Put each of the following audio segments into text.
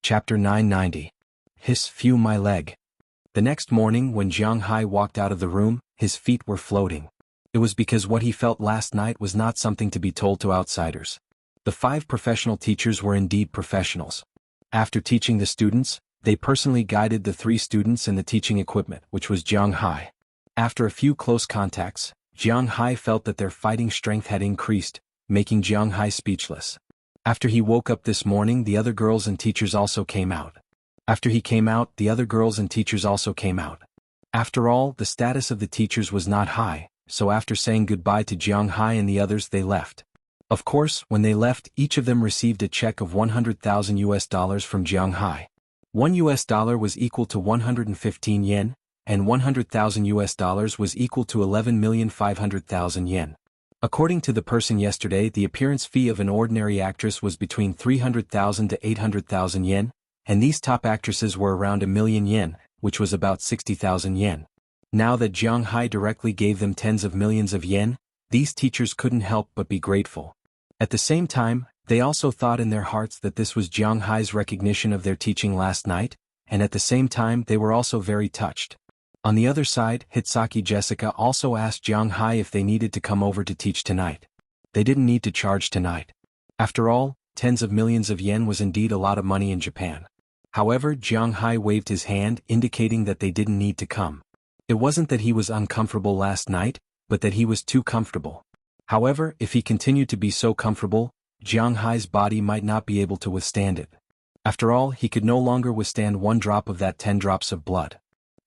Chapter 990. Hiss, phew, my leg. The next morning when Jiang Hai walked out of the room, his feet were floating. It was because what he felt last night was not something to be told to outsiders. The 5 professional teachers were indeed professionals. After teaching the students, they personally guided the 3 students and the teaching equipment, which was Jiang Hai. After a few close contacts, Jiang Hai felt that their fighting strength had increased, making Jiang Hai speechless. After he woke up this morning, the other girls and teachers also came out. After he came out, the other girls and teachers also came out. After all, the status of the teachers was not high, so after saying goodbye to Jiang Hai and the others, they left. Of course, when they left, each of them received a check of $100,000 from Jiang Hai. $1 was equal to 115 yen, and $100,000 was equal to 11,500,000 yen. According to the person yesterday, the appearance fee of an ordinary actress was between 300,000 to 800,000 yen, and these top actresses were around 1,000,000 yen, which was about 60,000 yen. Now that Jiang Hai directly gave them tens of millions of yen, these teachers couldn't help but be grateful. At the same time, they also thought in their hearts that this was Jiang Hai's recognition of their teaching last night, and at the same time they were also very touched. On the other side, Hitsaki Jessica also asked Jiang Hai if they needed to come over to teach tonight. They didn't need to charge tonight. After all, tens of millions of yen was indeed a lot of money in Japan. However, Jiang Hai waved his hand, indicating that they didn't need to come. It wasn't that he was uncomfortable last night, but that he was too comfortable. However, if he continued to be so comfortable, Jiang Hai's body might not be able to withstand it. After all, he could no longer withstand 1 drop of that 10 drops of blood.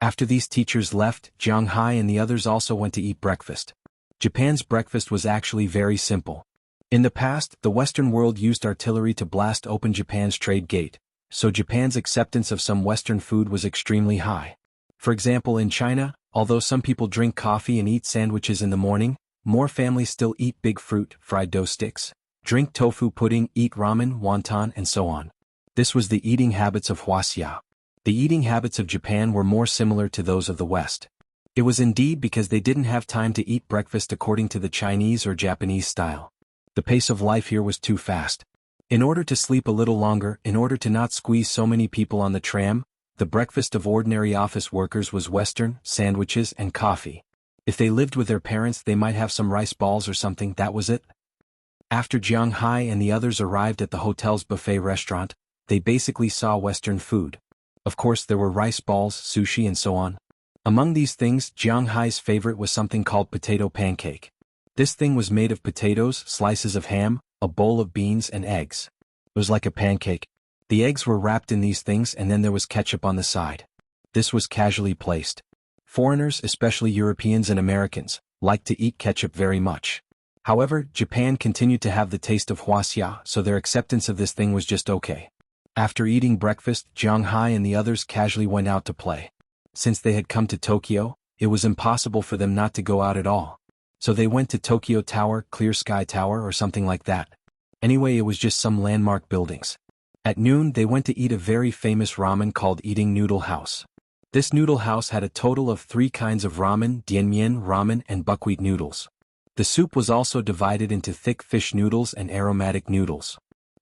After these teachers left, Jiang Hai and the others also went to eat breakfast. Japan's breakfast was actually very simple. In the past, the Western world used artillery to blast open Japan's trade gate, so Japan's acceptance of some Western food was extremely high. For example, in China, although some people drink coffee and eat sandwiches in the morning, more families still eat big fruit, fried dough sticks, drink tofu pudding, eat ramen, wonton, and so on. This was the eating habits of Wuxia. The eating habits of Japan were more similar to those of the West. It was indeed because they didn't have time to eat breakfast according to the Chinese or Japanese style. The pace of life here was too fast. In order to sleep a little longer, in order to not squeeze so many people on the tram, the breakfast of ordinary office workers was Western, sandwiches, and coffee. If they lived with their parents, they might have some rice balls or something, that was it. After Jiang Hai and the others arrived at the hotel's buffet restaurant, they basically saw Western food. Of course, there were rice balls, sushi, and so on. Among these things, Jiang Hai's favorite was something called potato pancake. This thing was made of potatoes, slices of ham, a bowl of beans, and eggs. It was like a pancake. The eggs were wrapped in these things and then there was ketchup on the side. This was casually placed. Foreigners, especially Europeans and Americans, liked to eat ketchup very much. However, Japan continued to have the taste of Wuxia, so their acceptance of this thing was just okay. After eating breakfast, Jiang Hai and the others casually went out to play. Since they had come to Tokyo, it was impossible for them not to go out at all. So they went to Tokyo Tower, Clear Sky Tower, or something like that. Anyway, it was just some landmark buildings. At noon, they went to eat a very famous ramen called Eating Noodle House. This noodle house had a total of 3 kinds of ramen, dienmian ramen, and buckwheat noodles. The soup was also divided into thick fish noodles and aromatic noodles.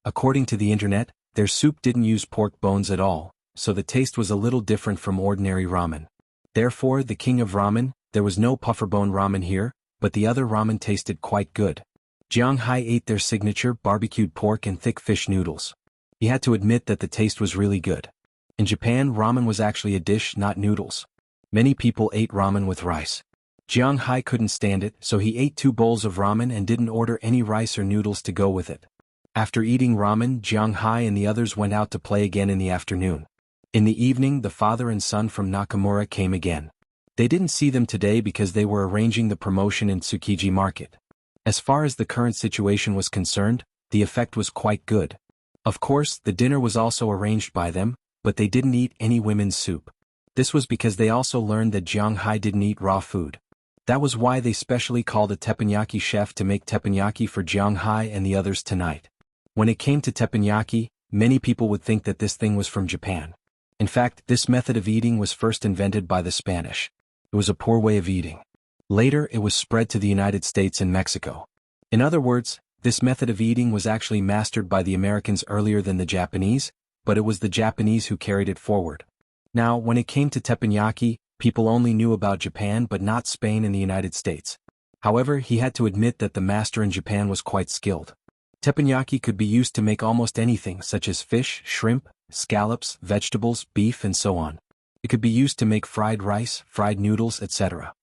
According to the internet, their soup didn't use pork bones at all, so the taste was a little different from ordinary ramen. Therefore, the king of ramen, there was no pufferbone ramen here, but the other ramen tasted quite good. Jiang Hai ate their signature barbecued pork and thick fish noodles. He had to admit that the taste was really good. In Japan, ramen was actually a dish, not noodles. Many people ate ramen with rice. Jiang Hai couldn't stand it, so he ate 2 bowls of ramen and didn't order any rice or noodles to go with it. After eating ramen, Jiang Hai and the others went out to play again in the afternoon. In the evening, the father and son from Nakamura came again. They didn't see them today because they were arranging the promotion in Tsukiji Market. As far as the current situation was concerned, the effect was quite good. Of course, the dinner was also arranged by them, but they didn't eat any women's soup. This was because they also learned that Jiang Hai didn't eat raw food. That was why they specially called a teppanyaki chef to make teppanyaki for Jiang Hai and the others tonight. When it came to teppanyaki, many people would think that this thing was from Japan. In fact, this method of eating was first invented by the Spanish. It was a poor way of eating. Later, it was spread to the United States and Mexico. In other words, this method of eating was actually mastered by the Americans earlier than the Japanese, but it was the Japanese who carried it forward. Now, when it came to teppanyaki, people only knew about Japan but not Spain and the United States. However, he had to admit that the master in Japan was quite skilled. Teppanyaki could be used to make almost anything such as fish, shrimp, scallops, vegetables, beef and so on. It could be used to make fried rice, fried noodles, etc.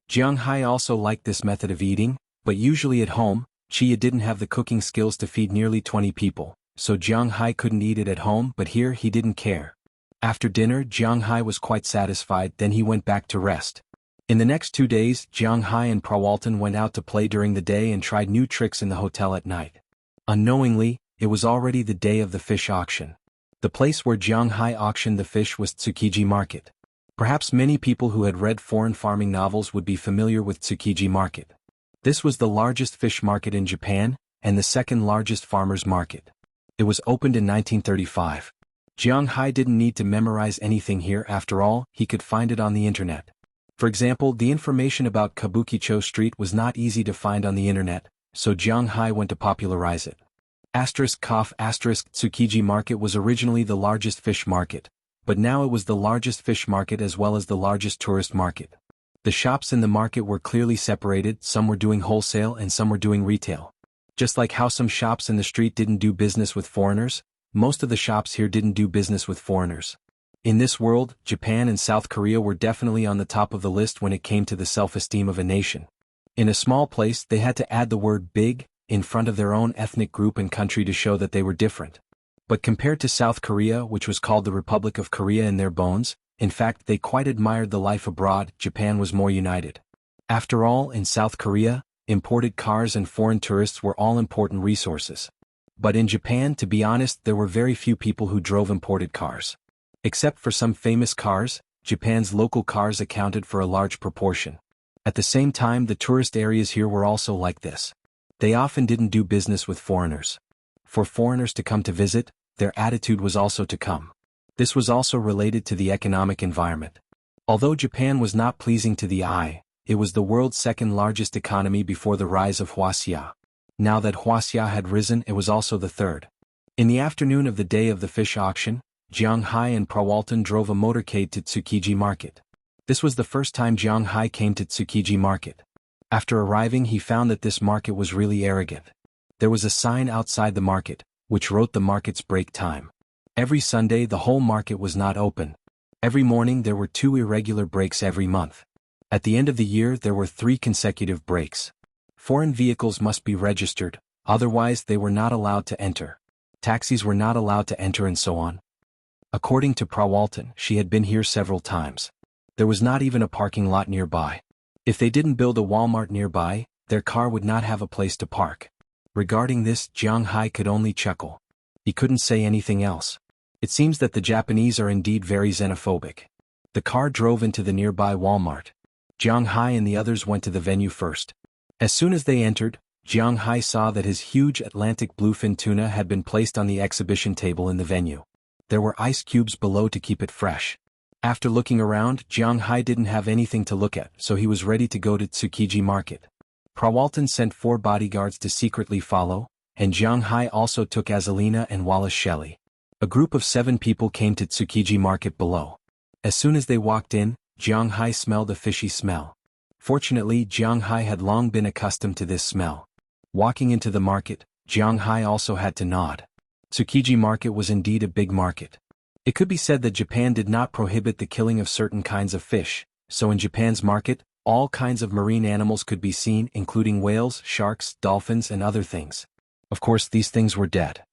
Jiang Hai also liked this method of eating, but usually at home, Chia didn't have the cooking skills to feed nearly 20 people, so Jiang Hai couldn't eat it at home, but here he didn't care. After dinner, Jiang Hai was quite satisfied, then he went back to rest. In the next 2 days, Jiang Hai and Prawalton went out to play during the day and tried new tricks in the hotel at night. Unknowingly, it was already the day of the fish auction. The place where Jiang Hai auctioned the fish was Tsukiji Market. Perhaps many people who had read foreign farming novels would be familiar with Tsukiji Market. This was the largest fish market in Japan, and the second largest farmers' market. It was opened in 1935. Jiang Hai didn't need to memorize anything here, after all, he could find it on the internet. For example, the information about Kabukicho Street was not easy to find on the internet, so Jiang Hai went to popularize it. Tsukiji Market was originally the largest fish market, but now it was the largest fish market as well as the largest tourist market. The shops in the market were clearly separated, some were doing wholesale and some were doing retail. Just like how some shops in the street didn't do business with foreigners, most of the shops here didn't do business with foreigners. In this world, Japan and South Korea were definitely on the top of the list when it came to the self-esteem of a nation. In a small place, they had to add the word big in front of their own ethnic group and country to show that they were different. But compared to South Korea, which was called the Republic of Korea in their bones, in fact they quite admired the life abroad, Japan was more united. After all, in South Korea, imported cars and foreign tourists were all important resources. But in Japan, to be honest, there were very few people who drove imported cars. Except for some famous cars, Japan's local cars accounted for a large proportion. At the same time, the tourist areas here were also like this. They often didn't do business with foreigners. For foreigners to come to visit, their attitude was also to come. This was also related to the economic environment. Although Japan was not pleasing to the eye, it was the world's second largest economy before the rise of Wuxia. Now that Wuxia had risen, it was also the third. In the afternoon of the day of the fish auction, Jiang Hai and Prawalton drove a motorcade to Tsukiji Market. This was the first time Jiang Hai came to Tsukiji Market. After arriving, he found that this market was really arrogant. There was a sign outside the market, which wrote the market's break time. Every Sunday the whole market was not open. Every morning there were 2 irregular breaks every month. At the end of the year there were 3 consecutive breaks. Foreign vehicles must be registered, otherwise they were not allowed to enter. Taxis were not allowed to enter and so on. According to Prawalton, she had been here several times. There was not even a parking lot nearby. If they didn't build a Walmart nearby, their car would not have a place to park. Regarding this, Jiang Hai could only chuckle. He couldn't say anything else. It seems that the Japanese are indeed very xenophobic. The car drove into the nearby Walmart. Jiang Hai and the others went to the venue first. As soon as they entered, Jiang Hai saw that his huge Atlantic bluefin tuna had been placed on the exhibition table in the venue. There were ice cubes below to keep it fresh. After looking around, Jiang Hai didn't have anything to look at, so he was ready to go to Tsukiji Market. Prawalton sent 4 bodyguards to secretly follow, and Jiang Hai also took Azalina and Wallace Shelley. A group of 7 people came to Tsukiji Market below. As soon as they walked in, Jiang Hai smelled a fishy smell. Fortunately, Jiang Hai had long been accustomed to this smell. Walking into the market, Jiang Hai also had to nod. Tsukiji Market was indeed a big market. It could be said that Japan did not prohibit the killing of certain kinds of fish, so in Japan's market, all kinds of marine animals could be seen, including whales, sharks, dolphins and other things. Of course, these things were dead.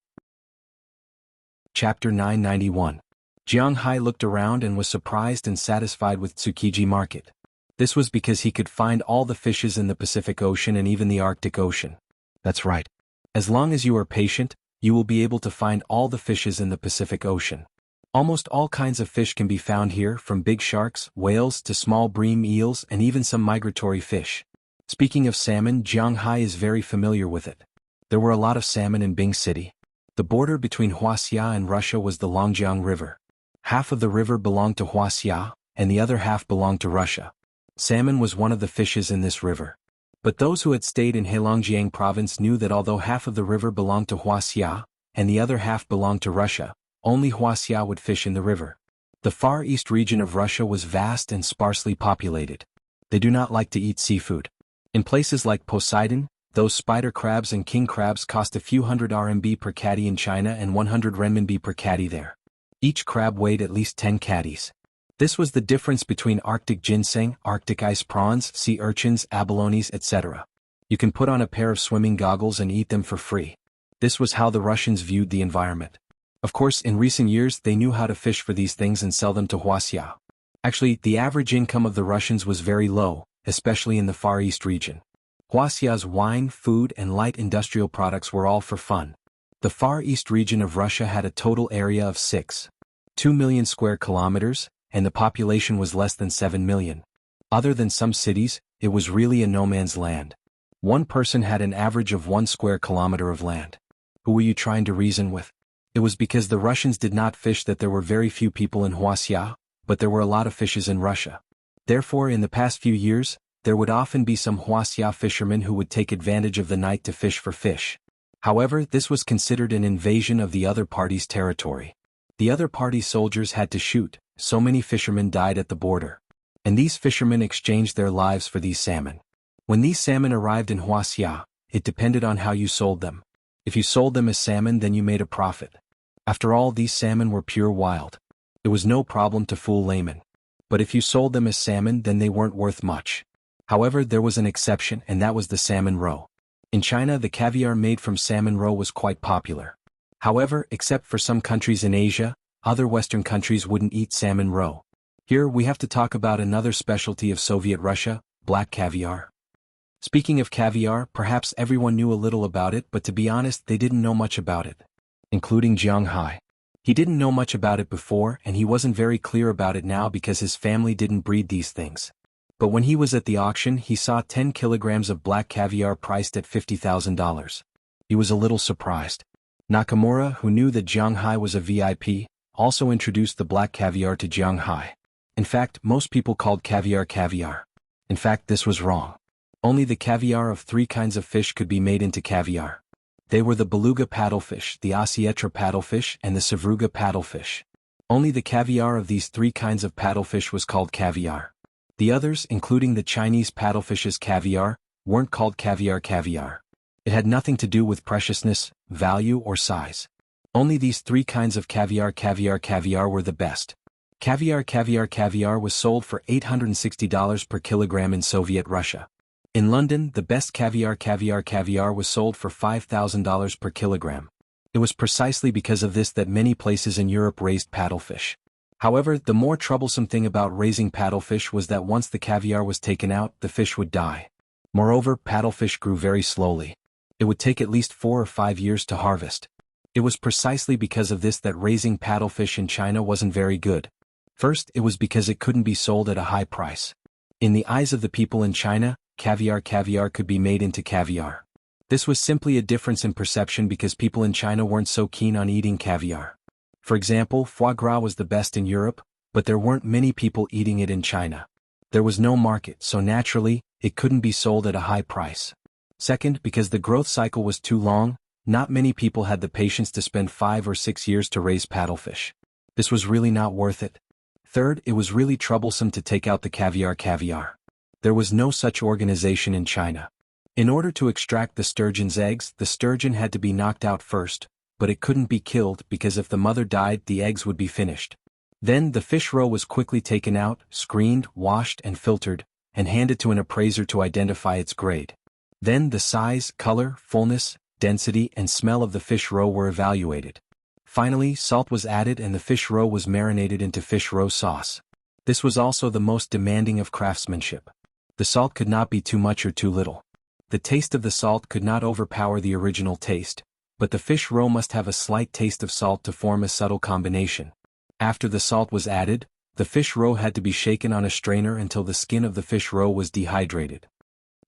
Chapter 991. Jiang Hai looked around and was surprised and satisfied with Tsukiji Market. This was because he could find all the fishes in the Pacific Ocean and even the Arctic Ocean. That's right. As long as you are patient, you will be able to find all the fishes in the Pacific Ocean. Almost all kinds of fish can be found here, from big sharks, whales to small bream eels and even some migratory fish. Speaking of salmon, Jiang Hai is very familiar with it. There were a lot of salmon in Bing City. The border between Wuxia and Russia was the Longjiang River. Half of the river belonged to Wuxia, and the other half belonged to Russia. Salmon was one of the fishes in this river. But those who had stayed in Heilongjiang province knew that although half of the river belonged to Wuxia, and the other half belonged to Russia, only Huaxia would fish in the river. The Far East region of Russia was vast and sparsely populated. They do not like to eat seafood. In places like Poseidon, those spider crabs and king crabs cost a few hundred RMB per catty in China and 100 renminbi per catty there. Each crab weighed at least 10 catties. This was the difference between Arctic ginseng, Arctic ice prawns, sea urchins, abalones, etc. You can put on a pair of swimming goggles and eat them for free. This was how the Russians viewed the environment. Of course, in recent years they knew how to fish for these things and sell them to Huaxia. Actually, the average income of the Russians was very low, especially in the Far East region. Huaxia's wine, food, and light industrial products were all for fun. The Far East region of Russia had a total area of 6.2 million square kilometers, and the population was less than 7 million. Other than some cities, it was really a no-man's land. One person had an average of 1 square kilometer of land. Who were you trying to reason with? It was because the Russians did not fish that there were very few people in Huaxia, but there were a lot of fishes in Russia. Therefore, in the past few years, there would often be some Huaxia fishermen who would take advantage of the night to fish for fish. However, this was considered an invasion of the other party's territory. The other party's soldiers had to shoot, so many fishermen died at the border. And these fishermen exchanged their lives for these salmon. When these salmon arrived in Huaxia, it depended on how you sold them. If you sold them as salmon, then you made a profit. After all, these salmon were pure wild. It was no problem to fool laymen. But if you sold them as salmon, then they weren't worth much. However, there was an exception, and that was the salmon roe. In China, the caviar made from salmon roe was quite popular. However, except for some countries in Asia, other Western countries wouldn't eat salmon roe. Here we have to talk about another specialty of Soviet Russia, black caviar. Speaking of caviar, perhaps everyone knew a little about it, but to be honest, they didn't know much about it. Including Jiang Hai. He didn't know much about it before, and he wasn't very clear about it now because his family didn't breed these things. But when he was at the auction, he saw 10 kilograms of black caviar priced at $50,000. He was a little surprised. Nakamura, who knew that Jiang Hai was a VIP, also introduced the black caviar to Jiang Hai. In fact, most people called caviar caviar. In fact, this was wrong. Only the caviar of 3 kinds of fish could be made into caviar. They were the beluga paddlefish, the osietra paddlefish, and the sevruga paddlefish. Only the caviar of these 3 kinds of paddlefish was called caviar. The others, including the Chinese paddlefish's caviar, weren't called caviar caviar. It had nothing to do with preciousness, value, or size. Only these 3 kinds of caviar were the best. Caviar was sold for $860 per kilogram in Soviet Russia. In London, the best caviar was sold for $5,000 per kilogram. It was precisely because of this that many places in Europe raised paddlefish. However, the more troublesome thing about raising paddlefish was that once the caviar was taken out, the fish would die. Moreover, paddlefish grew very slowly. It would take at least 4 or 5 years to harvest. It was precisely because of this that raising paddlefish in China wasn't very good. First, it was because it couldn't be sold at a high price. In the eyes of the people in China, caviar could be made into caviar. This was simply a difference in perception because people in China weren't so keen on eating caviar. For example, foie gras was the best in Europe, but there weren't many people eating it in China. There was no market, so naturally, it couldn't be sold at a high price. Second, because the growth cycle was too long, not many people had the patience to spend 5 or 6 years to raise paddlefish. This was really not worth it. Third, it was really troublesome to take out the caviar. There was no such organization in China. In order to extract the sturgeon's eggs, the sturgeon had to be knocked out first, but it couldn't be killed because if the mother died, the eggs would be finished. Then the fish roe was quickly taken out, screened, washed, and filtered, and handed to an appraiser to identify its grade. Then the size, color, fullness, density, and smell of the fish roe were evaluated. Finally, salt was added and the fish roe was marinated into fish roe sauce. This was also the most demanding of craftsmanship. The salt could not be too much or too little. The taste of the salt could not overpower the original taste, but the fish roe must have a slight taste of salt to form a subtle combination. After the salt was added, the fish roe had to be shaken on a strainer until the skin of the fish roe was dehydrated.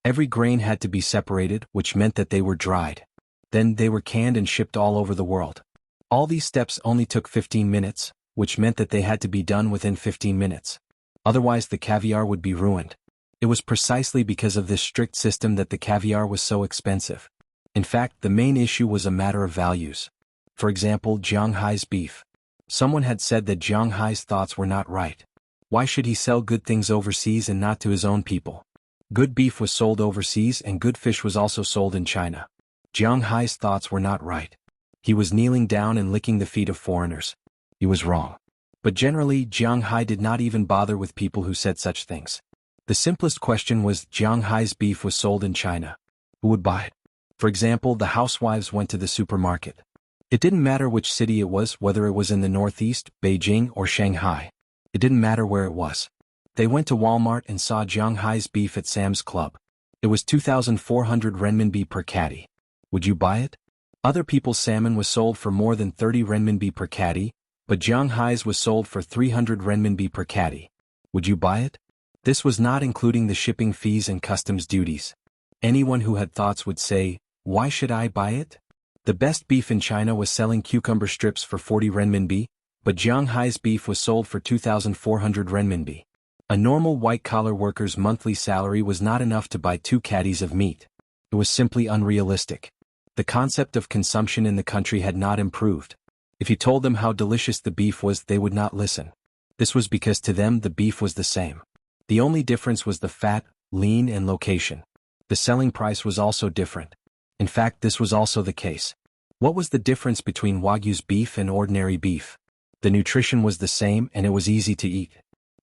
Every grain had to be separated, which meant that they were dried. Then they were canned and shipped all over the world. All these steps only took 15 minutes, which meant that they had to be done within 15 minutes. Otherwise the caviar would be ruined. It was precisely because of this strict system that the caviar was so expensive. In fact, the main issue was a matter of values. For example, Jiang Hai's beef. Someone had said that Jiang Hai's thoughts were not right. Why should he sell good things overseas and not to his own people? Good beef was sold overseas and good fish was also sold in China. Jiang Hai's thoughts were not right. He was kneeling down and licking the feet of foreigners. He was wrong. But generally, Jiang Hai did not even bother with people who said such things. The simplest question was, Jiang Hai's beef was sold in China. Who would buy it? For example, the housewives went to the supermarket. It didn't matter which city it was, whether it was in the Northeast, Beijing, or Shanghai. It didn't matter where it was. They went to Walmart and saw Jiang Hai's beef at Sam's Club. It was 2,400 renminbi per catty. Would you buy it? Other people's salmon was sold for more than 30 renminbi per catty, but Jiang Hai's was sold for 300 renminbi per catty. Would you buy it? This was not including the shipping fees and customs duties. Anyone who had thoughts would say, why should I buy it? The best beef in China was selling cucumber strips for 40 renminbi, but Jiang Hai's beef was sold for 2,400 renminbi. A normal white-collar worker's monthly salary was not enough to buy 2 catties of meat. It was simply unrealistic. The concept of consumption in the country had not improved. If you told them how delicious the beef was, they would not listen. This was because to them the beef was the same. The only difference was the fat, lean, and location. The selling price was also different. In fact, this was also the case. What was the difference between Wagyu's beef and ordinary beef? The nutrition was the same and it was easy to eat.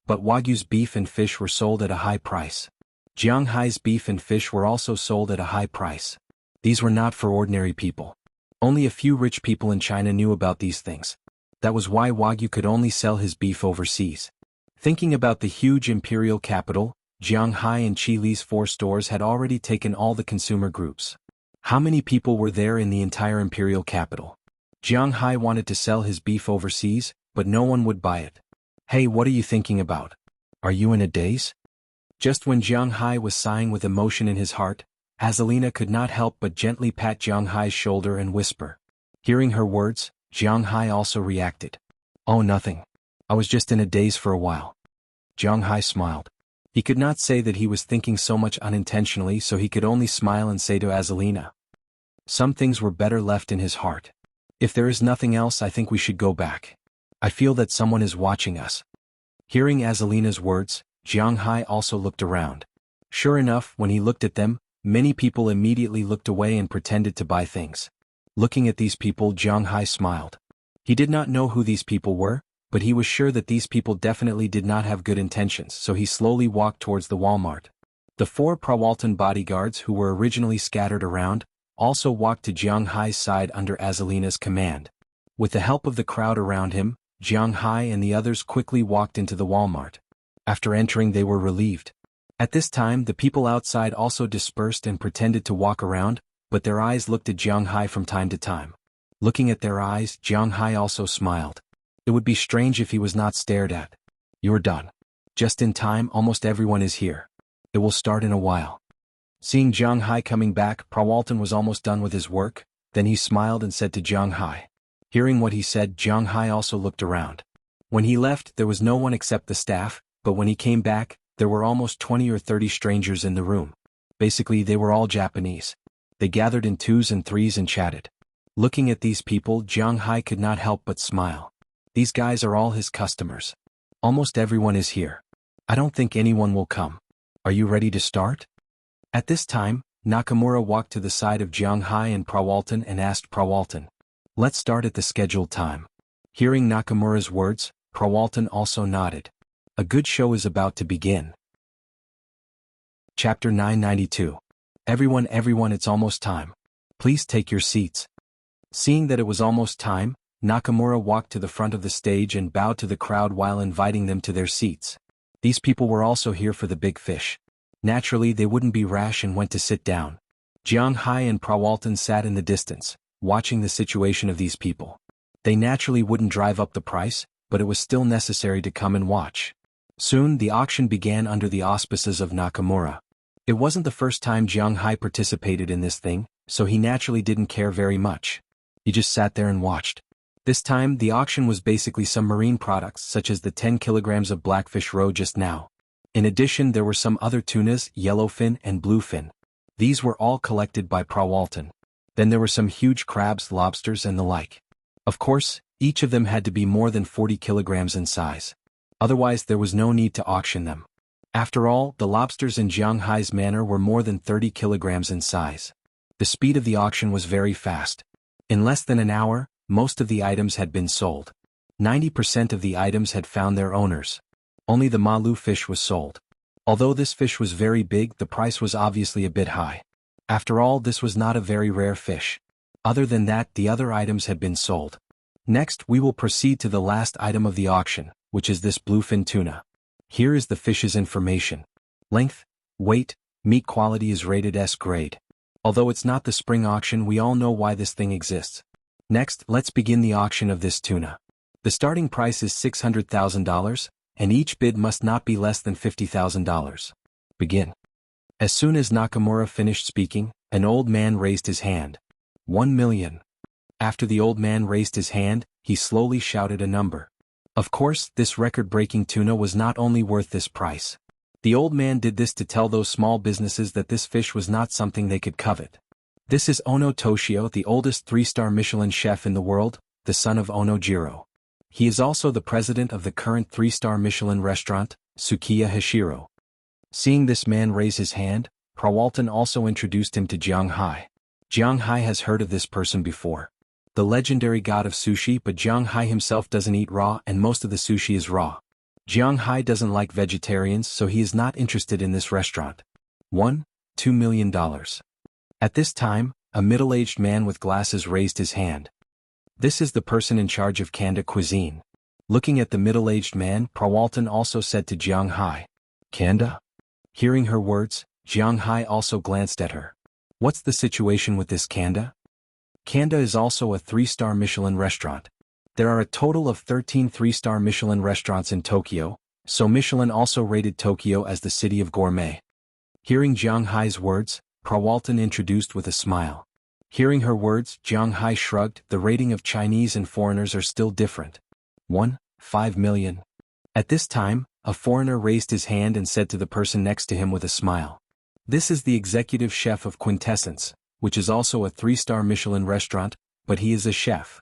But Wagyu's beef and fish were sold at a high price. Jiang Hai's beef and fish were also sold at a high price. These were not for ordinary people. Only a few rich people in China knew about these things. That was why Wagyu could only sell his beef overseas. Thinking about the huge imperial capital, Jiang Hai and Qi Li's 4 stores had already taken all the consumer groups. How many people were there in the entire imperial capital? Jiang Hai wanted to sell his beef overseas, but no one would buy it. Hey, what are you thinking about? Are you in a daze? Just when Jiang Hai was sighing with emotion in his heart, Azalina could not help but gently pat Jiang Hai's shoulder and whisper. Hearing her words, Jiang Hai also reacted. Oh, nothing. I was just in a daze for a while. Jiang Hai smiled. He could not say that he was thinking so much unintentionally, so he could only smile and say to Azalina. Some things were better left in his heart. If there is nothing else, I think we should go back. I feel that someone is watching us. Hearing Azalina's words, Jiang Hai also looked around. Sure enough, when he looked at them, many people immediately looked away and pretended to buy things. Looking at these people, Jiang Hai smiled. He did not know who these people were, but he was sure that these people definitely did not have good intentions, so he slowly walked towards the Walmart. The 4 Prawalton bodyguards who were originally scattered around, also walked to Jiang Hai's side under Azalina's command. With the help of the crowd around him, Jiang Hai and the others quickly walked into the Walmart. After entering, they were relieved. At this time, the people outside also dispersed and pretended to walk around, but their eyes looked at Jiang Hai from time to time. Looking at their eyes, Jiang Hai also smiled. It would be strange if he was not stared at. You're done. Just in time, almost everyone is here. It will start in a while. Seeing Jiang Hai coming back, Prawalton was almost done with his work, then he smiled and said to Jiang Hai. Hearing what he said, Jiang Hai also looked around. When he left, there was no one except the staff, but when he came back, there were almost 20 or 30 strangers in the room. Basically, they were all Japanese. They gathered in 2s and 3s and chatted. Looking at these people, Jiang Hai could not help but smile. These guys are all his customers. Almost everyone is here. I don't think anyone will come. Are you ready to start? At this time, Nakamura walked to the side of Jiang Hai and Prawalton and asked Prawalton. Let's start at the scheduled time. Hearing Nakamura's words, Prawalton also nodded. A good show is about to begin. Chapter 992. Everyone, it's almost time. Please take your seats. Seeing that it was almost time, Nakamura walked to the front of the stage and bowed to the crowd while inviting them to their seats. These people were also here for the big fish. Naturally, they wouldn't be rash and went to sit down. Jiang Hai and Prawalton sat in the distance, watching the situation of these people. They naturally wouldn't drive up the price, but it was still necessary to come and watch. Soon, the auction began under the auspices of Nakamura. It wasn't the first time Jiang Hai participated in this thing, so he naturally didn't care very much. He just sat there and watched. This time, the auction was basically some marine products such as the 10 kilograms of blackfish roe just now. In addition, there were some other tunas, yellowfin and bluefin. These were all collected by Prawalton. Then there were some huge crabs, lobsters and the like. Of course, Each of them had to be more than 40 kilograms in size. Otherwise there was no need to auction them. After all, the lobsters in Jiang Hai's manor were more than 30 kilograms in size. The speed of the auction was very fast. In less than an hour, most of the items had been sold. 90% of the items had found their owners. Only the malu fish was sold. Although this fish was very big, the price was obviously a bit high. After all, this was not a very rare fish. Other than that, the other items had been sold. Next, we will proceed to the last item of the auction, which is this bluefin tuna. Here is the fish's information. Length, weight, meat quality is rated S grade. Although it's not the spring auction, we all know why this thing exists. Next, let's begin the auction of this tuna. The starting price is $600,000, and each bid must not be less than $50,000. Begin. As soon as Nakamura finished speaking, an old man raised his hand. 1 million. After the old man raised his hand, he slowly shouted a number. Of course, this record-breaking tuna was not only worth this price. The old man did this to tell those small businesses that this fish was not something they could covet. This is Ono Toshio, the oldest 3-star Michelin chef in the world, the son of Ono Jiro. He is also the president of the current 3-star Michelin restaurant, Sukiya Hashiro. Seeing this man raise his hand, Prawalton also introduced him to Jiang Hai. Jiang Hai has heard of this person before. The legendary god of sushi, but Jiang Hai himself doesn't eat raw and most of the sushi is raw. Jiang Hai doesn't like vegetarians, so he is not interested in this restaurant. $2 million. At this time, a middle-aged man with glasses raised his hand. This is the person in charge of Kanda cuisine. Looking at the middle-aged man, Prawalton also said to Jiang Hai, "Kanda?" Hearing her words, Jiang Hai also glanced at her. What's the situation with this Kanda? Kanda is also a 3-star Michelin restaurant. There are a total of 13 3-star Michelin restaurants in Tokyo, so Michelin also rated Tokyo as the city of gourmet. Hearing Jiang Hai's words, Prawalton introduced with a smile. Hearing her words, Jiang Hai shrugged. The rating of Chinese and foreigners are still different. 5 million. At this time, a foreigner raised his hand and said to the person next to him with a smile. This is the executive chef of Quintessence, which is also a 3-star Michelin restaurant, but he is a chef.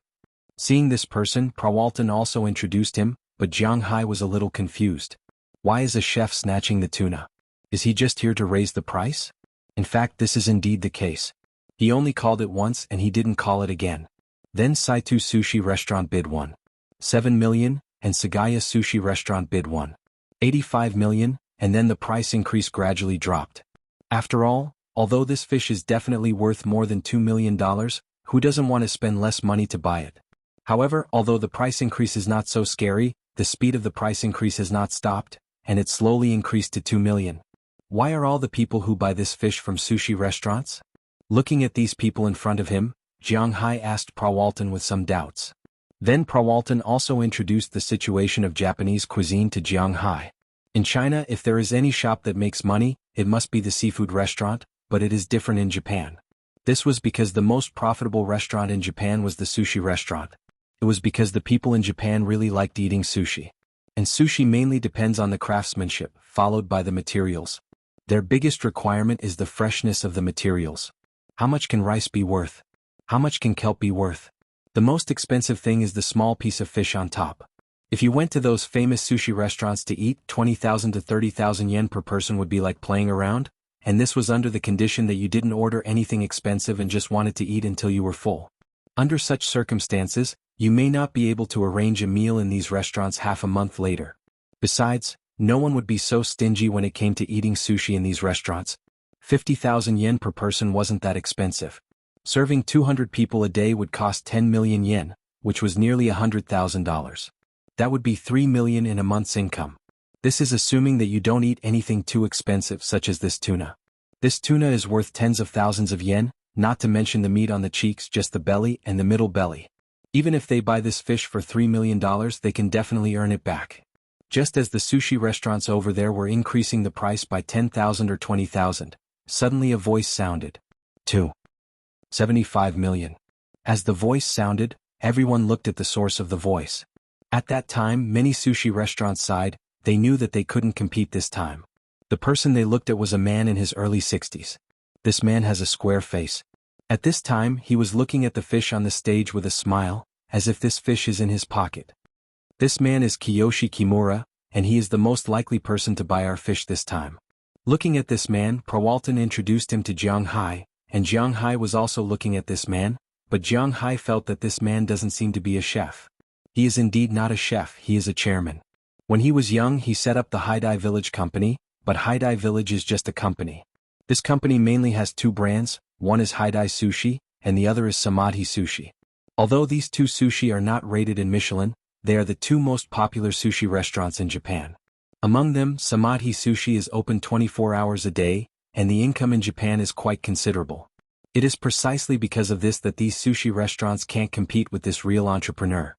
Seeing this person, Prawalton also introduced him, but Jiang Hai was a little confused. Why is a chef snatching the tuna? Is he just here to raise the price? In fact, this is indeed the case. He only called it once and he didn't call it again. Then Saitu Sushi Restaurant bid 7 million, and Sagaya Sushi Restaurant bid 85 million, and then the price increase gradually dropped. After all, although this fish is definitely worth more than $2 million, who doesn't want to spend less money to buy it? However, although the price increase is not so scary, the speed of the price increase has not stopped, and it slowly increased to 2 million. Why are all the people who buy this fish from sushi restaurants? Looking at these people in front of him, Jiang Hai asked Prawalton with some doubts. Then Prawalton also introduced the situation of Japanese cuisine to Jiang Hai. In China, if there is any shop that makes money, it must be the seafood restaurant, but it is different in Japan. This was because the most profitable restaurant in Japan was the sushi restaurant. It was because the people in Japan really liked eating sushi. And sushi mainly depends on the craftsmanship, followed by the materials. Their biggest requirement is the freshness of the materials. How much can rice be worth? How much can kelp be worth? The most expensive thing is the small piece of fish on top. If you went to those famous sushi restaurants to eat, 20,000 to 30,000 yen per person would be like playing around, and this was under the condition that you didn't order anything expensive and just wanted to eat until you were full. Under such circumstances, you may not be able to arrange a meal in these restaurants half a month later. Besides, no one would be so stingy when it came to eating sushi in these restaurants. 50,000 yen per person wasn't that expensive. Serving 200 people a day would cost 10 million yen, which was nearly $100,000. That would be 3 million in a month's income. This is assuming that you don't eat anything too expensive such as this tuna. This tuna is worth tens of thousands of yen, not to mention the meat on the cheeks, just the belly and the middle belly. Even if they buy this fish for $3 million, they can definitely earn it back. Just as the sushi restaurants over there were increasing the price by 10,000 or 20,000, suddenly a voice sounded. 75 million. As the voice sounded, everyone looked at the source of the voice. At that time, many sushi restaurants sighed. They knew that they couldn't compete this time. The person they looked at was a man in his early 60s. This man has a square face. At this time, he was looking at the fish on the stage with a smile, as if this fish is in his pocket. This man is Kiyoshi Kimura, and he is the most likely person to buy our fish this time. Looking at this man, Prawalton introduced him to Jiang Hai, and Jiang Hai was also looking at this man, but Jiang Hai felt that this man doesn't seem to be a chef. He is indeed not a chef, he is a chairman. When he was young he set up the Haidai Village Company, but Haidai Village is just a company. This company mainly has two brands, one is Haidai Sushi, and the other is Samadhi Sushi. Although these two sushi are not rated in Michelin, they are the two most popular sushi restaurants in Japan. Among them, Samadhi Sushi is open 24 hours a day, and the income in Japan is quite considerable. It is precisely because of this that these sushi restaurants can't compete with this real entrepreneur.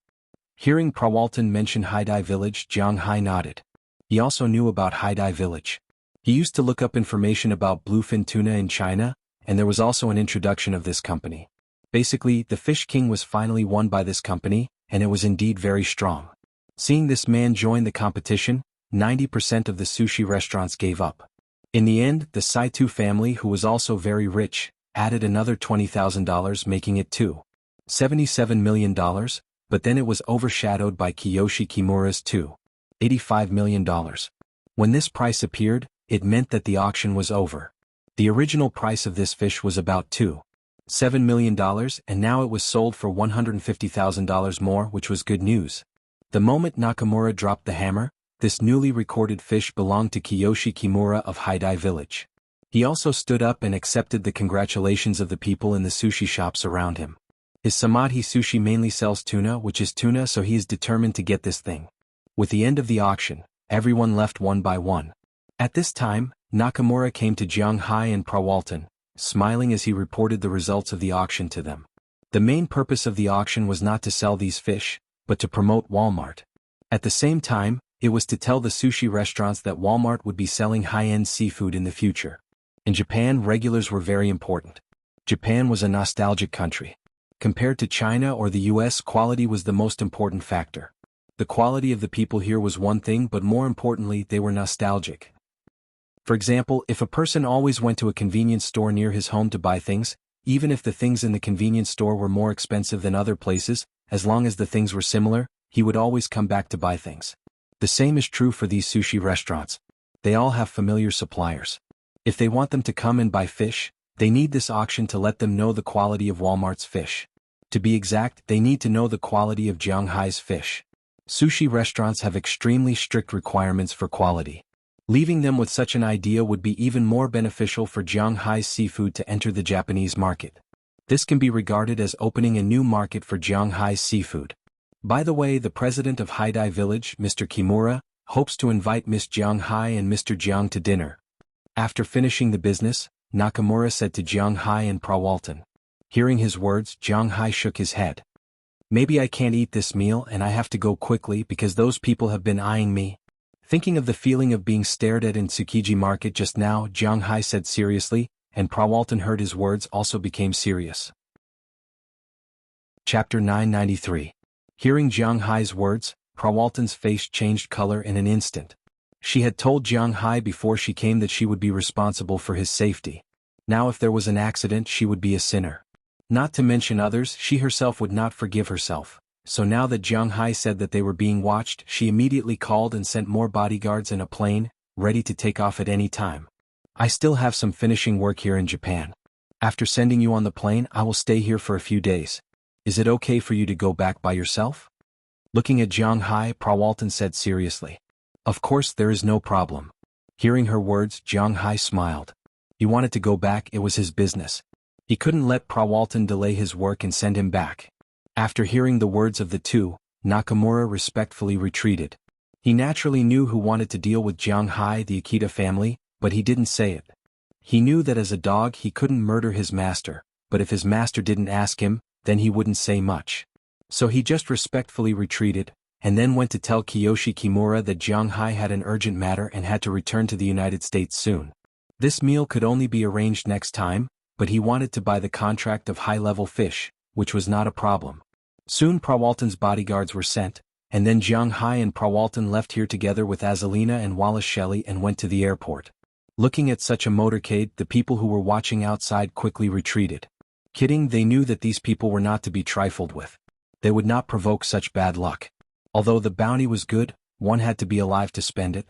Hearing Prawalton mention Haidai Village, Jiang Hai nodded. He also knew about Haidai Village. He used to look up information about bluefin tuna in China, and there was also an introduction of this company. Basically, the Fish King was finally won by this company, and it was indeed very strong. Seeing this man join the competition, 90% of the sushi restaurants gave up. In the end, the Saito family, who was also very rich, added another $20,000, making it $77 million, but then it was overshadowed by Kiyoshi Kimura's $85 million. When this price appeared, it meant that the auction was over. The original price of this fish was about $7 million, and now it was sold for $150,000 more, which was good news. The moment Nakamura dropped the hammer, this newly recorded fish belonged to Kiyoshi Kimura of Haidai Village. He also stood up and accepted the congratulations of the people in the sushi shops around him. His Samadhi Sushi mainly sells tuna, which is tuna, so he is determined to get this thing. With the end of the auction, everyone left one by one. At this time, Nakamura came to Jiang Hai and Prawalton, smiling as he reported the results of the auction to them. The main purpose of the auction was not to sell these fish, but to promote Walmart. At the same time, it was to tell the sushi restaurants that Walmart would be selling high-end seafood in the future. In Japan, regulars were very important. Japan was a nostalgic country. Compared to China or the US, quality was the most important factor. The quality of the people here was one thing, but more importantly, they were nostalgic. For example, if a person always went to a convenience store near his home to buy things, even if the things in the convenience store were more expensive than other places, as long as the things were similar, he would always come back to buy things. The same is true for these sushi restaurants. They all have familiar suppliers. If they want them to come and buy fish, they need this auction to let them know the quality of Walmart's fish. To be exact, they need to know the quality of Jiang Hai's fish. Sushi restaurants have extremely strict requirements for quality. Leaving them with such an idea would be even more beneficial for Jiang Hai's seafood to enter the Japanese market. This can be regarded as opening a new market for Jiang Hai's seafood. By the way, the president of Haidai Village, Mr. Kimura, hopes to invite Miss Jiang Hai and Mr. Jiang to dinner. After finishing the business, Nakamura said to Jiang Hai and Prawalton. Hearing his words, Jiang Hai shook his head. Maybe I can't eat this meal and I have to go quickly because those people have been eyeing me. Thinking of the feeling of being stared at in Tsukiji Market just now, Jiang Hai said seriously, and Prawalton heard his words also became serious. Chapter 993. Hearing Jiang Hai's words, Prawalton's face changed color in an instant. She had told Jiang Hai before she came that she would be responsible for his safety. Now if there was an accident she would be a sinner. Not to mention others, she herself would not forgive herself. So now that Jiang Hai said that they were being watched, she immediately called and sent more bodyguards and a plane, ready to take off at any time. I still have some finishing work here in Japan. After sending you on the plane, I will stay here for a few days. Is it okay for you to go back by yourself? Looking at Jiang Hai, Prawalton said seriously. Of course there is no problem. Hearing her words, Jiang Hai smiled. He wanted to go back, it was his business. He couldn't let Prawalton delay his work and send him back. After hearing the words of the two, Nakamura respectfully retreated. He naturally knew who wanted to deal with Jiang Hai, the Akita family, but he didn't say it. He knew that as a dog he couldn't murder his master, but if his master didn't ask him, then he wouldn't say much. So he just respectfully retreated, and then went to tell Kiyoshi Kimura that Jiang Hai had an urgent matter and had to return to the United States soon. This meal could only be arranged next time, but he wanted to buy the contract of high-level fish, which was not a problem. Soon Prawalton's bodyguards were sent, and then Jiang Hai and Prawalton left here together with Azalina and Wallace Shelley and went to the airport. Looking at such a motorcade, the people who were watching outside quickly retreated. Kidding, they knew that these people were not to be trifled with. They would not provoke such bad luck. Although the bounty was good, one had to be alive to spend it.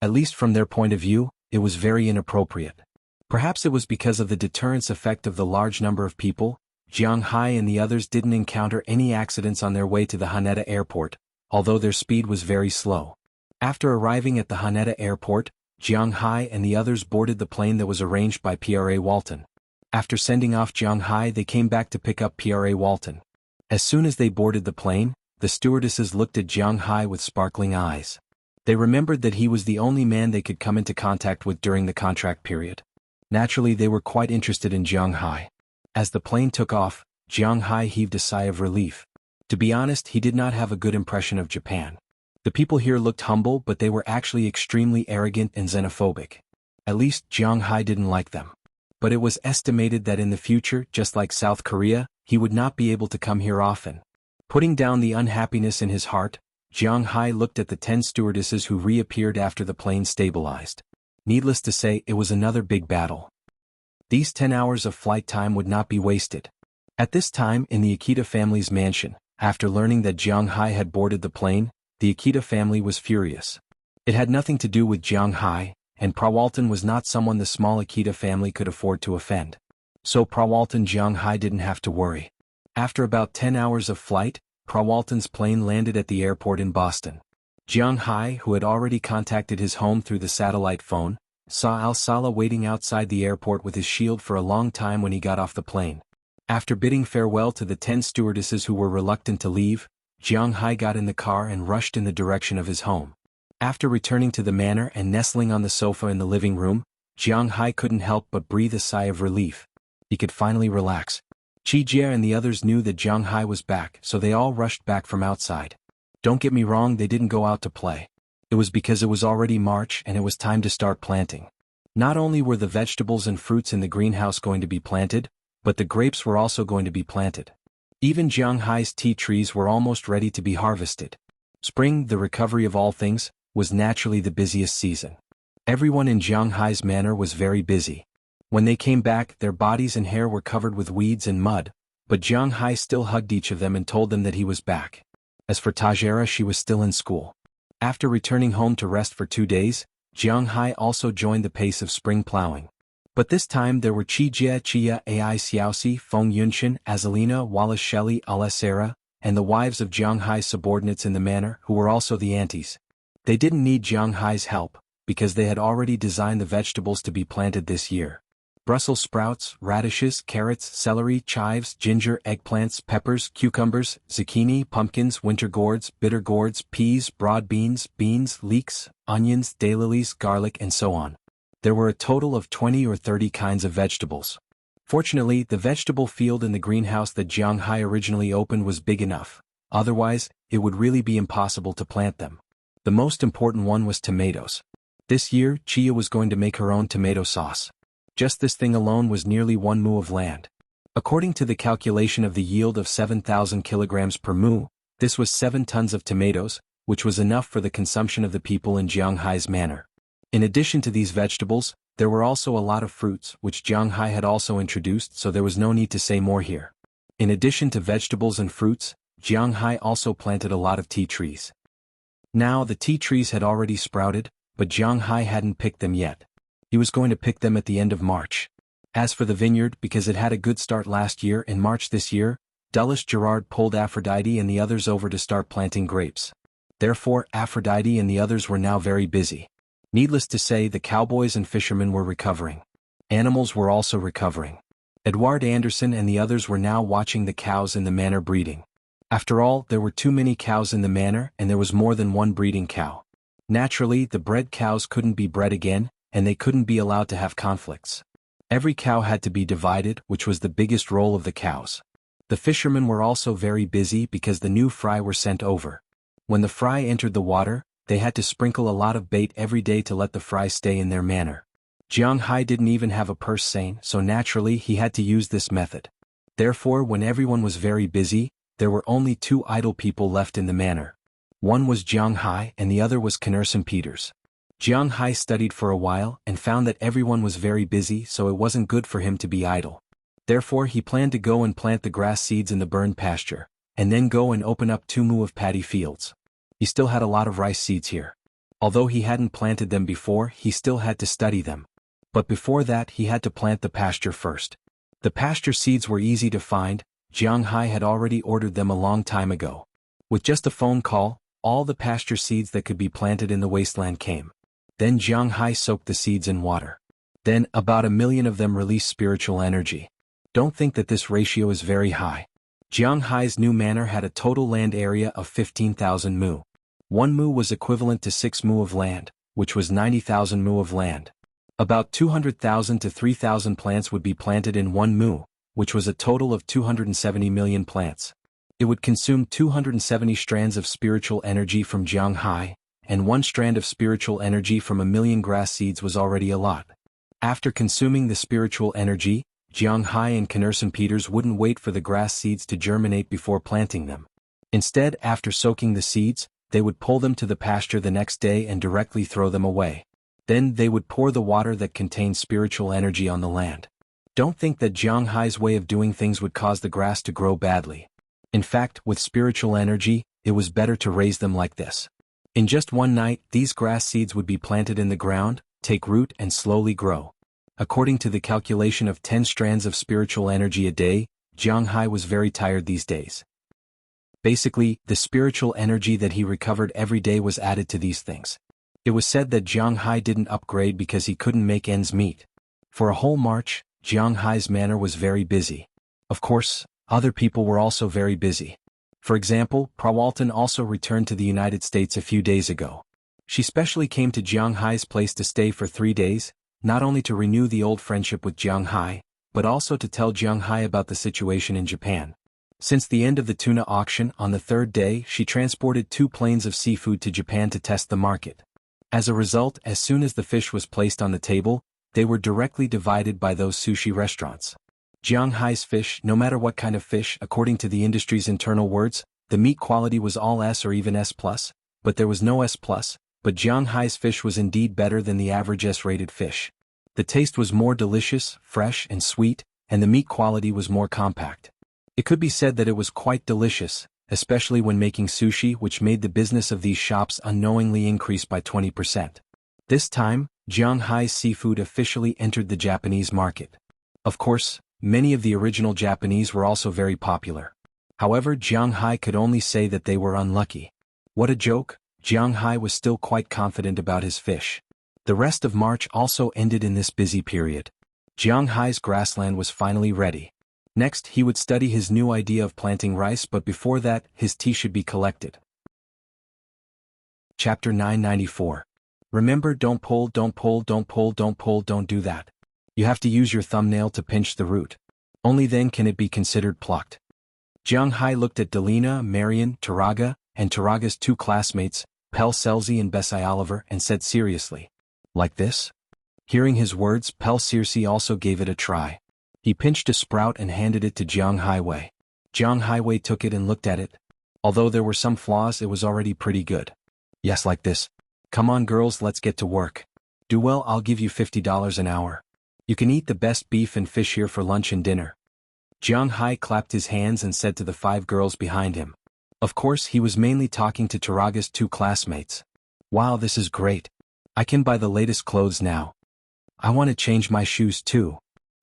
At least from their point of view, it was very inappropriate. Perhaps it was because of the deterrence effect of the large number of people. Jiang Hai and the others didn't encounter any accidents on their way to the Haneda airport, although their speed was very slow. After arriving at the Haneda airport, Jiang Hai and the others boarded the plane that was arranged by Pra Walton. After sending off Jiang Hai, they came back to pick up Pra Walton. As soon as they boarded the plane, the stewardesses looked at Jiang Hai with sparkling eyes. They remembered that he was the only man they could come into contact with during the contract period. Naturally, they were quite interested in Jiang Hai. As the plane took off, Jiang Hai heaved a sigh of relief. To be honest, he did not have a good impression of Japan. The people here looked humble, but they were actually extremely arrogant and xenophobic. At least Jiang Hai didn't like them. But it was estimated that in the future, just like South Korea, he would not be able to come here often. Putting down the unhappiness in his heart, Jiang Hai looked at the 10 stewardesses who reappeared after the plane stabilized. Needless to say, it was another big battle. These 10 hours of flight time would not be wasted. At this time, in the Akita family's mansion, after learning that Jiang Hai had boarded the plane, the Akita family was furious. It had nothing to do with Jiang Hai, and Prawalton was not someone the small Akita family could afford to offend. So Prawalton Jiang Hai didn't have to worry. After about 10 hours of flight, Prawalton's plane landed at the airport in Boston. Jiang Hai, who had already contacted his home through the satellite phone, saw Al-Sala waiting outside the airport with his shield for a long time when he got off the plane. After bidding farewell to the 10 stewardesses who were reluctant to leave, Jiang Hai got in the car and rushed in the direction of his home. After returning to the manor and nestling on the sofa in the living room, Jiang Hai couldn't help but breathe a sigh of relief. He could finally relax. Chi Jie and the others knew that Jiang Hai was back, so they all rushed back from outside. Don't get me wrong, they didn't go out to play. It was because it was already March and it was time to start planting. Not only were the vegetables and fruits in the greenhouse going to be planted, but the grapes were also going to be planted. Even Jiang Hai's tea trees were almost ready to be harvested. Spring, the recovery of all things, was naturally the busiest season. Everyone in Jiang Hai's manor was very busy. When they came back, their bodies and hair were covered with weeds and mud, but Jiang Hai still hugged each of them and told them that he was back. As for Tajera, she was still in school. After returning home to rest for 2 days, Jiang Hai also joined the pace of spring plowing. But this time there were Chi Jie, Chia, Ai Xiaoxi, Feng Yunshan, Azalina, Wallace Shelley, Alessera, and the wives of Jiang Hai's subordinates in the manor who were also the aunties. They didn't need Jiang Hai's help, because they had already designed the vegetables to be planted this year. Brussels sprouts, radishes, carrots, celery, chives, ginger, eggplants, peppers, cucumbers, zucchini, pumpkins, winter gourds, bitter gourds, peas, broad beans, leeks, onions, daylilies, garlic, and so on. There were a total of 20 or 30 kinds of vegetables. Fortunately, the vegetable field in the greenhouse that Jiang Hai originally opened was big enough. Otherwise, it would really be impossible to plant them. The most important one was tomatoes. This year, Chia was going to make her own tomato sauce. Just this thing alone was nearly 1 mu of land. According to the calculation of the yield of 7,000 kilograms per mu, this was 7 tons of tomatoes, which was enough for the consumption of the people in Jiang Hai's manor. In addition to these vegetables, there were also a lot of fruits, which Jiang Hai had also introduced, so there was no need to say more here. In addition to vegetables and fruits, Jiang Hai also planted a lot of tea trees. Now the tea trees had already sprouted, but Jiang Hai hadn't picked them yet. He was going to pick them at the end of March. As for the vineyard, because it had a good start last year, in March this year, Dulles Gerard pulled Aphrodite and the others over to start planting grapes. Therefore, Aphrodite and the others were now very busy. Needless to say, the cowboys and fishermen were recovering. Animals were also recovering. Edward Anderson and the others were now watching the cows in the manor breeding. After all, there were too many cows in the manor and there was more than one breeding cow. Naturally, the bred cows couldn't be bred again, and they couldn't be allowed to have conflicts. Every cow had to be divided, which was the biggest role of the cows. The fishermen were also very busy because the new fry were sent over. When the fry entered the water, they had to sprinkle a lot of bait every day to let the fry stay in their manor. Jiang Hai didn't even have a purse seine, so naturally he had to use this method. Therefore, when everyone was very busy, there were only 2 idle people left in the manor. One was Jiang Hai and the other was Knerson Peters. Jiang Hai studied for a while and found that everyone was very busy, so it wasn't good for him to be idle. Therefore he planned to go and plant the grass seeds in the burned pasture, and then go and open up 2 mu of paddy fields. He still had a lot of rice seeds here. Although he hadn't planted them before, he still had to study them. But before that he had to plant the pasture first. The pasture seeds were easy to find. Jiang Hai had already ordered them a long time ago. With just a phone call, all the pasture seeds that could be planted in the wasteland came. Then Jiang Hai soaked the seeds in water. Then, about 1 million of them released spiritual energy. Don't think that this ratio is very high. Jiang Hai's new manor had a total land area of 15,000 mu. 1 mu was equivalent to 6 mu of land, which was 90,000 mu of land. About 200,000 to 3,000 plants would be planted in 1 mu, which was a total of 270 million plants. It would consume 270 strands of spiritual energy from Jiang Hai, and 1 strand of spiritual energy from 1 million grass seeds was already a lot. After consuming the spiritual energy, Jiang Hai and Knerson Peters wouldn't wait for the grass seeds to germinate before planting them. Instead, after soaking the seeds, they would pull them to the pasture the next day and directly throw them away. Then they would pour the water that contained spiritual energy on the land. Don't think that Jiang Hai's way of doing things would cause the grass to grow badly. In fact, with spiritual energy, it was better to raise them like this. In just one night, these grass seeds would be planted in the ground, take root and slowly grow. According to the calculation of 10 strands of spiritual energy a day, Jiang Hai was very tired these days. Basically, the spiritual energy that he recovered every day was added to these things. It was said that Jiang Hai didn't upgrade because he couldn't make ends meet. For a whole March, Jiang Hai's manor was very busy. Of course, other people were also very busy. For example, Prawalton also returned to the United States a few days ago. She specially came to Jiang Hai's place to stay for 3 days, not only to renew the old friendship with Jiang Hai, but also to tell Jiang Hai about the situation in Japan. Since the end of the tuna auction on the 3rd day, she transported 2 planes of seafood to Japan to test the market. As a result, as soon as the fish was placed on the table, they were directly divided by those sushi restaurants. Jiang Hai's fish, no matter what kind of fish, according to the industry's internal words, the meat quality was all S or even S+, but there was no S+, but Jiang Hai's fish was indeed better than the average S-rated fish. The taste was more delicious, fresh and sweet, and the meat quality was more compact. It could be said that it was quite delicious, especially when making sushi, which made the business of these shops unknowingly increase by 20%. This time, Jiang Hai's seafood officially entered the Japanese market. Of course, many of the original Japanese were also very popular. However, Jiang Hai could only say that they were unlucky. What a joke! Jiang Hai was still quite confident about his fish. The rest of March also ended in this busy period. Jiang Hai's grassland was finally ready. Next, he would study his new idea of planting rice, but before that, his tea should be collected. Chapter 994. Remember, don't pull, don't pull, don't pull, don't pull, don't do that. You have to use your thumbnail to pinch the root. Only then can it be considered plucked. Jiang Hai looked at Delina, Marion, Taraga, and Taraga's 2 classmates, Pel Selzy and Bessie Oliver, and said seriously, "Like this?" Hearing his words, Pel Searcy also gave it a try. He pinched a sprout and handed it to Jiang Haiwei. Jiang Haiwei took it and looked at it. Although there were some flaws, it was already pretty good. "Yes, like this. Come on girls, let's get to work. Do well, I'll give you $50 an hour. You can eat the best beef and fish here for lunch and dinner." Jiang Hai clapped his hands and said to the 5 girls behind him. Of course, he was mainly talking to Taraga's 2 classmates. "Wow, this is great. I can buy the latest clothes now. I want to change my shoes too."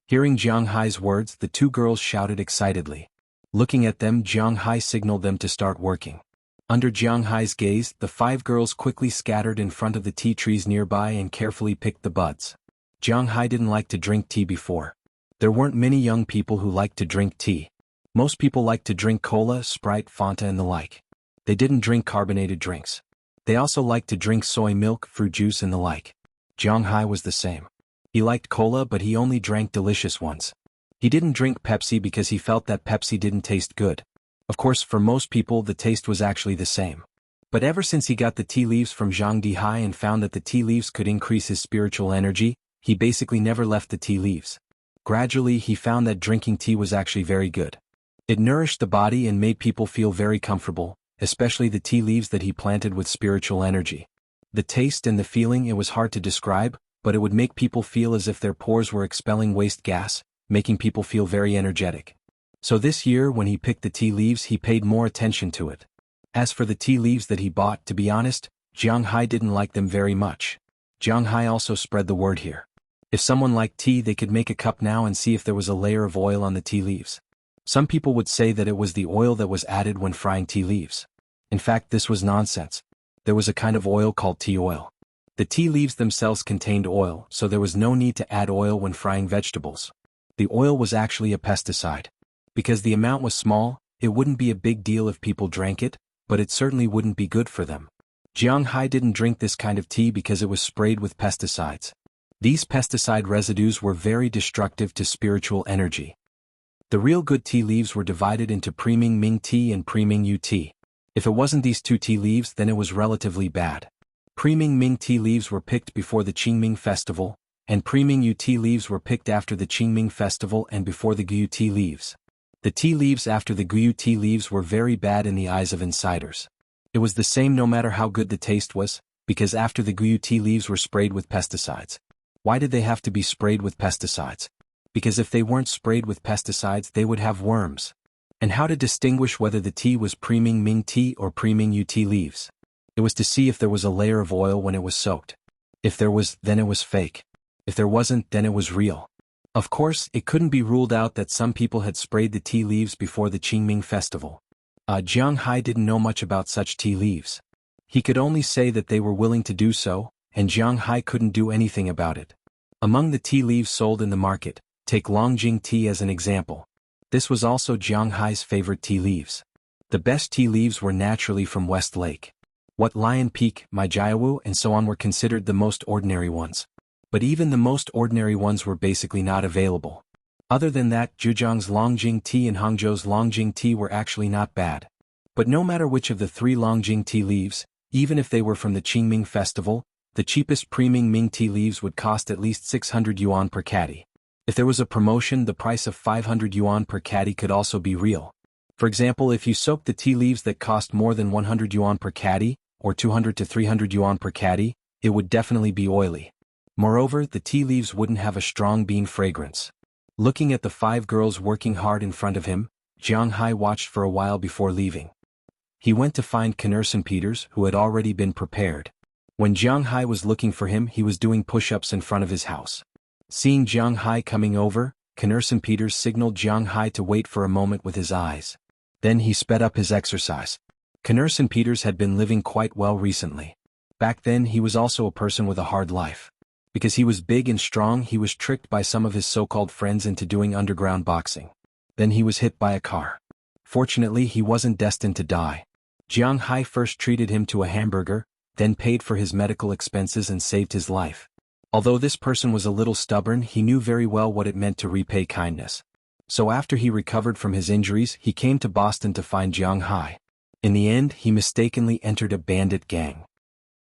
Hearing Jiang Hai's words, the 2 girls shouted excitedly. Looking at them, Jiang Hai signaled them to start working. Under Jiang Hai's gaze, the 5 girls quickly scattered in front of the tea trees nearby and carefully picked the buds. Jiang Hai didn't like to drink tea before. There weren't many young people who liked to drink tea. Most people liked to drink cola, Sprite, Fanta and the like. They didn't drink carbonated drinks. They also liked to drink soy milk, fruit juice and the like. Jiang Hai was the same. He liked cola, but he only drank delicious ones. He didn't drink Pepsi because he felt that Pepsi didn't taste good. Of course, for most people the taste was actually the same. But ever since he got the tea leaves from Zhang Dihai and found that the tea leaves could increase his spiritual energy, he basically never left the tea leaves. Gradually he found that drinking tea was actually very good. It nourished the body and made people feel very comfortable, especially the tea leaves that he planted with spiritual energy. The taste and the feeling, it was hard to describe, but it would make people feel as if their pores were expelling waste gas, making people feel very energetic. So this year when he picked the tea leaves he paid more attention to it. As for the tea leaves that he bought, to be honest, Jiang Hai didn't like them very much. Jiang Hai also spread the word here. If someone liked tea they could make a cup now and see if there was a layer of oil on the tea leaves. Some people would say that it was the oil that was added when frying tea leaves. In fact, this was nonsense. There was a kind of oil called tea oil. The tea leaves themselves contained oil, so there was no need to add oil when frying vegetables. The oil was actually a pesticide. Because the amount was small, it wouldn't be a big deal if people drank it, but it certainly wouldn't be good for them. Jiang Hai didn't drink this kind of tea because it was sprayed with pesticides. These pesticide residues were very destructive to spiritual energy. The real good tea leaves were divided into Preming Ming tea and Preming Yu tea. If it wasn't these two tea leaves then it was relatively bad. Preming Ming tea leaves were picked before the Qingming festival, and Preming Yu tea leaves were picked after the Qingming festival and before the Guyu tea leaves. The tea leaves after the Guyu tea leaves were very bad in the eyes of insiders. It was the same no matter how good the taste was, because after the Guyu tea leaves were sprayed with pesticides. Why did they have to be sprayed with pesticides? Because if they weren't sprayed with pesticides they would have worms. And how to distinguish whether the tea was Preming Ming tea or Preming Yu tea leaves? It was to see if there was a layer of oil when it was soaked. If there was, then it was fake. If there wasn't, then it was real. Of course, it couldn't be ruled out that some people had sprayed the tea leaves before the Qingming festival. Jiang Hai didn't know much about such tea leaves. He could only say that they were willing to do so, and Jiang Hai couldn't do anything about it. Among the tea leaves sold in the market, take Longjing tea as an example. This was also Jiang Hai's favorite tea leaves. The best tea leaves were naturally from West Lake. What Lion Peak, Maijiawu and so on were considered the most ordinary ones. But even the most ordinary ones were basically not available. Other than that, Zhejiang's Longjing tea and Hangzhou's Longjing tea were actually not bad. But no matter which of the three Longjing tea leaves, even if they were from the Qingming festival, the cheapest Preming Ming tea leaves would cost at least 600 yuan per caddy. If there was a promotion, the price of 500 yuan per caddy could also be real. For example, if you soaked the tea leaves that cost more than 100 yuan per caddy, or 200 to 300 yuan per caddy, it would definitely be oily. Moreover, the tea leaves wouldn't have a strong bean fragrance. Looking at the 5 girls working hard in front of him, Jiang Hai watched for a while before leaving. He went to find Knerson Peters, who had already been prepared. When Jiang Hai was looking for him, he was doing push-ups in front of his house. Seeing Jiang Hai coming over, Knerson Peters signaled Jiang Hai to wait for a moment with his eyes. Then he sped up his exercise. Knerson Peters had been living quite well recently. Back then he was also a person with a hard life. Because he was big and strong, he was tricked by some of his so-called friends into doing underground boxing. Then he was hit by a car. Fortunately, he wasn't destined to die. Jiang Hai first treated him to a hamburger, then paid for his medical expenses and saved his life. Although this person was a little stubborn, he knew very well what it meant to repay kindness. So after he recovered from his injuries, he came to Boston to find Jiang Hai. In the end, he mistakenly entered a bandit gang.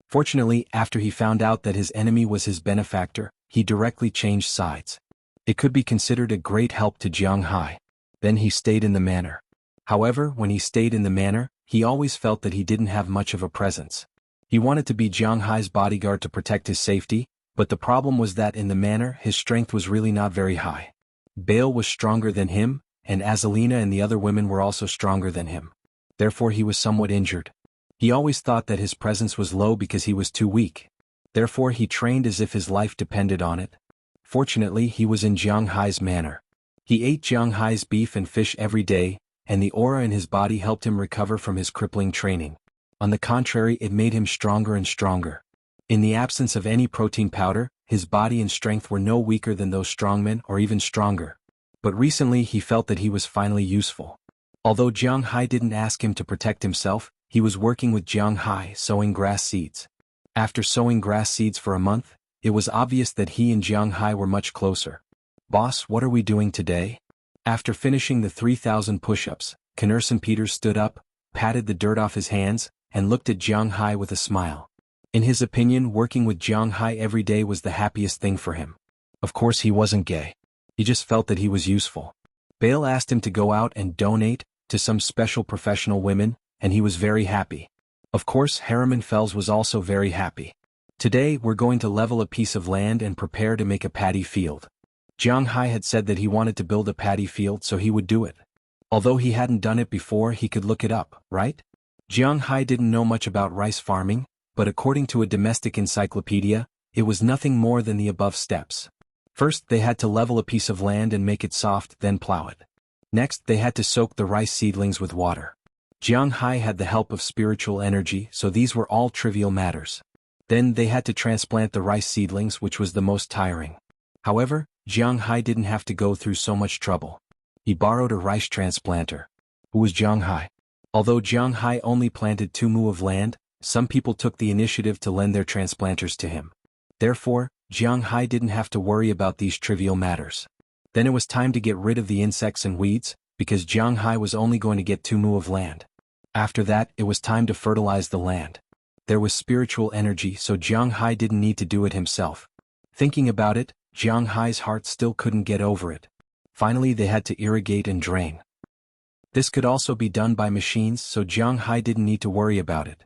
Fortunately, after he found out that his enemy was his benefactor, he directly changed sides. It could be considered a great help to Jiang Hai. Then he stayed in the manor. However, when he stayed in the manor, he always felt that he didn't have much of a presence. He wanted to be Jiang Hai's bodyguard to protect his safety, but the problem was that in the manor his strength was really not very high. Bale was stronger than him, and Azalina and the other women were also stronger than him. Therefore he was somewhat injured. He always thought that his presence was low because he was too weak. Therefore he trained as if his life depended on it. Fortunately, he was in Jiang Hai's manor. He ate Jiang Hai's beef and fish every day, and the aura in his body helped him recover from his crippling training. On the contrary, it made him stronger and stronger. In the absence of any protein powder, his body and strength were no weaker than those strongmen or even stronger. But recently he felt that he was finally useful. Although Jiang Hai didn't ask him to protect himself, he was working with Jiang Hai sowing grass seeds. After sowing grass seeds for a month, it was obvious that he and Jiang Hai were much closer. "Boss, what are we doing today?" After finishing the 3,000 push-ups, Knerson Peters stood up, patted the dirt off his hands, and looked at Jiang Hai with a smile. In his opinion, working with Jiang Hai every day was the happiest thing for him. Of course he wasn't gay. He just felt that he was useful. Bale asked him to go out and donate to some special professional women, and he was very happy. Of course, Harriman Fells was also very happy. "Today we're going to level a piece of land and prepare to make a paddy field." Jiang Hai had said that he wanted to build a paddy field, so he would do it. Although he hadn't done it before, he could look it up, right? Jiang Hai didn't know much about rice farming, but according to a domestic encyclopedia, it was nothing more than the above steps. First, they had to level a piece of land and make it soft, then plow it. Next, they had to soak the rice seedlings with water. Jiang Hai had the help of spiritual energy, so these were all trivial matters. Then they had to transplant the rice seedlings, which was the most tiring. However, Jiang Hai didn't have to go through so much trouble. He borrowed a rice transplanter. Who was Jiang Hai? Although Jiang Hai only planted 2 mu of land, some people took the initiative to lend their transplanters to him. Therefore, Jiang Hai didn't have to worry about these trivial matters. Then it was time to get rid of the insects and weeds, because Jiang Hai was only going to get 2 mu of land. After that, it was time to fertilize the land. There was spiritual energy, so Jiang Hai didn't need to do it himself. Thinking about it, Jiang Hai's heart still couldn't get over it. Finally, they had to irrigate and drain. This could also be done by machines, so Jiang Hai didn't need to worry about it.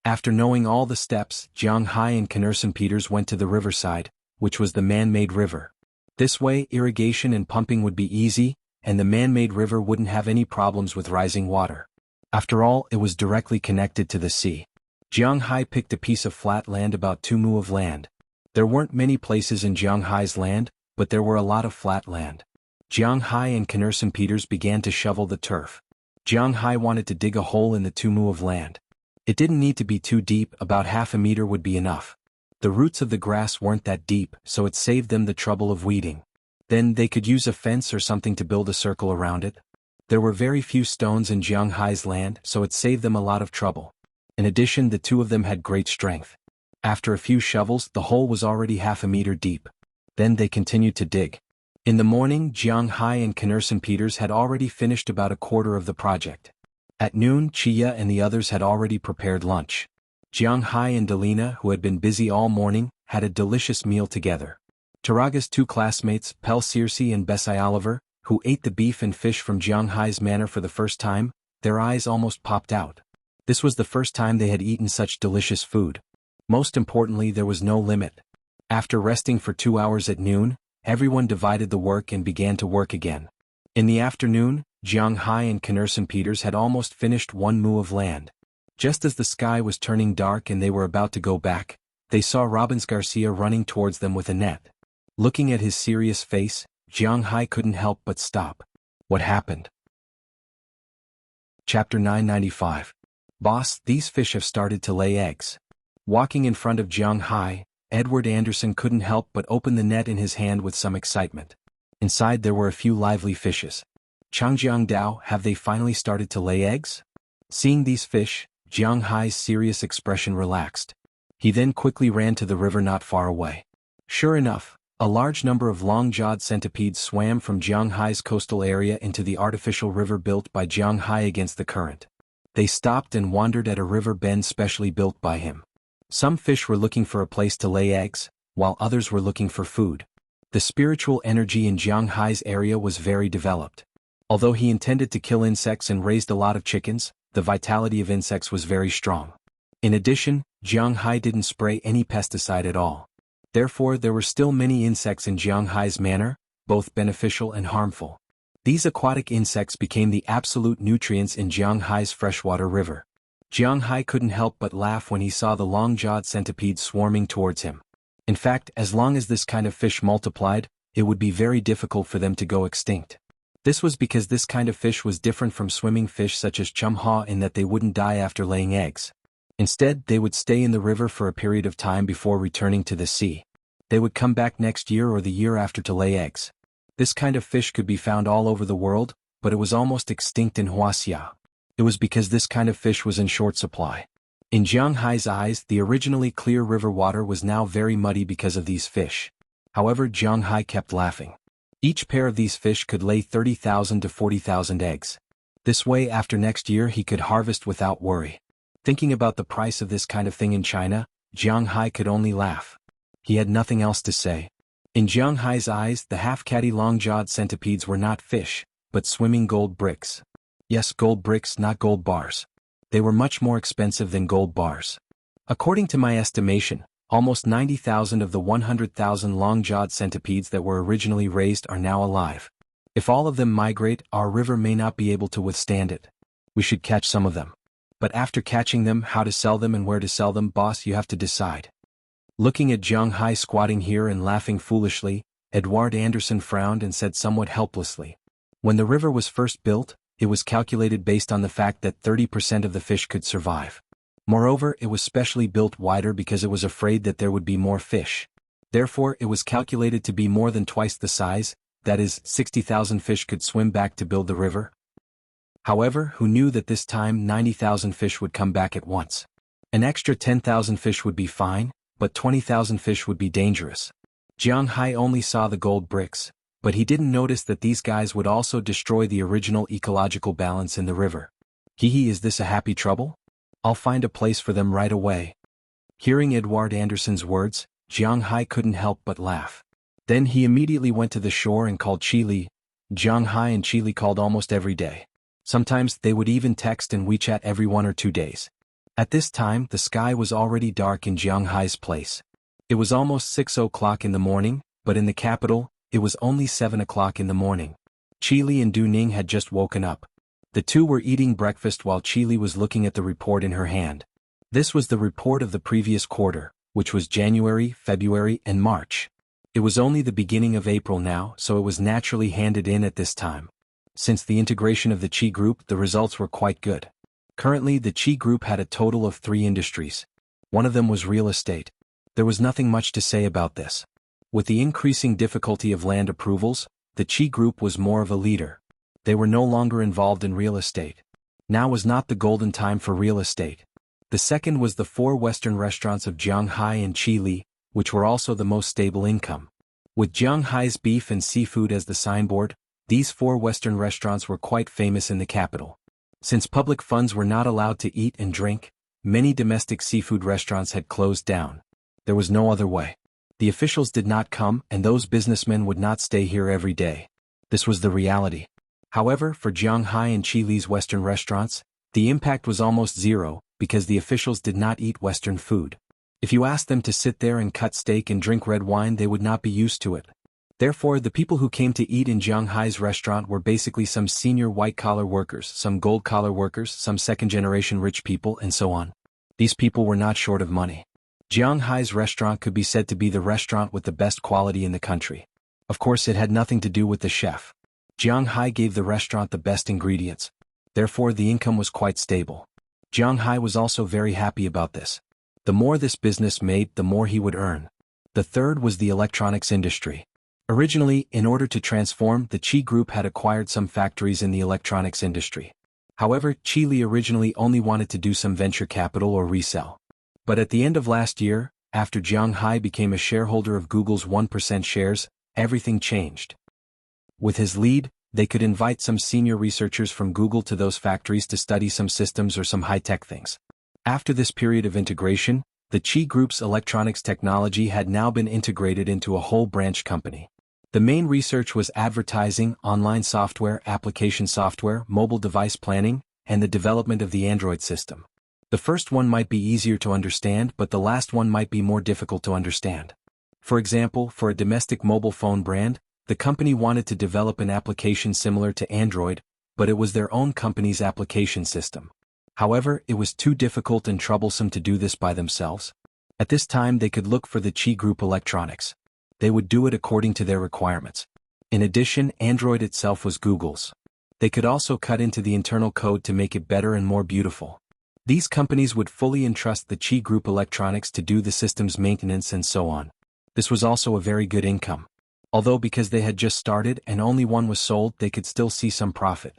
After knowing all the steps, Jiang Hai and Knerson Peters went to the riverside, which was the man-made river. This way, irrigation and pumping would be easy, and the man-made river wouldn't have any problems with rising water. After all, it was directly connected to the sea. Jiang Hai picked a piece of flat land, about 2 mu of land. There weren't many places in Jiang Hai's land, but there were a lot of flat land. Jiang Hai and Knerson Peters began to shovel the turf. Jiang Hai wanted to dig a hole in the 2 mu of land. It didn't need to be too deep, about half a meter would be enough. The roots of the grass weren't that deep, so it saved them the trouble of weeding. Then they could use a fence or something to build a circle around it. There were very few stones in Jiang Hai's land, so it saved them a lot of trouble. In addition, the 2 of them had great strength. After a few shovels, the hole was already half a meter deep. Then they continued to dig. In the morning, Jiang Hai and Knerson Peters had already finished about a quarter of the project. At noon, Chia and the others had already prepared lunch. Jiang Hai and Delina, who had been busy all morning, had a delicious meal together. Taraga's 2 classmates, Pel Circe and Bessie Oliver, who ate the beef and fish from Jiang Hai's manor for the first time, their eyes almost popped out. This was the first time they had eaten such delicious food. Most importantly, there was no limit. After resting for 2 hours at noon, everyone divided the work and began to work again. In the afternoon, Jiang Hai and Knerson Peters had almost finished 1 mu of land. Just as the sky was turning dark and they were about to go back, they saw Robbins Garcia running towards them with a net. Looking at his serious face, Jiang Hai couldn't help but stop. What happened? Chapter 995. Boss, these fish have started to lay eggs. Walking in front of Jiang Hai, Edward Anderson couldn't help but open the net in his hand with some excitement. Inside there were a few lively fishes. Changjiang Dao, have they finally started to lay eggs? Seeing these fish, Jiang Hai's serious expression relaxed. He then quickly ran to the river not far away. Sure enough, a large number of long-jawed centipedes swam from Jiang Hai's coastal area into the artificial river built by Jiang Hai against the current. They stopped and wandered at a river bend specially built by him. Some fish were looking for a place to lay eggs, while others were looking for food. The spiritual energy in Jiang Hai's area was very developed. Although he intended to kill insects and raised a lot of chickens, the vitality of insects was very strong. In addition, Jiang Hai didn't spray any pesticide at all. Therefore, there were still many insects in Jiang Hai's manor, both beneficial and harmful. These aquatic insects became the absolute nutrients in Jiang Hai's freshwater river. Jiang Hai couldn't help but laugh when he saw the long-jawed centipedes swarming towards him. In fact, as long as this kind of fish multiplied, it would be very difficult for them to go extinct. This was because this kind of fish was different from swimming fish such as chumha in that they wouldn't die after laying eggs. Instead, they would stay in the river for a period of time before returning to the sea. They would come back next year or the year after to lay eggs. This kind of fish could be found all over the world, but it was almost extinct in Wuxia. It was because this kind of fish was in short supply. In Jiang Hai's eyes, the originally clear river water was now very muddy because of these fish. However, Jiang Hai kept laughing. Each pair of these fish could lay 30,000 to 40,000 eggs. This way, after next year, he could harvest without worry. Thinking about the price of this kind of thing in China, Jiang Hai could only laugh. He had nothing else to say. In Jiang Hai's eyes, the half-catty long-jawed centipedes were not fish, but swimming gold bricks. Yes, gold bricks, not gold bars. They were much more expensive than gold bars. According to my estimation, almost 90,000 of the 100,000 long-jawed centipedes that were originally raised are now alive. If all of them migrate, our river may not be able to withstand it. We should catch some of them. But after catching them, how to sell them and where to sell them, boss, you have to decide. Looking at Jiang Hai squatting here and laughing foolishly, Edward Anderson frowned and said somewhat helplessly. When the river was first built, it was calculated based on the fact that 30% of the fish could survive. Moreover, it was specially built wider because it was afraid that there would be more fish. Therefore, it was calculated to be more than twice the size, that is, 60,000 fish could swim back to build the river. However, who knew that this time 90,000 fish would come back at once? An extra 10,000 fish would be fine, but 20,000 fish would be dangerous. Jiang Hai only saw the gold bricks, but he didn't notice that these guys would also destroy the original ecological balance in the river. Hee, is this a happy trouble? I'll find a place for them right away. Hearing Edward Anderson's words, Jiang Hai couldn't help but laugh. Then he immediately went to the shore and called Chili. Jiang Hai and Chili called almost every day. Sometimes they would even text and WeChat every 1 or 2 days. At this time, the sky was already dark in Jiang Hai's place. It was almost 6 o'clock in the morning, but in the capital, it was only 7 o'clock in the morning. Chili and Du Ning had just woken up. The two were eating breakfast while Chili was looking at the report in her hand. This was the report of the previous quarter, which was January, February, and March. It was only the beginning of April now, so it was naturally handed in at this time. Since the integration of the Qi Group, the results were quite good. Currently, the Qi Group had a total of 3 industries. One of them was real estate. There was nothing much to say about this. With the increasing difficulty of land approvals, the Qi Group was more of a leader. They were no longer involved in real estate. Now was not the golden time for real estate. The second was the 4 Western restaurants of Jiang Hai and Qi Li, which were also the most stable income. With Jiang Hai's beef and seafood as the signboard, these 4 Western restaurants were quite famous in the capital. Since public funds were not allowed to eat and drink, many domestic seafood restaurants had closed down. There was no other way. The officials did not come, and those businessmen would not stay here every day. This was the reality. However, for Jiang Hai and Qi Li's Western restaurants, the impact was almost zero, because the officials did not eat Western food. If you asked them to sit there and cut steak and drink red wine, they would not be used to it. Therefore, the people who came to eat in Jiang Hai's restaurant were basically some senior white-collar workers, some gold-collar workers, some second-generation rich people, and so on. These people were not short of money. Jiang Hai's restaurant could be said to be the restaurant with the best quality in the country. Of course, it had nothing to do with the chef. Jiang Hai gave the restaurant the best ingredients. Therefore, the income was quite stable. Jiang Hai was also very happy about this. The more this business made, the more he would earn. The third was the electronics industry. Originally, in order to transform, the Qi Group had acquired some factories in the electronics industry. However, Qi Li originally only wanted to do some venture capital or resell. But at the end of last year, after Jiang Hai became a shareholder of Google's 1% shares, everything changed. With his lead, they could invite some senior researchers from Google to those factories to study some systems or some high-tech things. After this period of integration, the Qi Group's electronics technology had now been integrated into a whole branch company. The main research was advertising, online software, application software, mobile device planning, and the development of the Android system. The first one might be easier to understand, but the last one might be more difficult to understand. For example, for a domestic mobile phone brand, the company wanted to develop an application similar to Android, but it was their own company's application system. However, it was too difficult and troublesome to do this by themselves. At this time, they could look for the Qi Group Electronics. They would do it according to their requirements. In addition, Android itself was Google's. They could also cut into the internal code to make it better and more beautiful. These companies would fully entrust the Qi Group Electronics to do the system's maintenance and so on. This was also a very good income. Although because they had just started and only one was sold, they could still see some profit.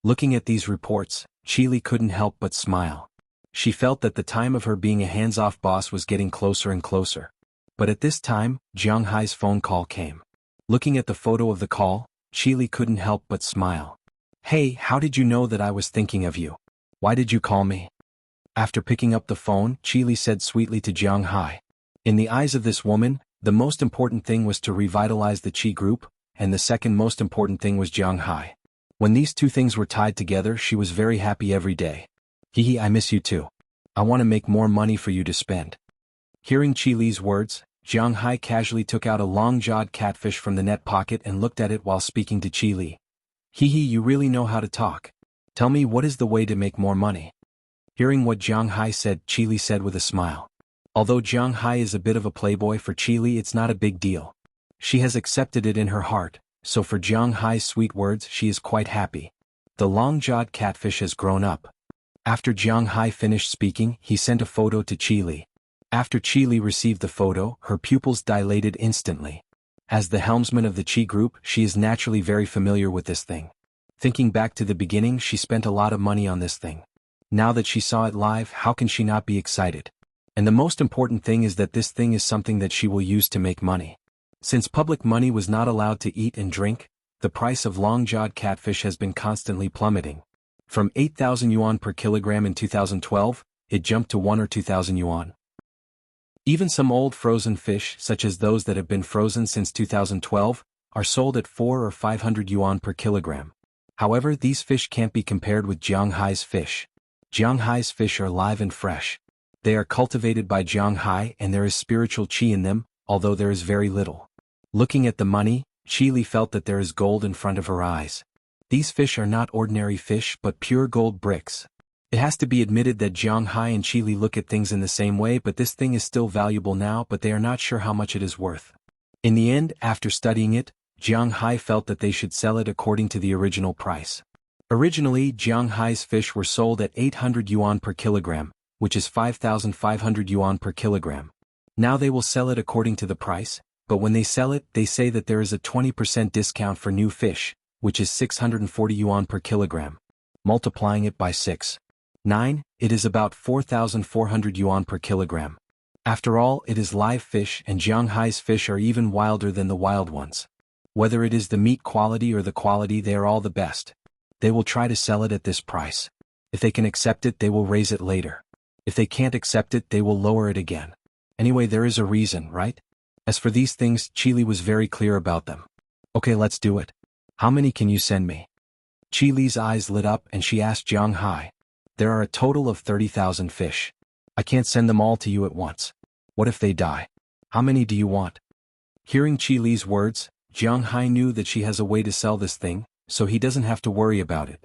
Looking at these reports, Qi Li couldn't help but smile. She felt that the time of her being a hands-off boss was getting closer and closer. But at this time, Jiang Hai's phone call came. Looking at the photo of the call, Qi Li couldn't help but smile. "Hey, how did you know that I was thinking of you? Why did you call me?" After picking up the phone, Qi Li said sweetly to Jiang Hai. In the eyes of this woman, the most important thing was to revitalize the Qi Group, and the second most important thing was Jiang Hai. When these two things were tied together, she was very happy every day. "Hee, I miss you too. I want to make more money for you to spend." Hearing Qi Li's words, Jiang Hai casually took out a long-jawed catfish from the net pocket and looked at it while speaking to Qi Li. Hee, you really know how to talk. Tell me, what is the way to make more money? Hearing what Jiang Hai said, Qi Li said with a smile. Although Jiang Hai is a bit of a playboy, for Qi Li it's not a big deal. She has accepted it in her heart, so for Jiang Hai's sweet words she is quite happy. The long-jawed catfish has grown up. After Jiang Hai finished speaking, he sent a photo to Qi Li. After Qi Li received the photo, her pupils dilated instantly. As the helmsman of the Qi group, she is naturally very familiar with this thing. Thinking back to the beginning, she spent a lot of money on this thing. Now that she saw it live, how can she not be excited? And the most important thing is that this thing is something that she will use to make money. Since public money was not allowed to eat and drink, the price of long-jawed catfish has been constantly plummeting. From 8,000 yuan per kilogram in 2012, it jumped to 1 or 2,000 yuan. Even some old frozen fish, such as those that have been frozen since 2012, are sold at 400 or 500 yuan per kilogram. However, these fish can't be compared with Jiang Hai's fish. Jiang Hai's fish are live and fresh. They are cultivated by Jiang Hai and there is spiritual qi in them, although there is very little. Looking at the money, Qi Li felt that there is gold in front of her eyes. These fish are not ordinary fish but pure gold bricks. It has to be admitted that Jiang Hai and Qi Li look at things in the same way, but this thing is still valuable now, but they are not sure how much it is worth. In the end, after studying it, Jiang Hai felt that they should sell it according to the original price. Originally, Jiang Hai's fish were sold at 800 yuan per kilogram, which is 5,500 yuan per kilogram. Now they will sell it according to the price, but when they sell it, they say that there is a 20% discount for new fish, which is 640 yuan per kilogram. Multiplying it by 6.9, it is about 4,400 yuan per kilogram. After all, it is live fish and Jiang Hai's fish are even wilder than the wild ones. Whether it is the meat quality or the quality, they are all the best. They will try to sell it at this price. If they can accept it, they will raise it later. If they can't accept it, they will lower it again. Anyway, there is a reason, right? As for these things, Qi Li was very clear about them. Okay, let's do it. How many can you send me? Qi Li's eyes lit up and she asked Jiang Hai. There are a total of 30,000 fish. I can't send them all to you at once. What if they die? How many do you want? Hearing Qi Li's words, Jiang Hai knew that she has a way to sell this thing, so he doesn't have to worry about it.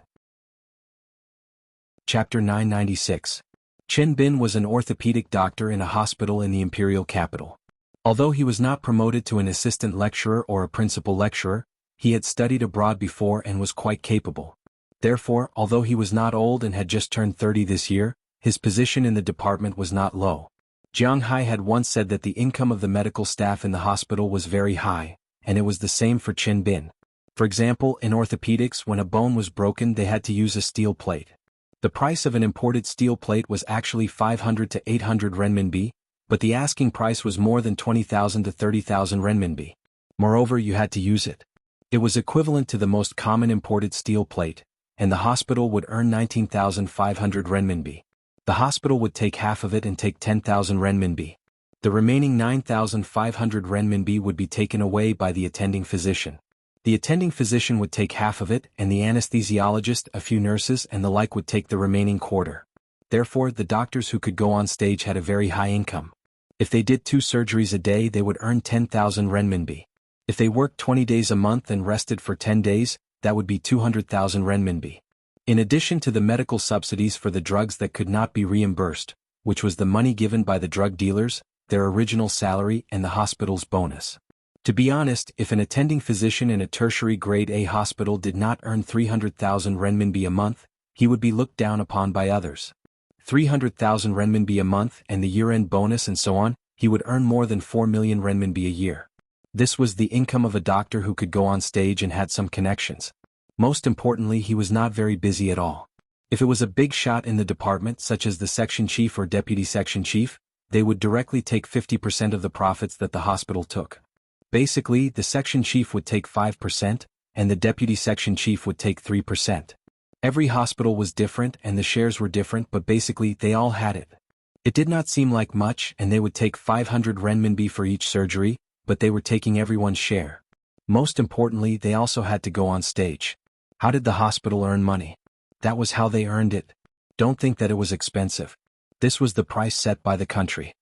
Chapter 996. Chen Bin was an orthopedic doctor in a hospital in the imperial capital. Although he was not promoted to an assistant lecturer or a principal lecturer, he had studied abroad before and was quite capable. Therefore, although he was not old and had just turned 30 this year, his position in the department was not low. Jiang Hai had once said that the income of the medical staff in the hospital was very high, and it was the same for Chen Bin. For example, in orthopedics, when a bone was broken, they had to use a steel plate. The price of an imported steel plate was actually 500 to 800 renminbi, but the asking price was more than 20,000 to 30,000 renminbi. Moreover, you had to use it. It was equivalent to the most common imported steel plate, and the hospital would earn 19,500 renminbi. The hospital would take half of it and take 10,000 renminbi. The remaining 9,500 renminbi would be taken away by the attending physician. The attending physician would take half of it, and the anesthesiologist, a few nurses and the like would take the remaining quarter. Therefore, the doctors who could go on stage had a very high income. If they did 2 surgeries a day, they would earn 10,000 renminbi. If they worked 20 days a month and rested for 10 days, that would be 200,000 renminbi. In addition to the medical subsidies for the drugs that could not be reimbursed, which was the money given by the drug dealers, their original salary and the hospital's bonus. To be honest, if an attending physician in a tertiary grade A hospital did not earn 300,000 renminbi a month, he would be looked down upon by others. 300,000 renminbi a month and the year-end bonus and so on, he would earn more than 4 million renminbi a year. This was the income of a doctor who could go on stage and had some connections. Most importantly, he was not very busy at all. If it was a big shot in the department, such as the section chief or deputy section chief, they would directly take 50% of the profits that the hospital took. Basically, the section chief would take 5%, and the deputy section chief would take 3%. Every hospital was different and the shares were different, but basically they all had it. It did not seem like much, and they would take 500 renminbi for each surgery, but they were taking everyone's share. Most importantly, they also had to go on stage. How did the hospital earn money? That was how they earned it. Don't think that it was expensive. This was the price set by the country.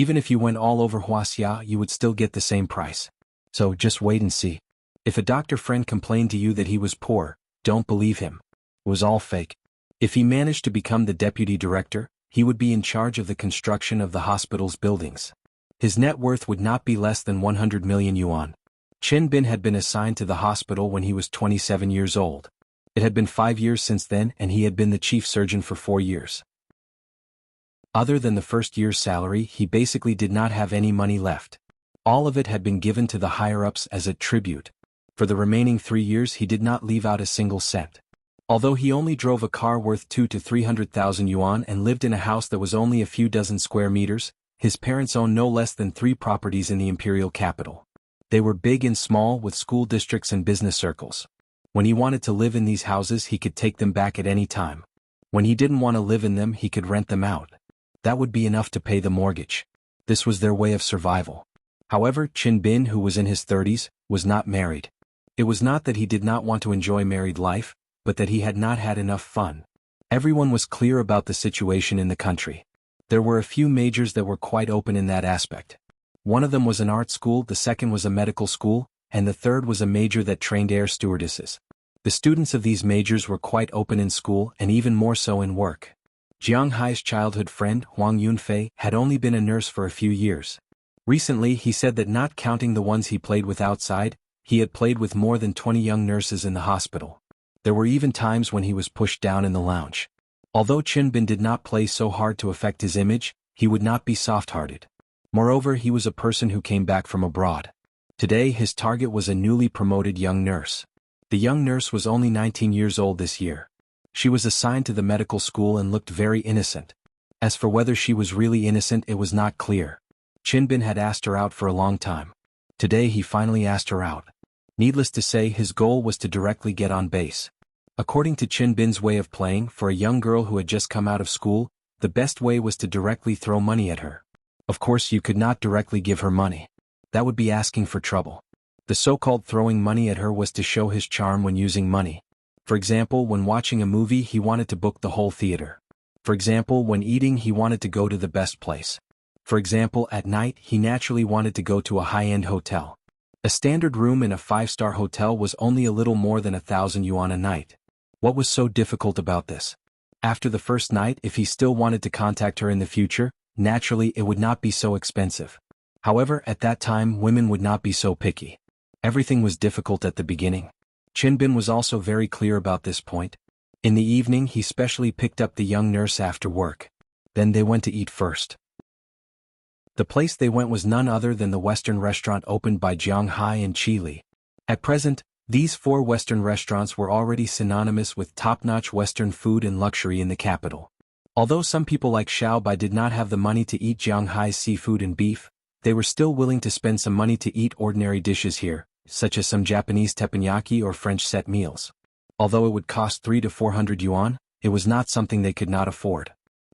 Even if you went all over Wuxia, you would still get the same price. So just wait and see. If a doctor friend complained to you that he was poor, don't believe him. It was all fake. If he managed to become the deputy director, he would be in charge of the construction of the hospital's buildings. His net worth would not be less than 100 million yuan. Chen Bin had been assigned to the hospital when he was 27 years old. It had been 5 years since then, and he had been the chief surgeon for 4 years. Other than the first year's salary, he basically did not have any money left. All of it had been given to the higher-ups as a tribute. For the remaining 3 years he did not leave out a single cent. Although he only drove a car worth 200,000 to 300,000 yuan and lived in a house that was only a few dozen square meters, his parents owned no less than 3 properties in the imperial capital. They were big and small, with school districts and business circles. When he wanted to live in these houses, he could take them back at any time. When he didn't want to live in them, he could rent them out. That would be enough to pay the mortgage. This was their way of survival. However, Chen Bin, who was in his 30s, was not married. It was not that he did not want to enjoy married life, but that he had not had enough fun. Everyone was clear about the situation in the country. There were a few majors that were quite open in that aspect. One of them was an art school, the second was a medical school, and the third was a major that trained air stewardesses. The students of these majors were quite open in school and even more so in work. Jiang Hai's childhood friend, Huang Yunfei, had only been a nurse for a few years. Recently he said that not counting the ones he played with outside, he had played with more than 20 young nurses in the hospital. There were even times when he was pushed down in the lounge. Although Chen Bin did not play so hard to affect his image, he would not be soft-hearted. Moreover, he was a person who came back from abroad. Today his target was a newly promoted young nurse. The young nurse was only 19 years old this year. She was assigned to the medical school and looked very innocent. As for whether she was really innocent, it was not clear. Chen Bin had asked her out for a long time. Today he finally asked her out. Needless to say, his goal was to directly get on base. According to Chen Bin's way of playing, for a young girl who had just come out of school, the best way was to directly throw money at her. Of course, you could not directly give her money. That would be asking for trouble. The so-called throwing money at her was to show his charm when using money. For example, when watching a movie, he wanted to book the whole theater. For example, when eating, he wanted to go to the best place. For example, at night, he naturally wanted to go to a high-end hotel. A standard room in a 5-star hotel was only a little more than 1,000 yuan a night. What was so difficult about this? After the first night, if he still wanted to contact her in the future, naturally it would not be so expensive. However, at that time women would not be so picky. Everything was difficult at the beginning. Chen Bin was also very clear about this point. In the evening he specially picked up the young nurse after work. Then they went to eat first. The place they went was none other than the Western restaurant opened by Jiang Hai and Qi Li. At present, these 4 Western restaurants were already synonymous with top-notch Western food and luxury in the capital. Although some people like Xiao Bai did not have the money to eat Jiang Hai's seafood and beef, they were still willing to spend some money to eat ordinary dishes here, such as some Japanese teppanyaki or French set meals. Although it would cost 300 to 400 yuan, it was not something they could not afford.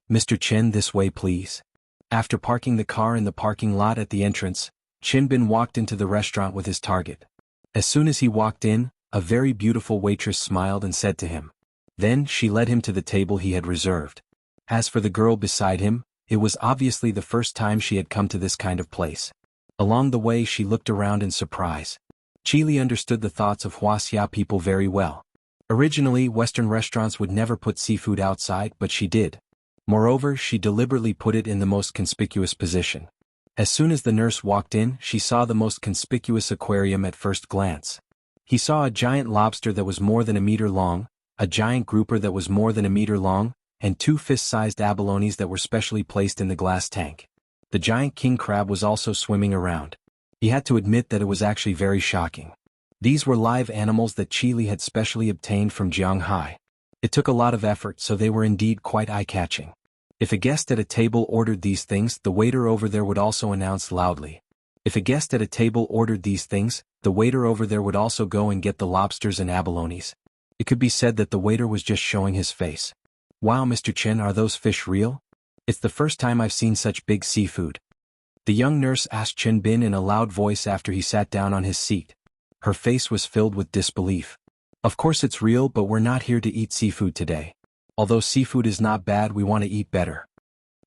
"Mr. Chen, this way please." After parking the car in the parking lot at the entrance, Chen Bin walked into the restaurant with his target. As soon as he walked in, a very beautiful waitress smiled and said to him. Then she led him to the table he had reserved. As for the girl beside him, it was obviously the first time she had come to this kind of place. Along the way she looked around in surprise. Qi Li understood the thoughts of Wuxia people very well. Originally, Western restaurants would never put seafood outside, but she did. Moreover, she deliberately put it in the most conspicuous position. As soon as the nurse walked in, she saw the most conspicuous aquarium at first glance. He saw a giant lobster that was more than a meter long, a giant grouper that was more than a meter long, and 2 fist-sized abalones that were specially placed in the glass tank. The giant king crab was also swimming around. He had to admit that it was actually very shocking. These were live animals that Qi Li had specially obtained from Jiang Hai. It took a lot of effort, so they were indeed quite eye-catching. If a guest at a table ordered these things, the waiter over there would also announce loudly. If a guest at a table ordered these things, the waiter over there would also go and get the lobsters and abalones. It could be said that the waiter was just showing his face. "Wow, Mr. Chen, are those fish real? It's the first time I've seen such big seafood." The young nurse asked Chen Bin in a loud voice after he sat down on his seat. Her face was filled with disbelief. "Of course it's real, but we're not here to eat seafood today. Although seafood is not bad, we want to eat better."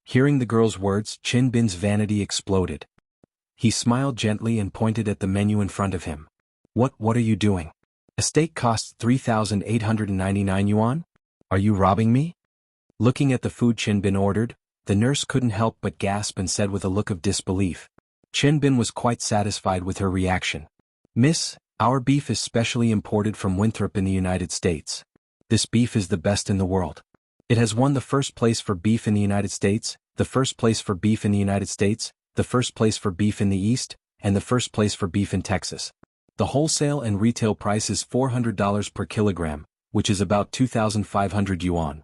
Hearing the girl's words, Chin Bin's vanity exploded. He smiled gently and pointed at the menu in front of him. What are you doing? A steak costs 3,899 yuan? Are you robbing me? Looking at the food Chin Bin ordered, the nurse couldn't help but gasp and said with a look of disbelief. Chin Bin was quite satisfied with her reaction. Miss, our beef is specially imported from Winthrop in the United States. This beef is the best in the world. It has won the first place for beef in the United States, the first place for beef in the United States, the first place for beef in the East, and the first place for beef in Texas. The wholesale and retail price is $400 per kilogram, which is about 2,500 yuan.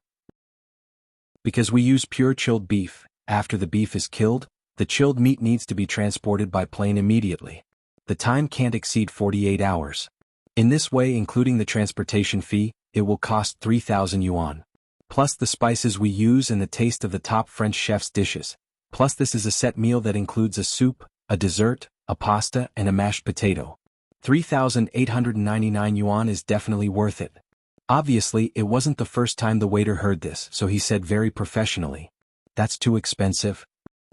Because we use pure chilled beef, after the beef is killed, the chilled meat needs to be transported by plane immediately. The time can't exceed 48 hours. In this way, including the transportation fee, it will cost 3,000 yuan. Plus the spices we use and the taste of the top French chef's dishes. Plus this is a set meal that includes a soup, a dessert, a pasta, and a mashed potato. 3,899 yuan is definitely worth it. Obviously, it wasn't the first time the waiter heard this, so he said very professionally, "That's too expensive."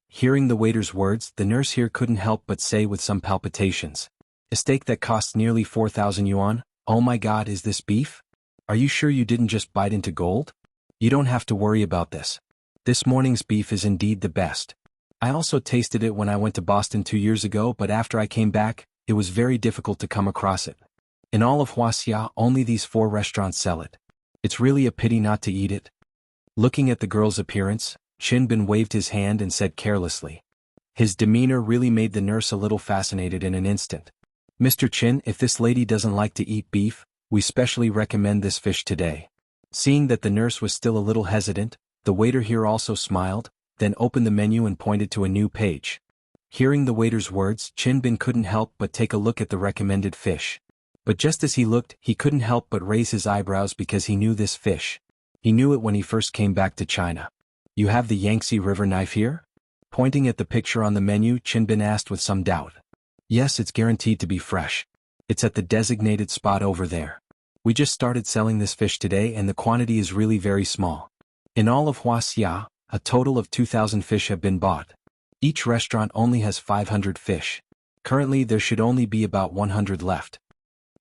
Hearing the waiter's words, the nurse here couldn't help but say with some palpitations, "A steak that costs nearly 4,000 yuan? Oh my god, is this beef? Are you sure you didn't just bite into gold? You don't have to worry about this. This morning's beef is indeed the best. I also tasted it when I went to Boston 2 years ago, but after I came back, it was very difficult to come across it. In all of Wuxia, only these 4 restaurants sell it. It's really a pity not to eat it." Looking at the girl's appearance, Chin Bin waved his hand and said carelessly. His demeanor really made the nurse a little fascinated in an instant. "Mr. Chin, if this lady doesn't like to eat beef, we specially recommend this fish today." Seeing that the nurse was still a little hesitant, the waiter here also smiled, then opened the menu and pointed to a new page. Hearing the waiter's words, Chin Bin couldn't help but take a look at the recommended fish. But just as he looked, he couldn't help but raise his eyebrows because he knew this fish. He knew it when he first came back to China. "You have the Yangtze River knife here?" Pointing at the picture on the menu, Chin Bin asked with some doubt. "Yes, it's guaranteed to be fresh. It's at the designated spot over there. We just started selling this fish today and the quantity is really very small. In all of Wuxia, a total of 2,000 fish have been bought. Each restaurant only has 500 fish. Currently there should only be about 100 left."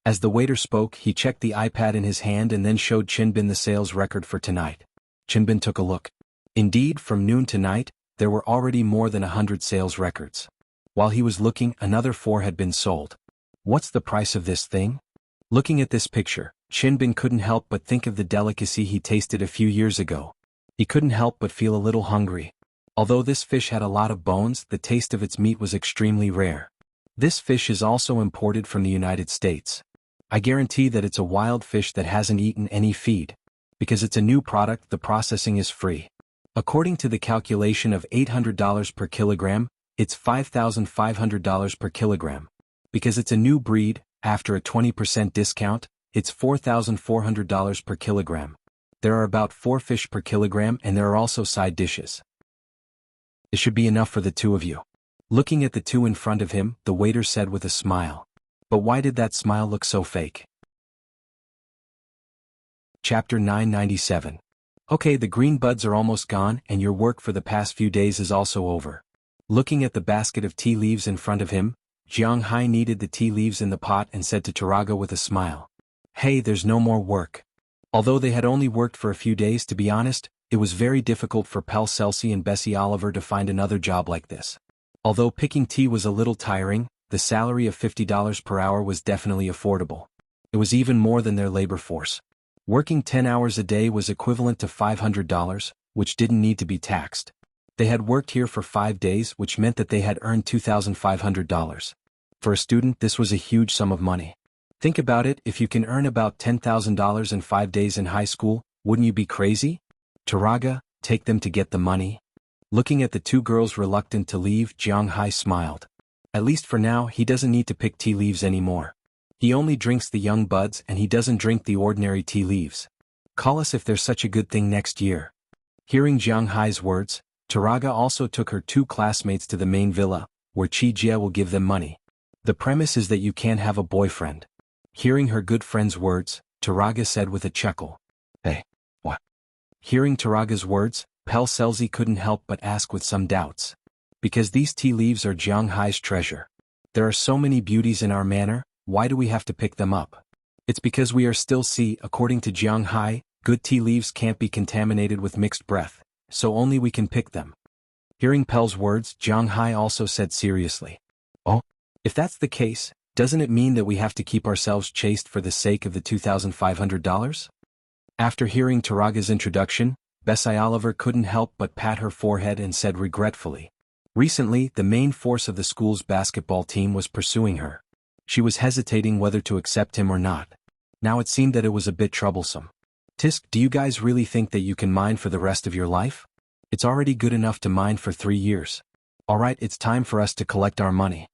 As the waiter spoke, he checked the iPad in his hand and then showed Chin Bin the sales record for tonight. Chin Bin took a look. Indeed, from noon to night, there were already more than 100 sales records. While he was looking, another 4 had been sold. What's the price of this thing? Looking at this picture, Chin Bin couldn't help but think of the delicacy he tasted a few years ago. He couldn't help but feel a little hungry. Although this fish had a lot of bones, the taste of its meat was extremely rare. This fish is also imported from the United States. I guarantee that it's a wild fish that hasn't eaten any feed. Because it's a new product, the processing is free. According to the calculation of $800 per kilogram, it's $5,500 per kilogram. Because it's a new breed, after a 20% discount, it's $4,400 per kilogram. There are about 4 fish per kilogram and there are also side dishes. It should be enough for the 2 of you. Looking at the 2 in front of him, the waiter said with a smile. But why did that smile look so fake? Chapter 997. Okay, the green buds are almost gone and your work for the past few days is also over. Looking at the basket of tea leaves in front of him, Jiang Hai kneaded the tea leaves in the pot and said to Taraga with a smile. "Hey, there's no more work." Although they had only worked for a few days, to be honest, it was very difficult for Pell Celsi and Bessie Oliver to find another job like this. Although picking tea was a little tiring, the salary of $50 per hour was definitely affordable. It was even more than their labor force. Working 10 hours a day was equivalent to $500, which didn't need to be taxed. They had worked here for 5 days, which meant that they had earned $2,500. For a student, this was a huge sum of money. Think about it, if you can earn about $10,000 in 5 days in high school, wouldn't you be crazy? Taraga, take them to get the money. Looking at the 2 girls reluctant to leave, Jiang Hai smiled. At least for now, he doesn't need to pick tea leaves anymore. He only drinks the young buds and he doesn't drink the ordinary tea leaves. Call us if there's such a good thing next year. Hearing Jiang Hai's words, Taraga also took her 2 classmates to the main villa, where Chi Jia will give them money. The premise is that you can't have a boyfriend. Hearing her good friend's words, Taraga said with a chuckle. "Hey, what?" Hearing Taraga's words, Pelselzi couldn't help but ask with some doubts. Because these tea leaves are Jiang Hai's treasure. There are so many beauties in our manor, why do we have to pick them up? It's because we are still according to Jiang Hai, good tea leaves can't be contaminated with mixed breath, so only we can pick them. Hearing Pel's words, Jiang Hai also said seriously. Oh? If that's the case, doesn't it mean that we have to keep ourselves chaste for the sake of the $2,500? After hearing Taraga's introduction, Bessie Oliver couldn't help but pat her forehead and said regretfully. Recently, the main force of the school's basketball team was pursuing her. She was hesitating whether to accept him or not. Now it seemed that it was a bit troublesome. Tisk, do you guys really think that you can mine for the rest of your life? It's already good enough to mine for 3 years. Alright, it's time for us to collect our money.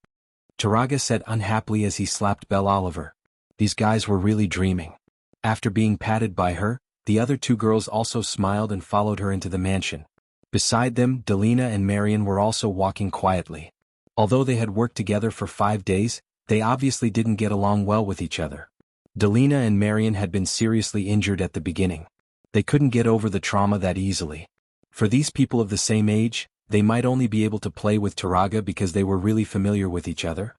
Taraga said unhappily as he slapped Belle Oliver. These guys were really dreaming. After being patted by her, the other 2 girls also smiled and followed her into the mansion. Beside them, Delina and Marion were also walking quietly. Although they had worked together for 5 days, they obviously didn't get along well with each other. Delina and Marion had been seriously injured at the beginning. They couldn't get over the trauma that easily. For these people of the same age, they might only be able to play with Taraga because they were really familiar with each other.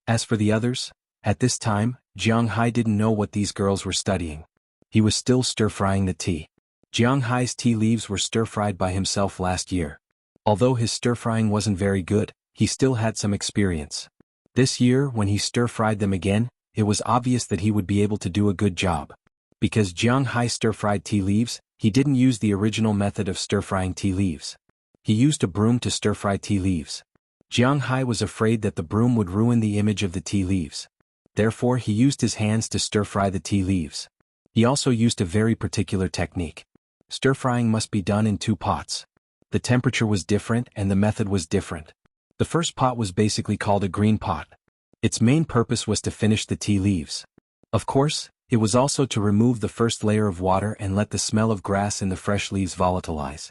As for the others, at this time, Jiang Hai didn't know what these girls were studying. He was still stir-frying the tea. Jiang Hai's tea leaves were stir-fried by himself last year. Although his stir-frying wasn't very good, he still had some experience. This year, when he stir-fried them again, it was obvious that he would be able to do a good job. Because Jiang Hai stir-fried tea leaves, he didn't use the original method of stir-frying tea leaves. He used a broom to stir-fry tea leaves. Jiang Hai was afraid that the broom would ruin the image of the tea leaves. Therefore he used his hands to stir-fry the tea leaves. He also used a very particular technique. Stir-frying must be done in 2 pots. The temperature was different and the method was different. The first pot was basically called a green pot. Its main purpose was to finish the tea leaves. Of course, it was also to remove the first layer of water and let the smell of grass in the fresh leaves volatilize.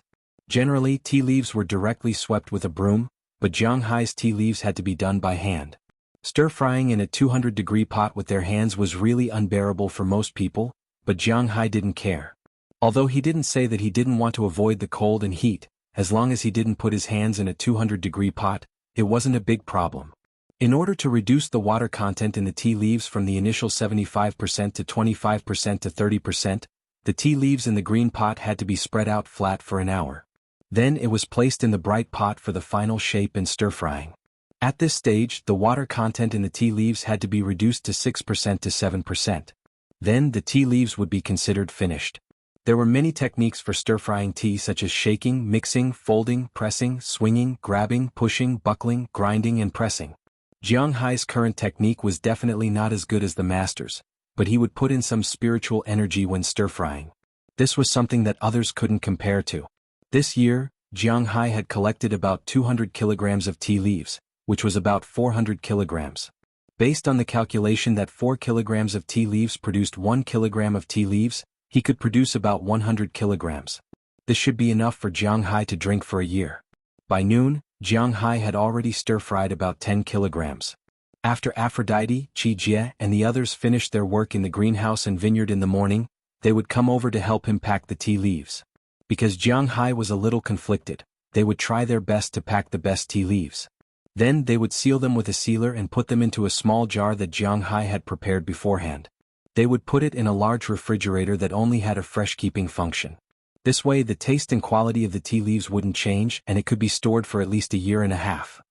Generally, tea leaves were directly swept with a broom, but Jiang Hai's tea leaves had to be done by hand. Stir-frying in a 200-degree pot with their hands was really unbearable for most people, but Jiang Hai didn't care. Although he didn't say that he didn't want to avoid the cold and heat, as long as he didn't put his hands in a 200-degree pot, it wasn't a big problem. In order to reduce the water content in the tea leaves from the initial 75% to 25% to 30%, the tea leaves in the green pot had to be spread out flat for an hour. Then it was placed in the bright pot for the final shape and stir-frying. At this stage, the water content in the tea leaves had to be reduced to 6% to 7%. Then the tea leaves would be considered finished. There were many techniques for stir-frying tea such as shaking, mixing, folding, pressing, swinging, grabbing, pushing, buckling, grinding and pressing. Jiang Hai's current technique was definitely not as good as the master's, but he would put in some spiritual energy when stir-frying. This was something that others couldn't compare to. This year, Jiang Hai had collected about 200 kilograms of tea leaves, which was about 400 kilograms. Based on the calculation that 4 kilograms of tea leaves produced 1 kilogram of tea leaves, he could produce about 100 kilograms. This should be enough for Jiang Hai to drink for a year. By noon, Jiang Hai had already stir-fried about 10 kilograms. After Aphrodite, Qi Jie and the others finished their work in the greenhouse and vineyard in the morning, they would come over to help him pack the tea leaves. Because Jiang Hai was a little conflicted, they would try their best to pack the best tea leaves. Then they would seal them with a sealer and put them into a small jar that Jiang Hai had prepared beforehand. They would put it in a large refrigerator that only had a fresh-keeping function. This way the taste and quality of the tea leaves wouldn't change and it could be stored for at least a year and a half.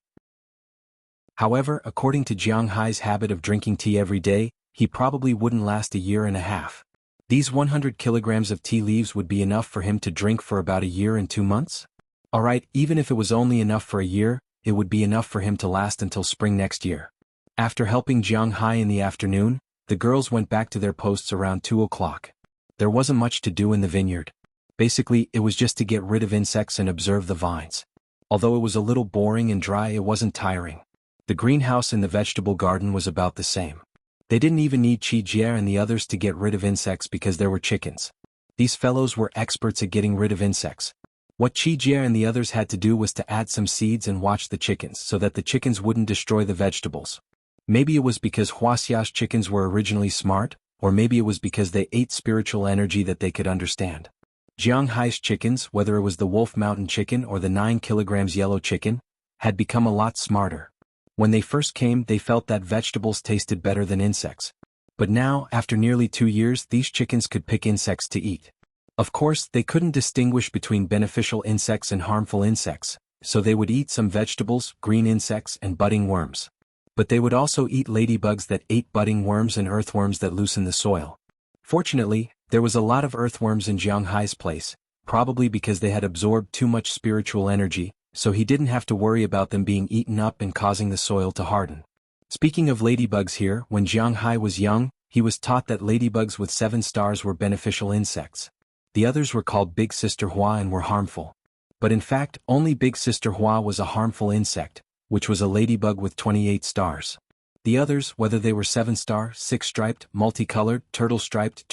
However, according to Jiang Hai's habit of drinking tea every day, he probably wouldn't last a year and a half. These 100 kilograms of tea leaves would be enough for him to drink for about a year and 2 months? Alright, even if it was only enough for a year, it would be enough for him to last until spring next year. After helping Jiang Hai in the afternoon, the girls went back to their posts around 2 o'clock. There wasn't much to do in the vineyard. Basically, it was just to get rid of insects and observe the vines. Although it was a little boring and dry, it wasn't tiring. The greenhouse and the vegetable garden was about the same. They didn't even need Qi Jie and the others to get rid of insects because there were chickens. These fellows were experts at getting rid of insects. What Qi Jie and the others had to do was to add some seeds and watch the chickens so that the chickens wouldn't destroy the vegetables. Maybe it was because Huaxia's chickens were originally smart, or maybe it was because they ate spiritual energy that they could understand. Jianghai's chickens, whether it was the Wolf Mountain chicken or the 9 kilograms yellow chicken, had become a lot smarter. When they first came, they felt that vegetables tasted better than insects. But now, after nearly 2 years, these chickens could pick insects to eat. Of course, they couldn't distinguish between beneficial insects and harmful insects, so they would eat some vegetables, green insects, and budding worms. But they would also eat ladybugs that ate budding worms and earthworms that loosen the soil. Fortunately, there was a lot of earthworms in Jianghai's place, probably because they had absorbed too much spiritual energy, so he didn't have to worry about them being eaten up and causing the soil to harden. Speaking of ladybugs here, when Jianghai was young, he was taught that ladybugs with 7 stars were beneficial insects. The others were called Big Sister Hua and were harmful. But in fact, only Big Sister Hua was a harmful insect, which was a ladybug with 28 stars. The others, whether they were 7-star, 6-striped, multicolored, turtle-striped,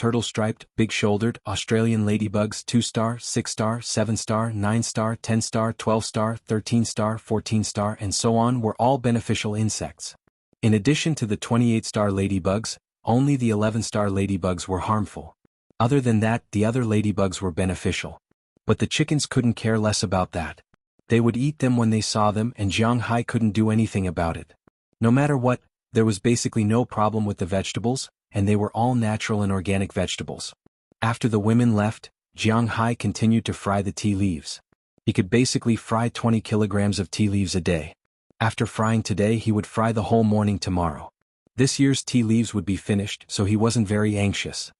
big-shouldered, Australian ladybugs 2-star, 6-star, 7-star, 9-star, 10-star, 12-star, 13-star, 14-star, and so on, were all beneficial insects. In addition to the 28-star ladybugs, only the 11-star ladybugs were harmful. Other than that, the other ladybugs were beneficial. But the chickens couldn't care less about that. They would eat them when they saw them, and Jianghai couldn't do anything about it. No matter what, there was basically no problem with the vegetables, and they were all natural and organic vegetables. After the women left, Jianghai continued to fry the tea leaves. He could basically fry 20 kilograms of tea leaves a day. After frying today, he would fry the whole morning tomorrow. This year's tea leaves would be finished, so he wasn't very anxious.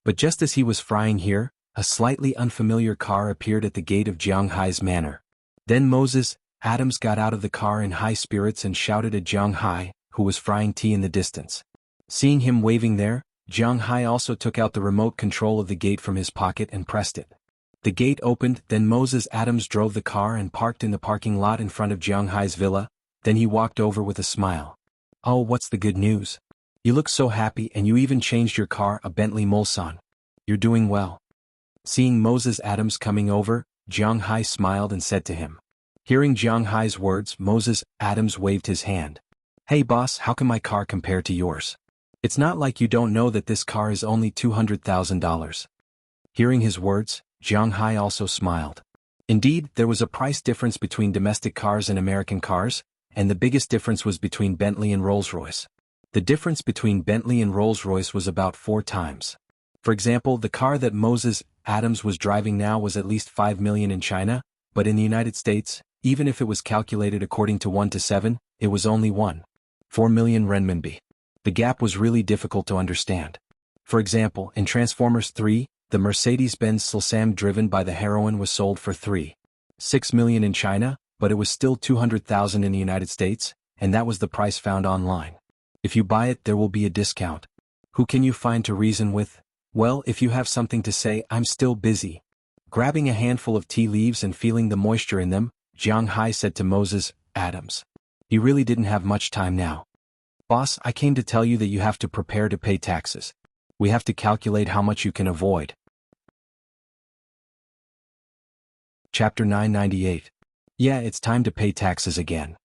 But just as he was frying here, a slightly unfamiliar car appeared at the gate of Jianghai's manor. Then Moses Adams got out of the car in high spirits and shouted at Jianghai, who was frying tea in the distance. Seeing him waving there, Jianghai also took out the remote control of the gate from his pocket and pressed it. The gate opened, then Moses Adams drove the car and parked in the parking lot in front of Jianghai's villa. Then he walked over with a smile. "Oh, what's the good news? You look so happy, and you even changed your car, a Bentley Mulsanne. You're doing well." Seeing Moses Adams coming over, Jianghai smiled and said to him. Hearing Jianghai's words, Moses Adams waved his hand. "Hey boss, how can my car compare to yours? It's not like you don't know that this car is only $200,000. Hearing his words, Jianghai also smiled. Indeed, there was a price difference between domestic cars and American cars, and the biggest difference was between Bentley and Rolls-Royce. The difference between Bentley and Rolls-Royce was about 4 times. For example, the car that Moses Adams was driving now was at least $5 million in China, but in the United States, even if it was calculated according to 1 to 7, it was only 1.4 million renminbi. The gap was really difficult to understand. For example, in Transformers 3, the Mercedes-Benz Slam driven by the heroine was sold for $3.6 million in China, but it was still $200,000 in the United States, and that was the price found online. If you buy it, there will be a discount. Who can you find to reason with? Well, if you have something to say, I'm still busy. Grabbing a handful of tea leaves and feeling the moisture in them, Jianghai said to Moses Adams. He really didn't have much time now. "Boss, I came to tell you that you have to prepare to pay taxes. We have to calculate how much you can avoid." Chapter 998. Yeah, it's time to pay taxes again.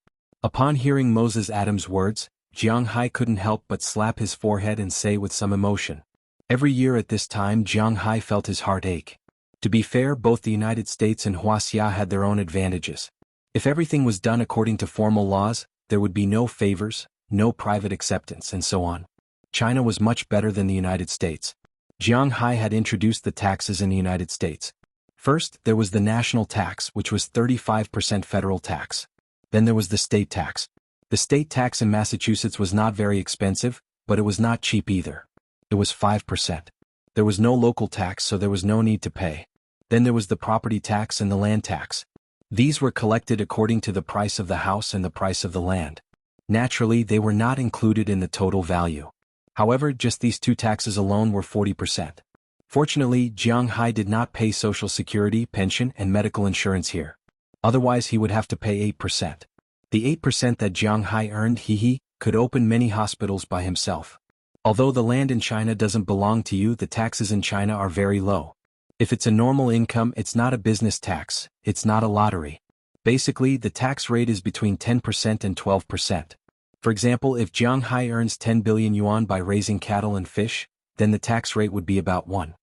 Upon hearing Moses Adams' words, Jianghai couldn't help but slap his forehead and say with some emotion. Every year at this time, Jianghai felt his heart ache. To be fair, both the United States and Wuxia had their own advantages. If everything was done according to formal laws, there would be no favors, no private acceptance, and so on. China was much better than the United States. Jianghai had introduced the taxes in the United States. First, there was the national tax, which was 35% federal tax. Then there was the state tax. The state tax in Massachusetts was not very expensive, but it was not cheap either. It was 5%. There was no local tax, so there was no need to pay. Then there was the property tax and the land tax. These were collected according to the price of the house and the price of the land. Naturally, they were not included in the total value. However, just these 2 taxes alone were 40%. Fortunately, Jianghai did not pay Social Security, pension, and medical insurance here. Otherwise, he would have to pay 8%. The 8% that Jianghai earned, could open many hospitals by himself. Although the land in China doesn't belong to you, the taxes in China are very low. If it's a normal income, it's not a business tax, it's not a lottery. Basically, the tax rate is between 10% and 12%. For example, if Jianghai earns 10 billion yuan by raising cattle and fish, then the tax rate would be about 1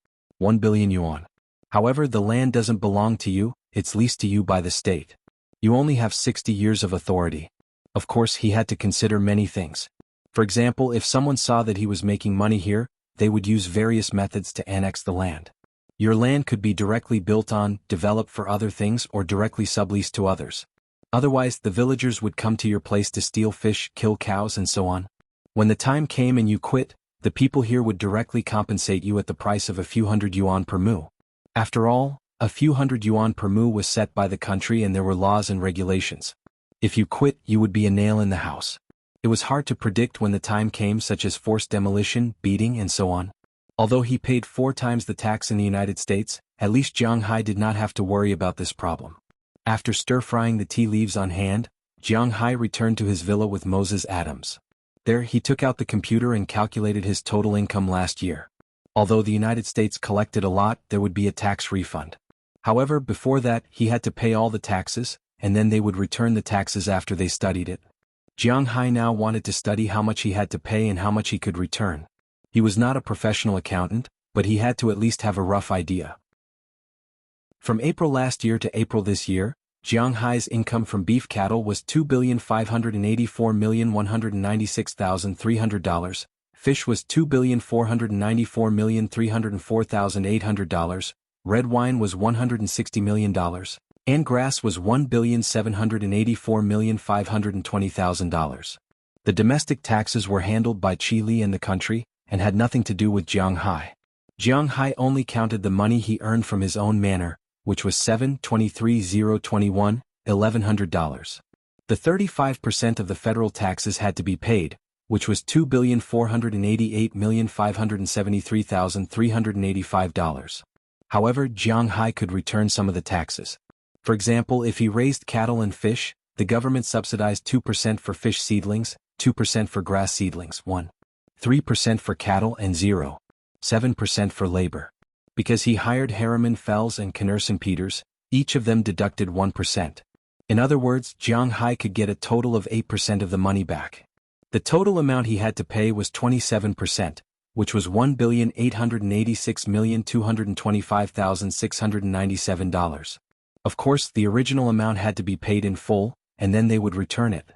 billion yuan. However, the land doesn't belong to you, it's leased to you by the state. You only have 60 years of authority. Of course, he had to consider many things. For example, if someone saw that he was making money here, they would use various methods to annex the land. Your land could be directly built on, developed for other things, or directly subleased to others. Otherwise, the villagers would come to your place to steal fish, kill cows, and so on. When the time came and you quit, the people here would directly compensate you at the price of a few hundred yuan per mu. After all, a few hundred yuan per mu was set by the country and there were laws and regulations. If you quit, you would be a nail in the house. It was hard to predict when the time came, such as forced demolition, beating, and so on. Although he paid 4 times the tax in the United States, at least Jiang Hai did not have to worry about this problem. After stir-frying the tea leaves on hand, Jiang Hai returned to his villa with Moses Adams. There, he took out the computer and calculated his total income last year. Although the United States collected a lot, there would be a tax refund. However, before that, he had to pay all the taxes, and then they would return the taxes after they studied it. Jiang Hai now wanted to study how much he had to pay and how much he could return. He was not a professional accountant, but he had to at least have a rough idea. From April last year to April this year, Jiang Hai's income from beef cattle was $2,584,196,300, fish was $2,494,304,800, red wine was $160 million, and grass was $1,784,520,000. The domestic taxes were handled by Qi Li and the country, and had nothing to do with Jiang Hai. Jiang Hai only counted the money he earned from his own manor, which was $723,021,100. The 35% of the federal taxes had to be paid, which was $2,488,573,385. However, Jiang Hai could return some of the taxes. For example, if he raised cattle and fish, the government subsidized 2% for fish seedlings, 2% for grass seedlings, 3% for cattle, and 0.7% for labor. Because he hired Harriman Fells and Knerson Peters, each of them deducted 1%. In other words, Jiang Hai could get a total of 8% of the money back. The total amount he had to pay was 27%, which was $1,886,225,697. Of course, the original amount had to be paid in full, and then they would return it.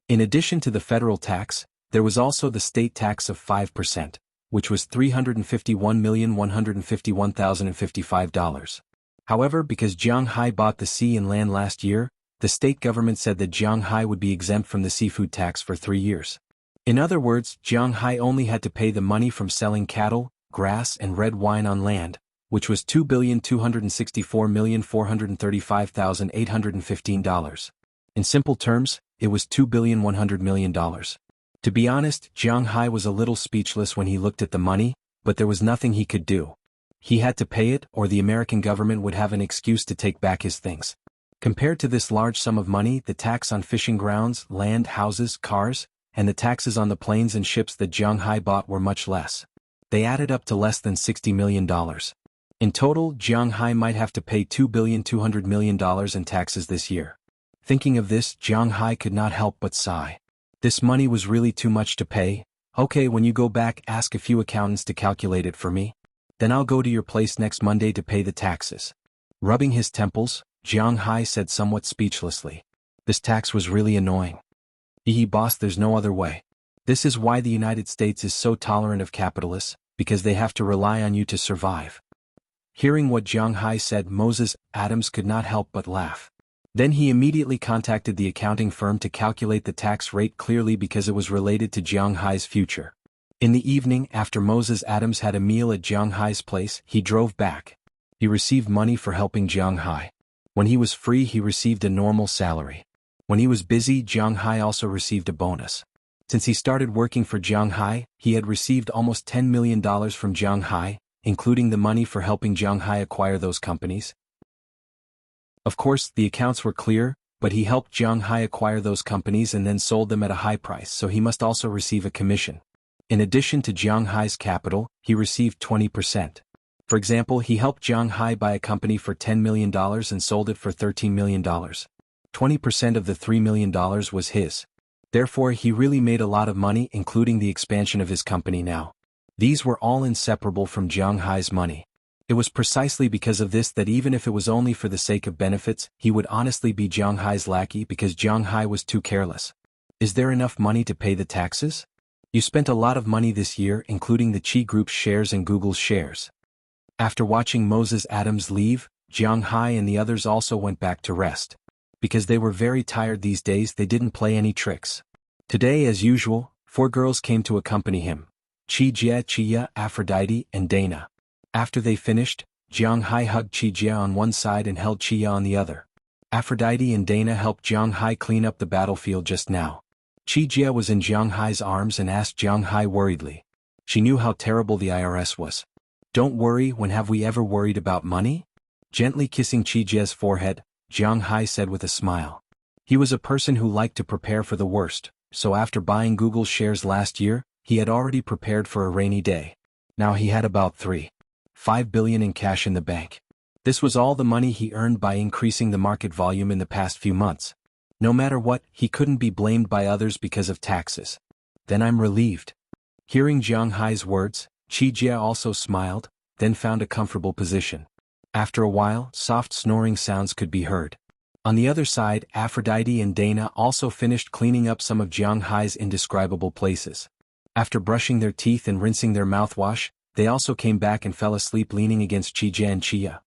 In addition to the federal tax, there was also the state tax of 5%, which was $351,151,055. However, because Jiang Hai bought the sea and land last year, the state government said that Jiang Hai would be exempt from the seafood tax for 3 years. In other words, Jiang Hai only had to pay the money from selling cattle, grass, and red wine on land, which was $2,264,435,815. In simple terms, it was $2,100,000,000. To be honest, Jiang Hai was a little speechless when he looked at the money, but there was nothing he could do. He had to pay it, or the American government would have an excuse to take back his things. Compared to this large sum of money, the tax on fishing grounds, land, houses, cars, and the taxes on the planes and ships that Jiang Hai bought were much less. They added up to less than $60 million. In total, Jiang Hai might have to pay $2,200,000,000 in taxes this year. Thinking of this, Jiang Hai could not help but sigh. This money was really too much to pay. Okay, when you go back, ask a few accountants to calculate it for me. Then I'll go to your place next Monday to pay the taxes. Rubbing his temples, Jiang Hai said somewhat speechlessly. This tax was really annoying. Boss, there's no other way. This is why the United States is so tolerant of capitalists, because they have to rely on you to survive. Hearing what Jiang Hai said, Moses Adams could not help but laugh. Then he immediately contacted the accounting firm to calculate the tax rate clearly because it was related to Jiang Hai's future. In the evening, after Moses Adams had a meal at Jiang Hai's place, he drove back. He received money for helping Jiang Hai. When he was free, he received a normal salary. When he was busy, Jiang Hai also received a bonus. Since he started working for Jiang Hai, he had received almost $10 million from Jiang Hai, including the money for helping Jiang Hai acquire those companies. Of course, the accounts were clear, but he helped Jiang Hai acquire those companies and then sold them at a high price, so he must also receive a commission. In addition to Jiang Hai's capital, he received 20%. For example, he helped Jiang Hai buy a company for $10 million and sold it for $13 million. 20% of the $3 million was his. Therefore, he really made a lot of money, including the expansion of his company now. These were all inseparable from Jiang Hai's money. It was precisely because of this that even if it was only for the sake of benefits, he would honestly be Jiang Hai's lackey because Jiang Hai was too careless. Is there enough money to pay the taxes? You spent a lot of money this year, including the Qi Group's shares and Google's shares. After watching Moses Adams leave, Jiang Hai and the others also went back to rest. Because they were very tired these days, they didn't play any tricks. Today, as usual, 4 girls came to accompany him: Qijie, Chia, Aphrodite, and Dana. After they finished, Jiang Hai hugged Qijie on one side and held Chia on the other. Aphrodite and Dana helped Jiang Hai clean up the battlefield just now. Qijie was in Jiang Hai's arms and asked Jiang Hai worriedly. She knew how terrible the IRS was. Don't worry, when have we ever worried about money? Gently kissing Qijie's forehead, Jiang Hai said with a smile. He was a person who liked to prepare for the worst, so after buying Google shares last year, he had already prepared for a rainy day. Now he had about 3.5 billion in cash in the bank. This was all the money he earned by increasing the market volume in the past few months. No matter what, he couldn't be blamed by others because of taxes. Then I'm relieved. Hearing Jiang Hai's words, Qijie also smiled, then found a comfortable position. After a while, soft snoring sounds could be heard. On the other side, Aphrodite and Dana also finished cleaning up some of Jiang Hai's indescribable places. After brushing their teeth and rinsing their mouthwash, they also came back and fell asleep leaning against Qijie and Chia.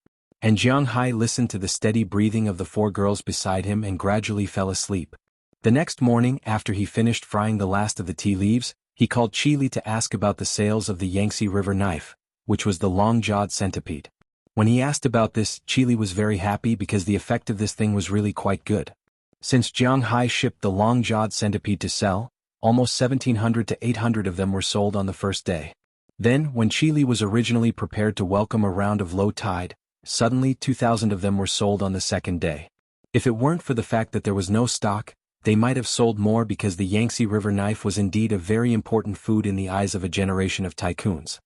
And Jiang Hai listened to the steady breathing of the 4 girls beside him and gradually fell asleep. The next morning, after he finished frying the last of the tea leaves, he called Chili to ask about the sales of the Yangtze River knife, which was the long-jawed centipede. When he asked about this, Chili was very happy because the effect of this thing was really quite good. Since Jiang Hai shipped the long-jawed centipede to sell, almost 1,700 to 800 of them were sold on the first day. Then, when Chili was originally prepared to welcome a round of low tide, suddenly 2,000 of them were sold on the second day. If it weren't for the fact that there was no stock, they might have sold more because the Yangtze River knife was indeed a very important food in the eyes of a generation of tycoons.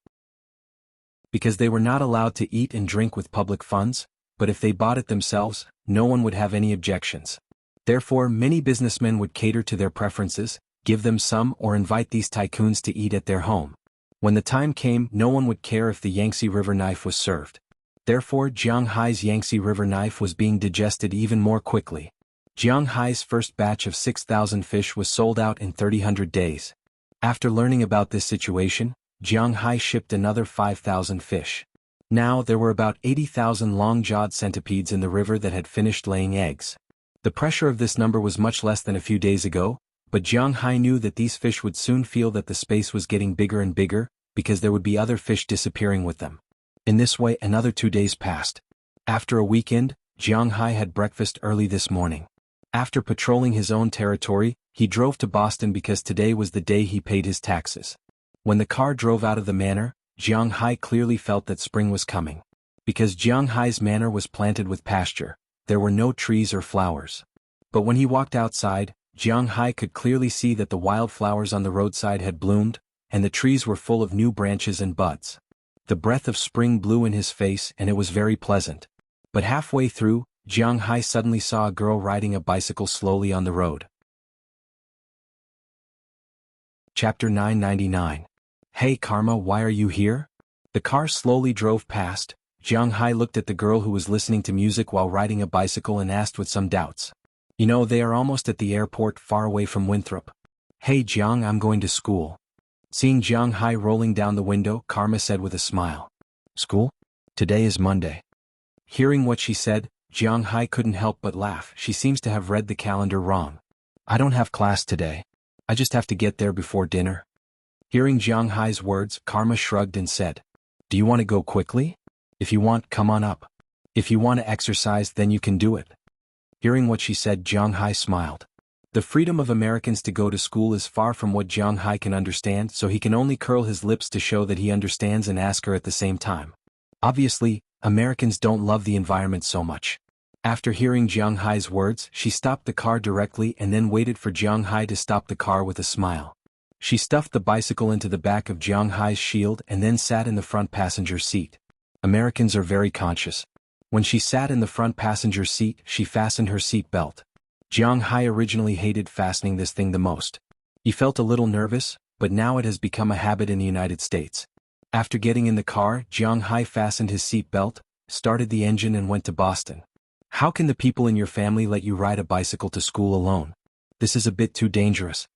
Because they were not allowed to eat and drink with public funds, but if they bought it themselves, no one would have any objections. Therefore, many businessmen would cater to their preferences, give them some or invite these tycoons to eat at their home. When the time came, no one would care if the Yangtze River knife was served. Therefore, Jiang Hai's Yangtze River knife was being digested even more quickly. Jiang Hai's first batch of 6,000 fish was sold out in 300 days. After learning about this situation, Jiang Hai shipped another 5,000 fish. Now there were about 80,000 long-jawed centipedes in the river that had finished laying eggs. The pressure of this number was much less than a few days ago, but Jiang Hai knew that these fish would soon feel that the space was getting bigger and bigger, because there would be other fish disappearing with them. In this way, another 2 days passed. After a weekend, Jiang Hai had breakfast early this morning. After patrolling his own territory, he drove to Boston because today was the day he paid his taxes. When the car drove out of the manor, Jiang Hai clearly felt that spring was coming. Because Jiang Hai's manor was planted with pasture, there were no trees or flowers. But when he walked outside, Jiang Hai could clearly see that the wildflowers on the roadside had bloomed, and the trees were full of new branches and buds. The breath of spring blew in his face and it was very pleasant. But halfway through, Jiang Hai suddenly saw a girl riding a bicycle slowly on the road. Chapter 999. Hey Karma, why are you here? The car slowly drove past. Jiang Hai looked at the girl who was listening to music while riding a bicycle and asked with some doubts. You know, they are almost at the airport far away from Winthrop. Hey Jiang, I'm going to school. Seeing Jiang Hai rolling down the window, Karma said with a smile. School? Today is Monday. Hearing what she said, Jiang Hai couldn't help but laugh. She seems to have read the calendar wrong. I don't have class today. I just have to get there before dinner. Hearing Jiang Hai's words, Karma shrugged and said, Do you want to go quickly? If you want, come on up. If you want to exercise, then you can do it. Hearing what she said, Jiang Hai smiled. The freedom of Americans to go to school is far from what Jiang Hai can understand, so he can only curl his lips to show that he understands and ask her at the same time. Obviously, Americans don't love the environment so much. After hearing Jiang Hai's words, she stopped the car directly and then waited for Jiang Hai to stop the car with a smile. She stuffed the bicycle into the back of Jiang Hai's shield and then sat in the front passenger seat. Americans are very conscious. When she sat in the front passenger seat, she fastened her seat belt. Jiang Hai originally hated fastening this thing the most. He felt a little nervous, but now it has become a habit in the United States. After getting in the car, Jiang Hai fastened his seat belt, started the engine and went to Boston. How can the people in your family let you ride a bicycle to school alone? This is a bit too dangerous.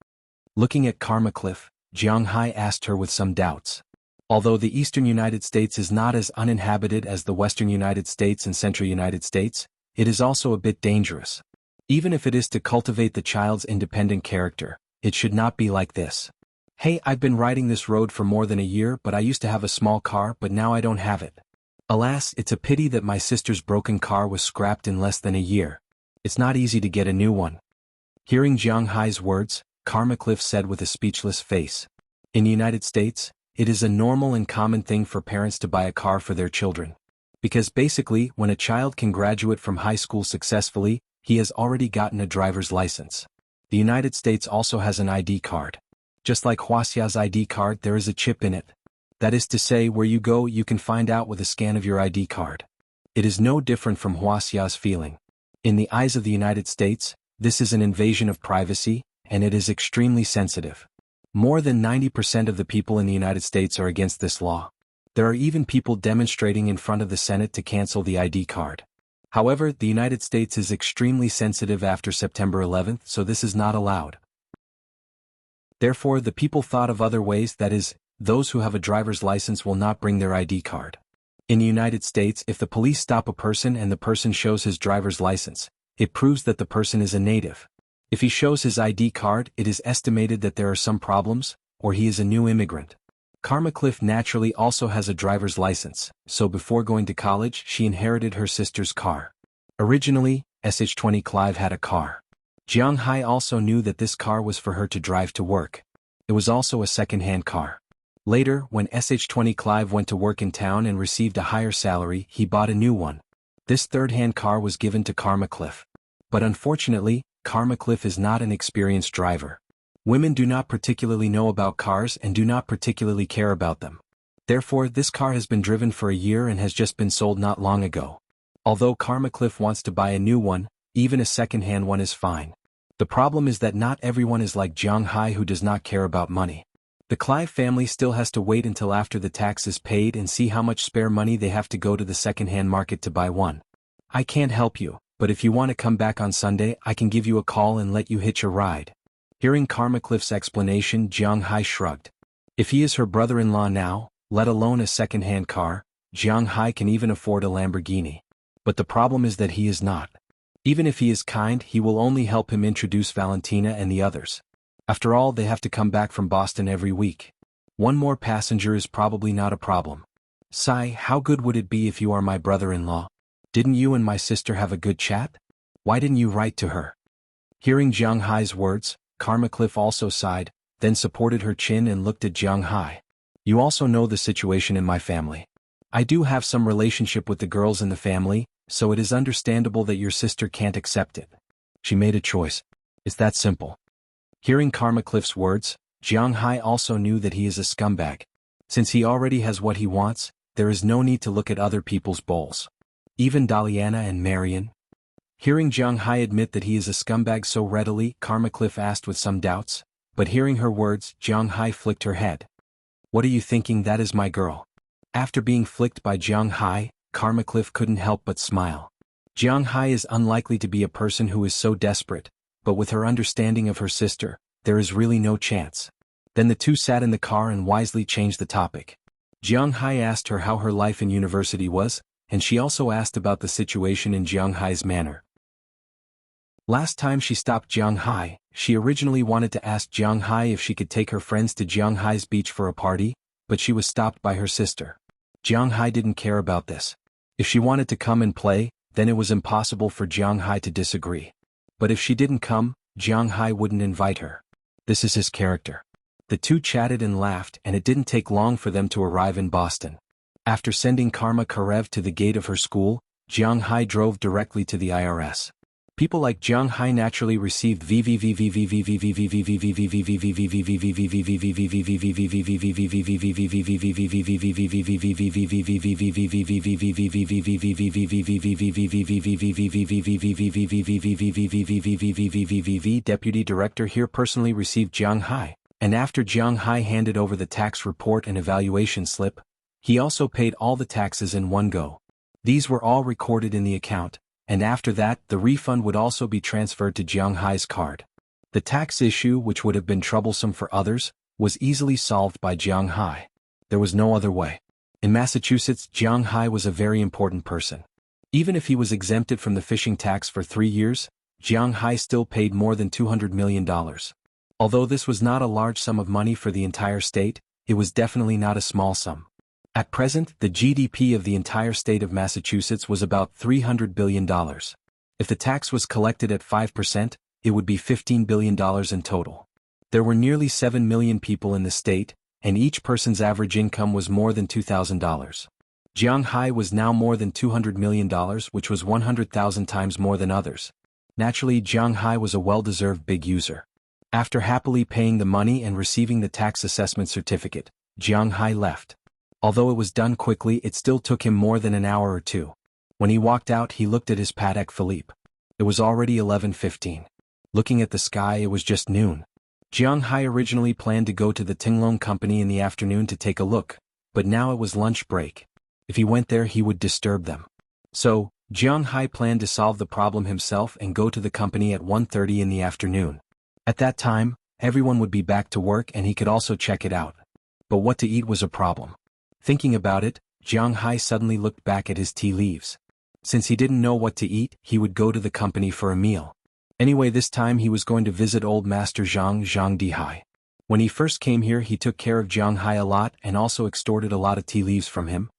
Looking at Karma Cliff, Jiang Hai asked her with some doubts. Although the eastern United States is not as uninhabited as the western United States and central United States, it is also a bit dangerous. Even if it is to cultivate the child's independent character, it should not be like this. Hey, I've been riding this road for more than a year, but I used to have a small car, but now I don't have it. Alas, it's a pity that my sister's broken car was scrapped in less than a year. It's not easy to get a new one. Hearing Jiang Hai's words, Karma Cliff said with a speechless face. In the United States, it is a normal and common thing for parents to buy a car for their children. Because basically, when a child can graduate from high school successfully, he has already gotten a driver's license. The United States also has an ID card. Just like Wuxia's ID card, there is a chip in it. That is to say, where you go you can find out with a scan of your ID card. It is no different from Wuxia's feeling. In the eyes of the United States, this is an invasion of privacy, and it is extremely sensitive. More than 90% of the people in the United States are against this law. There are even people demonstrating in front of the Senate to cancel the ID card. However, the United States is extremely sensitive after September 11th, so this is not allowed. Therefore, the people thought of other ways, that is, those who have a driver's license will not bring their ID card. In the United States, if the police stop a person and the person shows his driver's license, it proves that the person is a native. If he shows his ID card, it is estimated that there are some problems, or he is a new immigrant. Karma Cliff naturally also has a driver's license, so before going to college she inherited her sister's car. Originally, SH-20 Clive had a car. Jiang Hai also knew that this car was for her to drive to work. It was also a second-hand car. Later, when SH-20 Clive went to work in town and received a higher salary, he bought a new one. This third-hand car was given to Karma Cliff. But unfortunately, Karma Cliff is not an experienced driver. Women do not particularly know about cars and do not particularly care about them. Therefore, this car has been driven for a year and has just been sold not long ago. Although Karma Cliff wants to buy a new one, even a second-hand one is fine. The problem is that not everyone is like Jiang Hai, who does not care about money. The Clive family still has to wait until after the tax is paid and see how much spare money they have to go to the second-hand market to buy one. I can't help you, but if you want to come back on Sunday, I can give you a call and let you hitch a ride. Hearing Karma Cliff's explanation, Jiang Hai shrugged. If he is her brother-in-law now, let alone a second-hand car, Jiang Hai can even afford a Lamborghini. But the problem is that he is not. Even if he is kind, he will only help him introduce Valentina and the others. After all, they have to come back from Boston every week. One more passenger is probably not a problem. Sai, how good would it be if you are my brother-in-law? Didn't you and my sister have a good chat? Why didn't you write to her? Hearing Jiang Hai's words, Karma Cliff also sighed, then supported her chin and looked at Jiang Hai. You also know the situation in my family. I do have some relationship with the girls in the family, so it is understandable that your sister can't accept it. She made a choice. It's that simple. Hearing Karma Cliff's words, Jiang Hai also knew that he is a scumbag. Since he already has what he wants, there is no need to look at other people's bowls. Even Daliana and Marion. Hearing Jiang Hai admit that he is a scumbag so readily, Karma Cliff asked with some doubts, but hearing her words, Jiang Hai flicked her head. What are you thinking? That is my girl. After being flicked by Jiang Hai, Karma Cliff couldn't help but smile. Jiang Hai is unlikely to be a person who is so desperate, but with her understanding of her sister, there is really no chance. Then the two sat in the car and wisely changed the topic. Jiang Hai asked her how her life in university was, and she also asked about the situation in Jiang Hai's manor. Last time she stopped Jiang Hai, she originally wanted to ask Jiang Hai if she could take her friends to Jiang Hai's beach for a party, but she was stopped by her sister. Jiang Hai didn't care about this. If she wanted to come and play, then it was impossible for Jiang Hai to disagree. But if she didn't come, Jiang Hai wouldn't invite her. This is his character. The two chatted and laughed, and it didn't take long for them to arrive in Boston. After sending Karma Karev to the gate of her school, Jiang Hai drove directly to the IRS. People like Jiang Hai naturally received Deputy Director here personally received Jiang Hai, and after Jiang Hai handed over the tax report and evaluation slip, He also paid all the taxes in one go. These were all recorded in the account, and after that the refund would also be transferred to Jiang Hai's card. The tax issue, which would have been troublesome for others, was easily solved by Jiang Hai. There was no other way. In Massachusetts, Jiang Hai was a very important person. Even if he was exempted from the fishing tax for 3 years, Jiang Hai still paid more than $200 million. Although this was not a large sum of money for the entire state, it was definitely not a small sum. At present, the GDP of the entire state of Massachusetts was about $300 billion. If the tax was collected at 5%, it would be $15 billion in total. There were nearly 7 million people in the state, and each person's average income was more than $2,000. Jiang Hai was now more than $200 million, which was 100,000 times more than others. Naturally, Jiang Hai was a well-deserved big user. After happily paying the money and receiving the tax assessment certificate, Jiang Hai left. Although it was done quickly, it still took him more than an hour or two. When he walked out, he looked at his Patek Philippe. It was already 11:15. Looking at the sky, it was just noon. Jiang Hai originally planned to go to the Tinglong company in the afternoon to take a look, but now it was lunch break. If he went there, he would disturb them. So, Jiang Hai planned to solve the problem himself and go to the company at 1:30 in the afternoon. At that time, everyone would be back to work and he could also check it out. But what to eat was a problem. Thinking about it, Jiang Hai suddenly looked back at his tea leaves. Since he didn't know what to eat, he would go to the company for a meal. Anyway, this time he was going to visit old master Zhang Dihai. When he first came here, he took care of Jiang Hai a lot and also extorted a lot of tea leaves from him.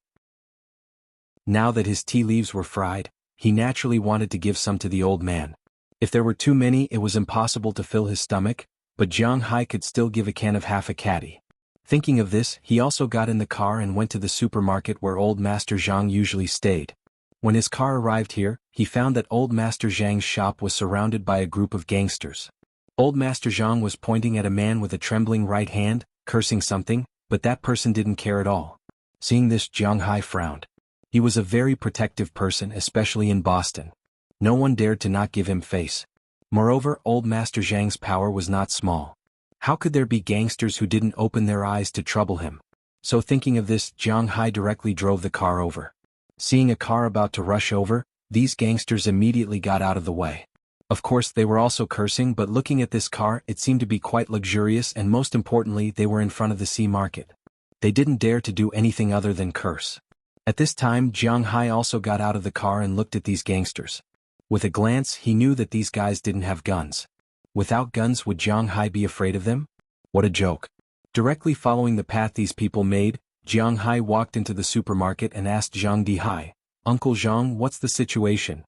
Now that his tea leaves were fried, he naturally wanted to give some to the old man. If there were too many, it was impossible to fill his stomach, but Jiang Hai could still give a can of half a caddy. Thinking of this, he also got in the car and went to the supermarket where old Master Zhang usually stayed. When his car arrived here, he found that old Master Zhang's shop was surrounded by a group of gangsters. Old Master Zhang was pointing at a man with a trembling right hand, cursing something, but that person didn't care at all. Seeing this, Jiang Hai frowned. He was a very protective person, especially in Boston. No one dared to not give him face. Moreover, old Master Zhang's power was not small. How could there be gangsters who didn't open their eyes to trouble him? So thinking of this, Jiang Hai directly drove the car over. Seeing a car about to rush over, these gangsters immediately got out of the way. Of course, they were also cursing, but looking at this car, it seemed to be quite luxurious, and most importantly, they were in front of the sea market. They didn't dare to do anything other than curse. At this time, Jiang Hai also got out of the car and looked at these gangsters. With a glance, he knew that these guys didn't have guns. Without guns, would Jiang Hai be afraid of them? What a joke. Directly following the path these people made, Jiang Hai walked into the supermarket and asked Zhang Dihai, "Uncle Zhang, what's the situation?"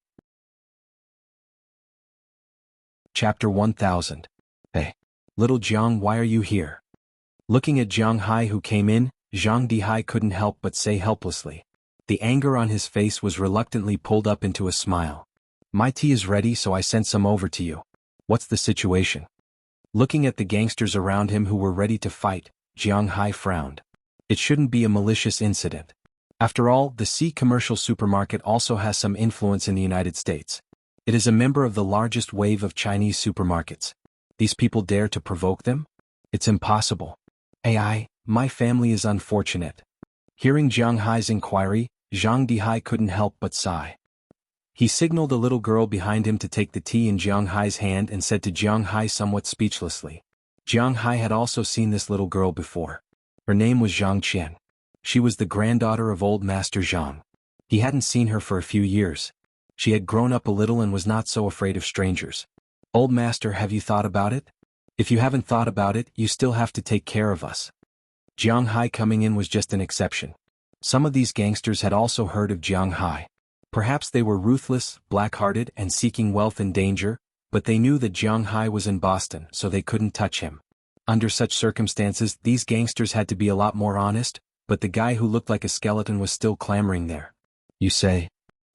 Chapter 1000. Hey. Little Jiang, why are you here? Looking at Jiang Hai who came in, Zhang Dihai couldn't help but say helplessly. The anger on his face was reluctantly pulled up into a smile. My tea is ready, so I sent some over to you. What's the situation? Looking at the gangsters around him who were ready to fight, Jiang Hai frowned. It shouldn't be a malicious incident. After all, the Sea Commercial Supermarket also has some influence in the United States. It is a member of the largest wave of Chinese supermarkets. These people dare to provoke them? It's impossible. My family is unfortunate. Hearing Jiang Hai's inquiry, Zhang Dihai couldn't help but sigh. He signaled a little girl behind him to take the tea in Jiang Hai's hand and said to Jiang Hai somewhat speechlessly. Jiang Hai had also seen this little girl before. Her name was Zhang Qian. She was the granddaughter of old Master Zhang. He hadn't seen her for a few years. She had grown up a little and was not so afraid of strangers. Old Master, have you thought about it? If you haven't thought about it, you still have to take care of us. Jiang Hai coming in was just an exception. Some of these gangsters had also heard of Jiang Hai. Perhaps they were ruthless, black-hearted, and seeking wealth and danger, but they knew that Jiang Hai was in Boston, so they couldn't touch him. Under such circumstances, these gangsters had to be a lot more honest, but the guy who looked like a skeleton was still clamoring there. You say?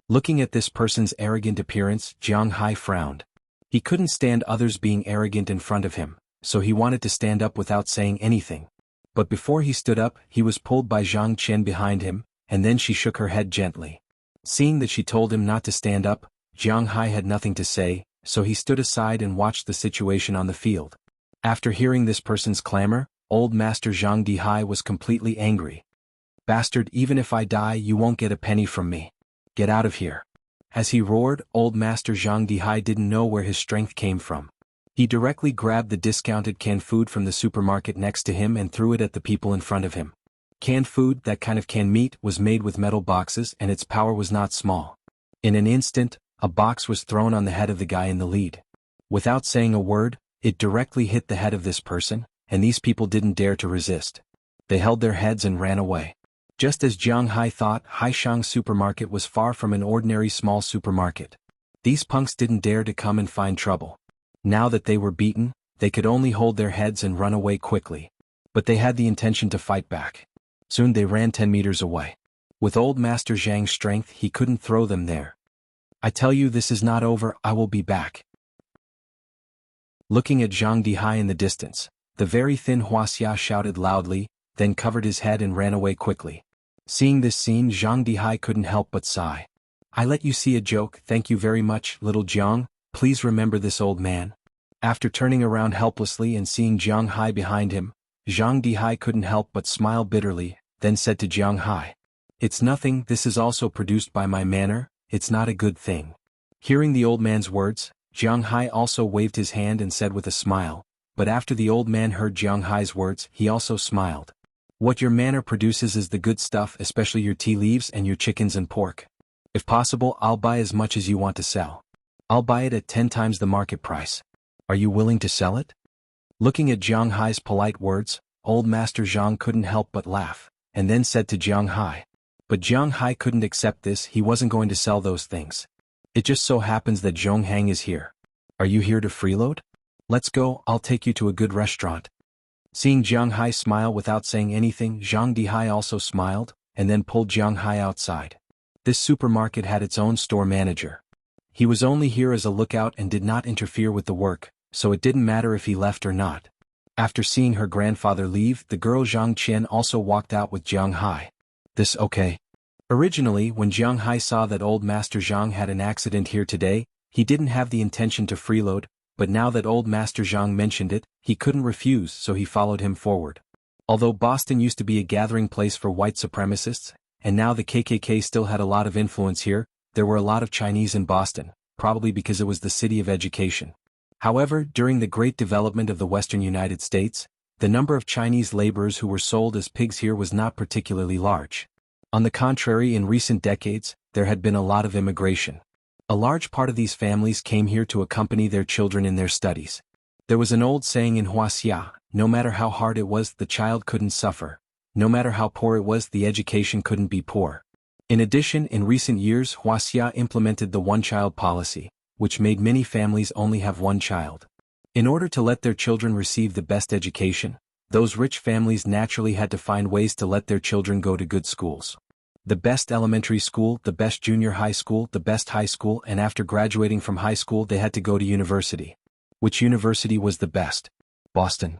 Looking at this person's arrogant appearance, Jiang Hai frowned. He couldn't stand others being arrogant in front of him, so he wanted to stand up without saying anything. But before he stood up, he was pulled by Zhang Qian behind him, and then she shook her head gently. Seeing that she told him not to stand up, Jiang Hai had nothing to say, so he stood aside and watched the situation on the field. After hearing this person's clamor, old Master Zhang Dihai was completely angry. Bastard, even if I die you won't get a penny from me. Get out of here. As he roared, old Master Zhang Dihai didn't know where his strength came from. He directly grabbed the discounted canned food from the supermarket next to him and threw it at the people in front of him. Canned food, that kind of canned meat, was made with metal boxes and its power was not small. In an instant, a box was thrown on the head of the guy in the lead. Without saying a word, it directly hit the head of this person, and these people didn't dare to resist. They held their heads and ran away. Just as Jiang Hai thought, Haishang supermarket was far from an ordinary small supermarket. These punks didn't dare to come and find trouble. Now that they were beaten, they could only hold their heads and run away quickly. But they had the intention to fight back. Soon they ran 10 meters away. With old Master Zhang's strength he couldn't throw them there. I tell you this is not over, I will be back. Looking at Zhang Dihai in the distance, the very thin Wuxia shouted loudly, then covered his head and ran away quickly. Seeing this scene, Zhang Dihai couldn't help but sigh. I let you see a joke, thank you very much, little Jiang, please remember this old man. After turning around helplessly and seeing Jiang Hai behind him, Zhang Dihai couldn't help but smile bitterly, then said to Jiang Hai, it's nothing, this is also produced by my manner, it's not a good thing. Hearing the old man's words, Jiang Hai also waved his hand and said with a smile, but after the old man heard Jiang Hai's words, he also smiled. What your manor produces is the good stuff, especially your tea leaves and your chickens and pork. If possible, I'll buy as much as you want to sell. I'll buy it at 10 times the market price. Are you willing to sell it? Looking at Jiang Hai's polite words, old Master Zhang couldn't help but laugh, and then said to Jiang Hai. But Jiang Hai couldn't accept this, he wasn't going to sell those things. It just so happens that Zhong Hang is here. Are you here to freeload? Let's go, I'll take you to a good restaurant. Seeing Jiang Hai smile without saying anything, Zhang Dihai also smiled, and then pulled Jiang Hai outside. This supermarket had its own store manager. He was only here as a lookout and did not interfere with the work, so it didn't matter if he left or not. After seeing her grandfather leave, the girl Zhang Qian also walked out with Jiang Hai. This okay? Originally, when Jiang Hai saw that old Master Zhang had an accident here today, he didn't have the intention to freeload, but now that old Master Zhang mentioned it, he couldn't refuse, so he followed him forward. Although Boston used to be a gathering place for white supremacists, and now the KKK still had a lot of influence here, there were a lot of Chinese in Boston, probably because it was the city of education. However, during the great development of the western United States, the number of Chinese laborers who were sold as pigs here was not particularly large. On the contrary, in recent decades, there had been a lot of immigration. A large part of these families came here to accompany their children in their studies. There was an old saying in Wuxia, no matter how hard it was, the child couldn't suffer. No matter how poor it was, the education couldn't be poor. In addition, in recent years, Wuxia implemented the one-child policy, which made many families only have one child. In order to let their children receive the best education, those rich families naturally had to find ways to let their children go to good schools. The best elementary school, the best junior high school, the best high school, and after graduating from high school they had to go to university. Which university was the best? Boston.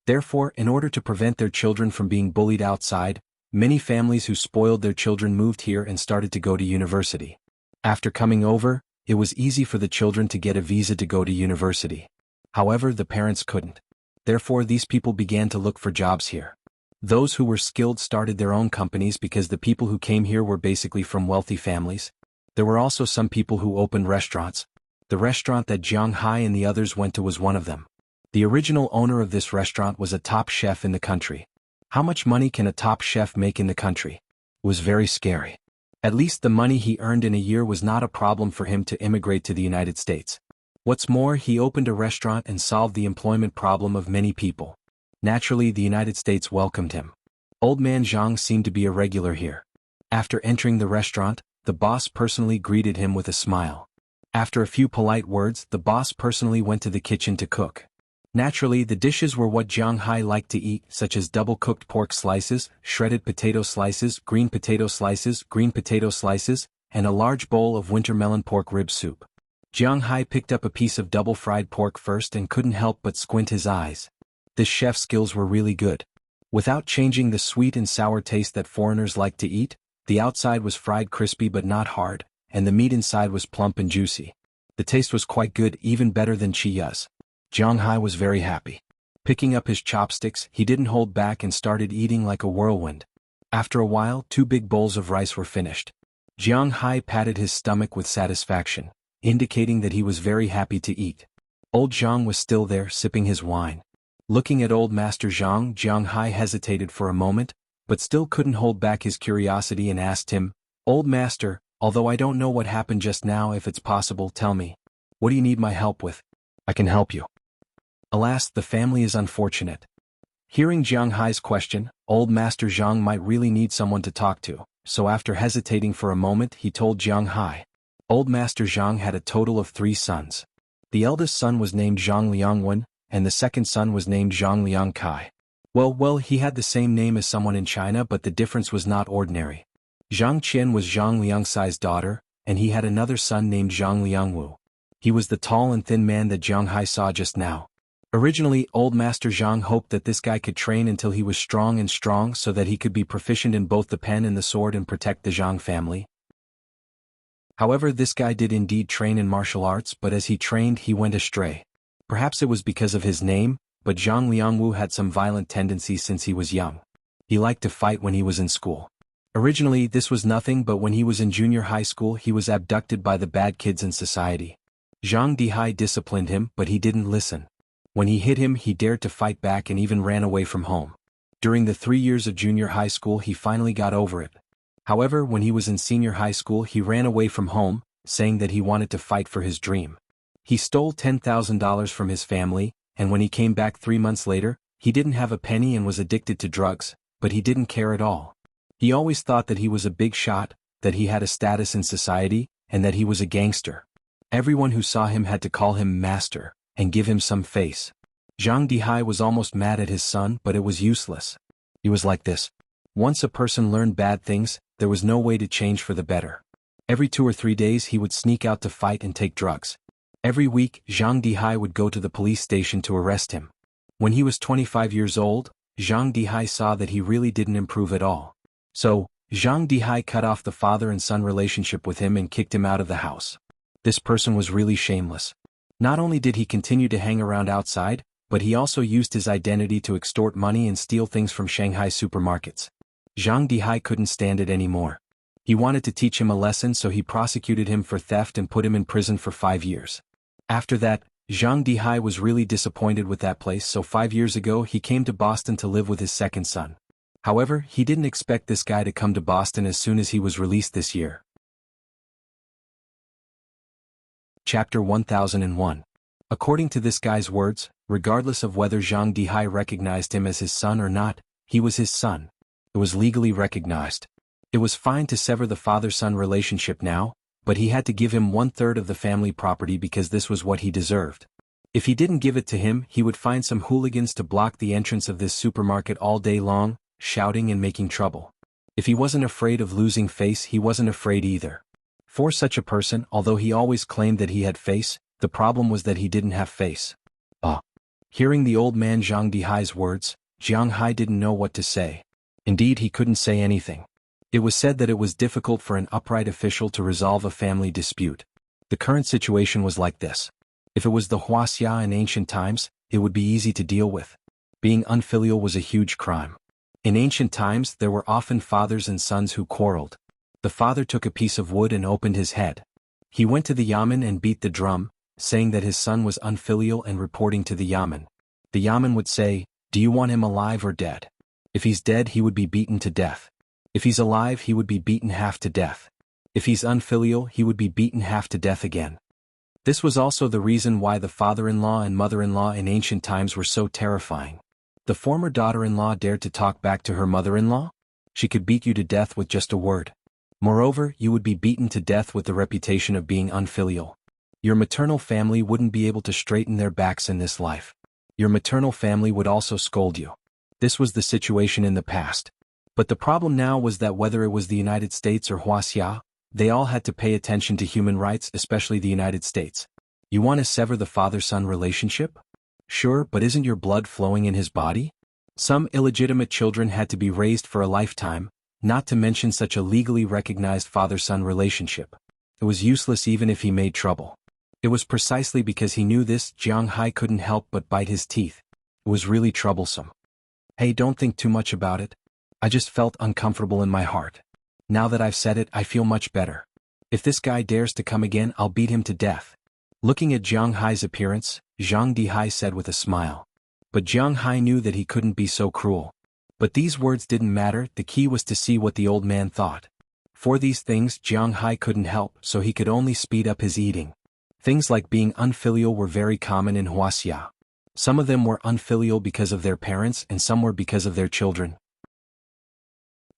Therefore, in order to prevent their children from being bullied outside, many families who spoiled their children moved here and started to go to university. After coming over, it was easy for the children to get a visa to go to university. However, the parents couldn't. Therefore, these people began to look for jobs here. Those who were skilled started their own companies because the people who came here were basically from wealthy families. There were also some people who opened restaurants. The restaurant that Jiang Hai and the others went to was one of them. The original owner of this restaurant was a top chef in the country. How much money can a top chef make in the country? It was very scary. At least the money he earned in a year was not a problem for him to immigrate to the United States. What's more, he opened a restaurant and solved the employment problem of many people. Naturally, the United States welcomed him. Old man Zhang seemed to be a regular here. After entering the restaurant, the boss personally greeted him with a smile. After a few polite words, the boss personally went to the kitchen to cook. Naturally, the dishes were what Jiang Hai liked to eat, such as double-cooked pork slices, shredded potato slices, green potato slices, and a large bowl of winter melon pork rib soup. Jiang Hai picked up a piece of double-fried pork first and couldn't help but squint his eyes. This chef's skills were really good. Without changing the sweet and sour taste that foreigners like to eat, the outside was fried crispy but not hard, and the meat inside was plump and juicy. The taste was quite good, even better than Chiya's. Jiang Hai was very happy. Picking up his chopsticks, he didn't hold back and started eating like a whirlwind. After a while, 2 big bowls of rice were finished. Jiang Hai patted his stomach with satisfaction, indicating that he was very happy to eat. Old Zhang was still there, sipping his wine. Looking at old Master Zhang, Jiang Hai hesitated for a moment, but still couldn't hold back his curiosity and asked him, "Old Master, although I don't know what happened just now, if it's possible, tell me. What do you need my help with? I can help you." Alas, the family is unfortunate. Hearing Jiang Hai's question, old Master Zhang might really need someone to talk to, so after hesitating for a moment he told Jiang Hai. Old Master Zhang had a total of 3 sons. The eldest son was named Zhang Liangwen, and the second son was named Zhang Liang Kai. Well, he had the same name as someone in China, but the difference was not ordinary. Zhang Qian was Zhang Liangsai's daughter, and he had another son named Zhang Liangwu. He was the tall and thin man that Jiang Hai saw just now. Originally, old Master Zhang hoped that this guy could train until he was strong so that he could be proficient in both the pen and the sword and protect the Zhang family. However, this guy did indeed train in martial arts, but as he trained he went astray. Perhaps it was because of his name, but Zhang Liangwu had some violent tendencies since he was young. He liked to fight when he was in school. Originally, this was nothing, but when he was in junior high school he was abducted by the bad kids in society. Zhang Dihai disciplined him, but he didn't listen. When he hit him, he dared to fight back and even ran away from home. During the 3 years of junior high school he finally got over it. However, when he was in senior high school he ran away from home, saying that he wanted to fight for his dream. He stole $10,000 from his family, and when he came back 3 months later, he didn't have a penny and was addicted to drugs, but he didn't care at all. He always thought that he was a big shot, that he had a status in society, and that he was a gangster. Everyone who saw him had to call him master and give him some face. Zhang Dihai was almost mad at his son, but it was useless. He was like this. Once a person learned bad things, there was no way to change for the better. Every 2 or 3 days he would sneak out to fight and take drugs. Every week, Zhang Dihai would go to the police station to arrest him. When he was 25 years old, Zhang Dihai saw that he really didn't improve at all. So, Zhang Dihai cut off the father and son relationship with him and kicked him out of the house. This person was really shameless. Not only did he continue to hang around outside, but he also used his identity to extort money and steal things from Shanghai supermarkets. Zhang Dihai couldn't stand it anymore. He wanted to teach him a lesson, so he prosecuted him for theft and put him in prison for 5 years. After that, Zhang Dihai was really disappointed with that place, so 5 years ago he came to Boston to live with his second son. However, he didn't expect this guy to come to Boston as soon as he was released this year. Chapter 1001. According to this guy's words, regardless of whether Zhang Dihai recognized him as his son or not, he was his son. It was legally recognized. It was fine to sever the father-son relationship now, but he had to give him 1/3 of the family property because this was what he deserved. If he didn't give it to him, he would find some hooligans to block the entrance of this supermarket all day long, shouting and making trouble. If he wasn't afraid of losing face, he wasn't afraid either. For such a person, although he always claimed that he had face, the problem was that he didn't have face. Hearing the old man Zhang Dihai's words, Jiang Hai didn't know what to say. Indeed, he couldn't say anything. It was said that it was difficult for an upright official to resolve a family dispute. The current situation was like this. If it was the Wuxia in ancient times, it would be easy to deal with. Being unfilial was a huge crime. In ancient times, there were often fathers and sons who quarreled. The father took a piece of wood and opened his head. He went to the yamen and beat the drum, saying that his son was unfilial and reporting to the yamen. The yamen would say, "Do you want him alive or dead?" If he's dead, he would be beaten to death. If he's alive, he would be beaten half to death. If he's unfilial, he would be beaten half to death again. This was also the reason why the father-in-law and mother-in-law in ancient times were so terrifying. The former daughter-in-law dared to talk back to her mother-in-law? She could beat you to death with just a word. Moreover, you would be beaten to death with the reputation of being unfilial. Your maternal family wouldn't be able to straighten their backs in this life. Your maternal family would also scold you. This was the situation in the past. But the problem now was that whether it was the United States or Wuxia, they all had to pay attention to human rights, especially the United States. You want to sever the father-son relationship? Sure, but isn't your blood flowing in his body? Some illegitimate children had to be raised for a lifetime, not to mention such a legally recognized father-son relationship. It was useless even if he made trouble. It was precisely because he knew this Jiang Hai couldn't help but bite his teeth. It was really troublesome. Hey, don't think too much about it. I just felt uncomfortable in my heart. Now that I've said it, I feel much better. If this guy dares to come again, I'll beat him to death. Looking at Jiang Hai's appearance, Zhang Dihai said with a smile. But Jiang Hai knew that he couldn't be so cruel. But these words didn't matter, the key was to see what the old man thought. For these things Jiang Hai couldn't help, so he could only speed up his eating. Things like being unfilial were very common in Wuxia. Some of them were unfilial because of their parents and some were because of their children.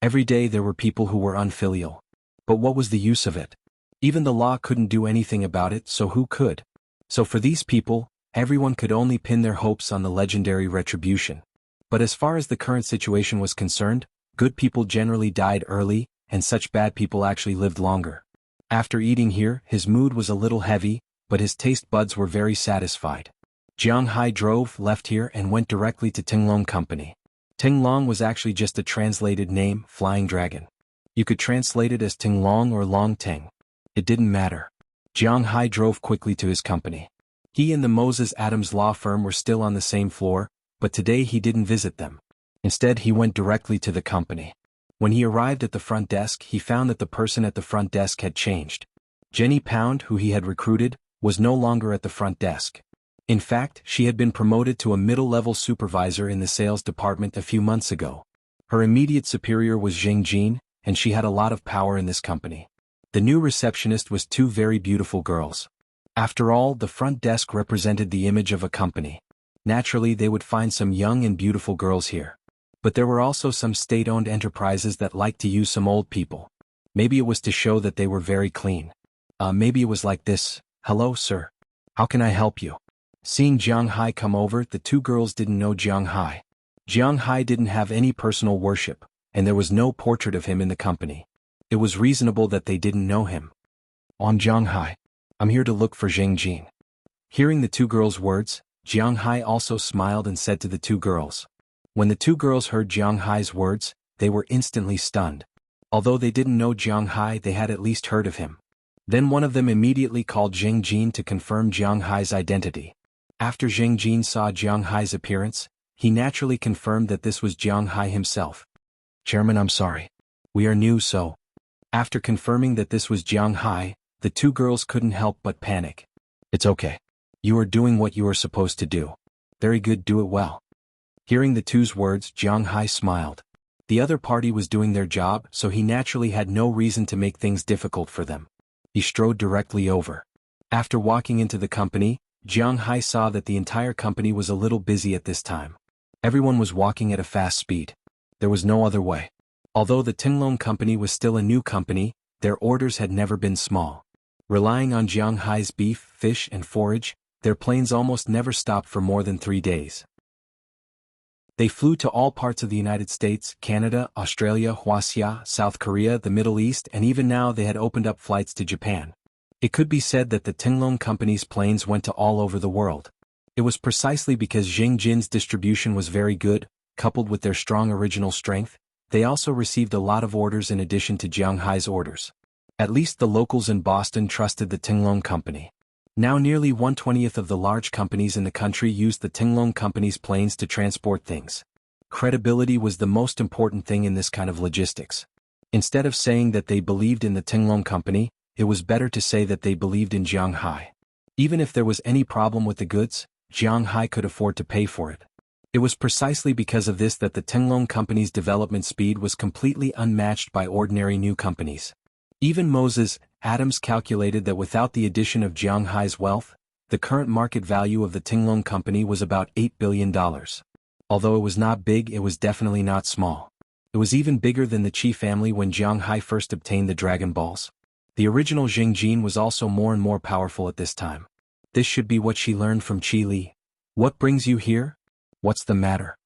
Every day there were people who were unfilial. But what was the use of it? Even the law couldn't do anything about it, so who could? So for these people, everyone could only pin their hopes on the legendary retribution. But as far as the current situation was concerned, good people generally died early, and such bad people actually lived longer. After eating here, his mood was a little heavy, but his taste buds were very satisfied. Jiang Hai left here and went directly to Tinglong Company. Tinglong was actually just a translated name, Flying Dragon. You could translate it as Tinglong or Long Ting. It didn't matter. Jiang Hai drove quickly to his company. He and the Moses Adams law firm were still on the same floor, but today he didn't visit them. Instead he went directly to the company. When he arrived at the front desk, he found that the person at the front desk had changed. Jenny Pound, who he had recruited, was no longer at the front desk. In fact, she had been promoted to a middle-level supervisor in the sales department a few months ago. Her immediate superior was Zheng Jin, and she had a lot of power in this company. The new receptionist was two very beautiful girls. After all, the front desk represented the image of a company. Naturally, they would find some young and beautiful girls here. But there were also some state-owned enterprises that liked to use some old people. Maybe it was to show that they were very clean. Maybe it was like this. Hello, sir. How can I help you? Seeing Jiang Hai come over, the two girls didn't know Jiang Hai. Jiang Hai didn't have any personal worship, and there was no portrait of him in the company. It was reasonable that they didn't know him. I'm Jiang Hai. I'm here to look for Zheng Jin. Hearing the two girls' words, Jiang Hai also smiled and said to the two girls. When the two girls heard Jiang Hai's words, they were instantly stunned. Although they didn't know Jiang Hai, they had at least heard of him. Then one of them immediately called Zheng Jin to confirm Jiang Hai's identity. After Zheng Jin saw Jiang Hai's appearance, he naturally confirmed that this was Jiang Hai himself. Chairman, I'm sorry. We are new, so... After confirming that this was Jiang Hai, the two girls couldn't help but panic. It's okay. You are doing what you are supposed to do. Very good, do it well. Hearing the two's words, Jiang Hai smiled. The other party was doing their job, so he naturally had no reason to make things difficult for them. He strode directly over. After walking into the company, Jiang Hai saw that the entire company was a little busy at this time. Everyone was walking at a fast speed. There was no other way. Although the Tinglong Company was still a new company, their orders had never been small. Relying on Jiang Hai's beef, fish and forage, their planes almost never stopped for more than 3 days. They flew to all parts of the United States, Canada, Australia, Wuxia, South Korea, the Middle East, and even now they had opened up flights to Japan. It could be said that the Tinglong Company's planes went to all over the world. It was precisely because Zheng Jin's distribution was very good, coupled with their strong original strength. They also received a lot of orders in addition to Jiang Hai's orders. At least the locals in Boston trusted the Tinglong Company. Now nearly 1/20th of the large companies in the country used the Tinglong Company's planes to transport things. Credibility was the most important thing in this kind of logistics. Instead of saying that they believed in the Tinglong Company, it was better to say that they believed in Jiang Hai. Even if there was any problem with the goods, Jiang Hai could afford to pay for it. It was precisely because of this that the Tinglong Company's development speed was completely unmatched by ordinary new companies. Even Moses Adams calculated that without the addition of Jiang Hai's wealth, the current market value of the Tinglong Company was about $8 billion. Although it was not big, it was definitely not small. It was even bigger than the Qi family when Jiang Hai first obtained the Dragon Balls. The original Zheng Jin was also more and more powerful at this time. This should be what she learned from Qi Li. What brings you here? What's the matter?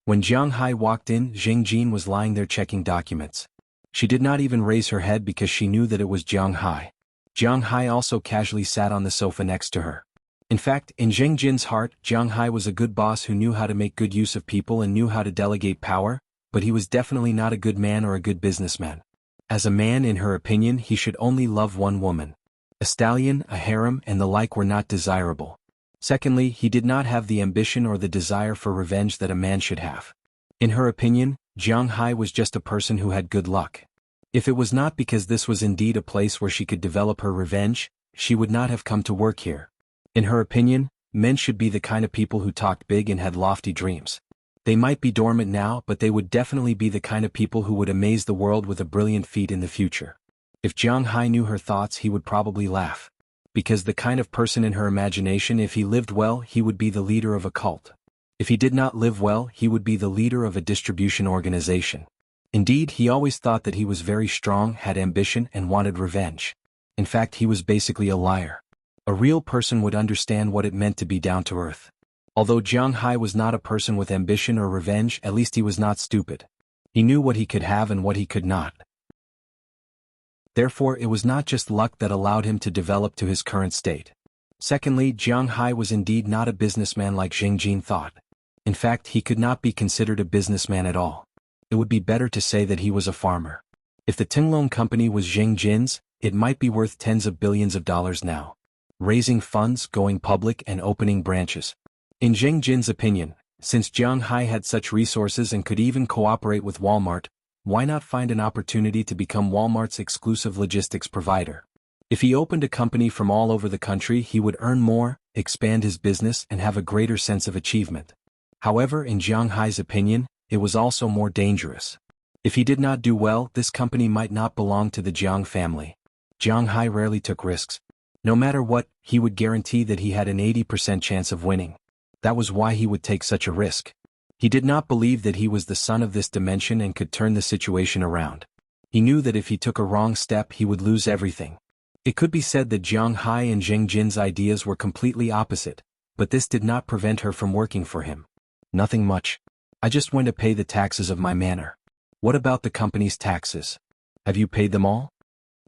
When Jiang Hai walked in, Zheng Jin was lying there checking documents. She did not even raise her head because she knew that it was Jiang Hai. Jiang Hai also casually sat on the sofa next to her. In fact, in Zheng Jin's heart, Jiang Hai was a good boss who knew how to make good use of people and knew how to delegate power, but he was definitely not a good man or a good businessman. As a man, in her opinion, he should only love one woman. A stallion, a harem, and the like were not desirable. Secondly, he did not have the ambition or the desire for revenge that a man should have. In her opinion, Jiang Hai was just a person who had good luck. If it was not because this was indeed a place where she could develop her revenge, she would not have come to work here. In her opinion, men should be the kind of people who talked big and had lofty dreams. They might be dormant now, but they would definitely be the kind of people who would amaze the world with a brilliant feat in the future. If Jiang Hai knew her thoughts, he would probably laugh. Because the kind of person in her imagination, if he lived well, he would be the leader of a cult. If he did not live well, he would be the leader of a distribution organization. Indeed, he always thought that he was very strong, had ambition, and wanted revenge. In fact, he was basically a liar. A real person would understand what it meant to be down to earth. Although Jiang Hai was not a person with ambition or revenge, at least he was not stupid. He knew what he could have and what he could not. Therefore, it was not just luck that allowed him to develop to his current state. Secondly, Jiang Hai was indeed not a businessman like Zheng Jin thought. In fact, he could not be considered a businessman at all. It would be better to say that he was a farmer. If the Tinglong company was Zheng Jin's, it might be worth tens of billions of dollars now. Raising funds, going public, and opening branches. In Zheng Jin's opinion, since Jiang Hai had such resources and could even cooperate with Walmart, why not find an opportunity to become Walmart's exclusive logistics provider? If he opened a company from all over the country, he would earn more, expand his business, and have a greater sense of achievement. However, in Jiang Hai's opinion, it was also more dangerous. If he did not do well, this company might not belong to the Jiang family. Jiang Hai rarely took risks. No matter what, he would guarantee that he had an 80% chance of winning. That was why he would take such a risk. He did not believe that he was the son of this dimension and could turn the situation around. He knew that if he took a wrong step, he would lose everything. It could be said that Jiang Hai and Zheng Jin's ideas were completely opposite, but this did not prevent her from working for him. Nothing much. I just went to pay the taxes of my manor. What about the company's taxes? Have you paid them all?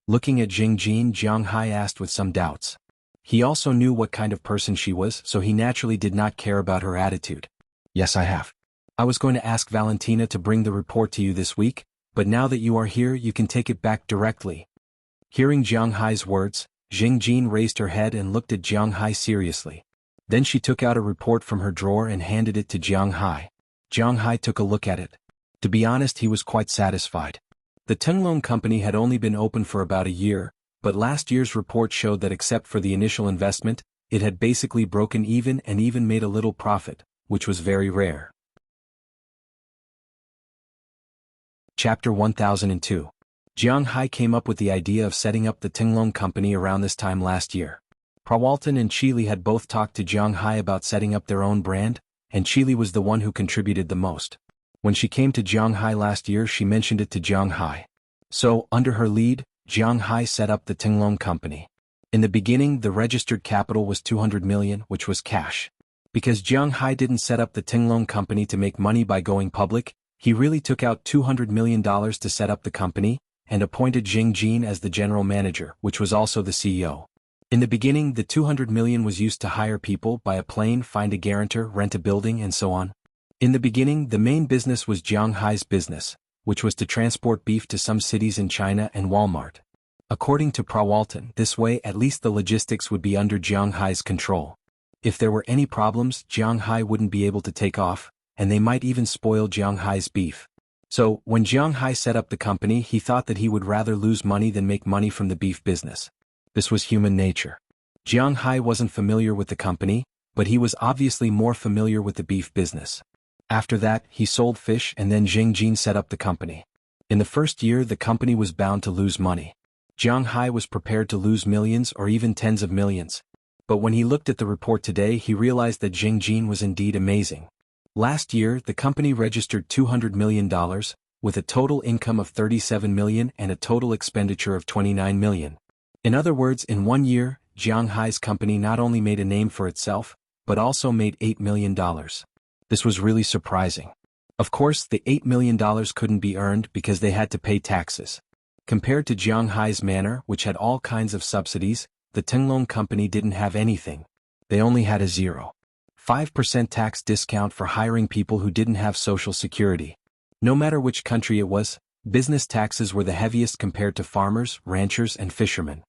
Looking at Zheng Jin, Jiang Hai asked with some doubts. He also knew what kind of person she was, so he naturally did not care about her attitude. Yes, I have. I was going to ask Valentina to bring the report to you this week, but now that you are here, you can take it back directly. Hearing Jiang Hai's words, Zheng Jin raised her head and looked at Jiang Hai seriously. Then she took out a report from her drawer and handed it to Jiang Hai. Jiang Hai took a look at it. To be honest, he was quite satisfied. The Tinglong company had only been open for about a year, but last year's report showed that except for the initial investment, it had basically broken even and even made a little profit, which was very rare. Chapter 1002. Jiang Hai came up with the idea of setting up the Tinglong company around this time last year. Prawalton and Chili had both talked to Jiang Hai about setting up their own brand, and Chili was the one who contributed the most. When she came to Jiang Hai last year, she mentioned it to Jiang Hai. So, under her lead, Jiang Hai set up the Tinglong company. In the beginning, the registered capital was 200 million, which was cash. Because Jiang Hai didn't set up the Tinglong company to make money by going public, he really took out $200 million to set up the company, and appointed Zheng Jin as the general manager, which was also the CEO. In the beginning, the 200 million was used to hire people, buy a plane, find a guarantor, rent a building, and so on. In the beginning, the main business was Jiang Hai's business, which was to transport beef to some cities in China and Walmart. According to Prawalton, this way at least the logistics would be under Jiang Hai's control. If there were any problems, Jiang Hai wouldn't be able to take off, and they might even spoil Jiang Hai's beef. So, when Jiang Hai set up the company, he thought that he would rather lose money than make money from the beef business. This was human nature. Jiang Hai wasn't familiar with the company, but he was obviously more familiar with the beef business. After that, he sold fish and then Zheng Jin set up the company. In the first year, the company was bound to lose money. Jiang Hai was prepared to lose millions or even tens of millions. But when he looked at the report today, he realized that Zheng Jin was indeed amazing. Last year, the company registered $200 million, with a total income of 37 million and a total expenditure of 29 million. In other words, in 1 year, Jiang Hai's company not only made a name for itself, but also made $8 million. This was really surprising. Of course, the $8 million couldn't be earned because they had to pay taxes. Compared to Jiang Hai's manor, which had all kinds of subsidies, the Tinglong company didn't have anything. They only had a 0.5% tax discount for hiring people who didn't have social security. No matter which country it was, business taxes were the heaviest compared to farmers, ranchers, and fishermen.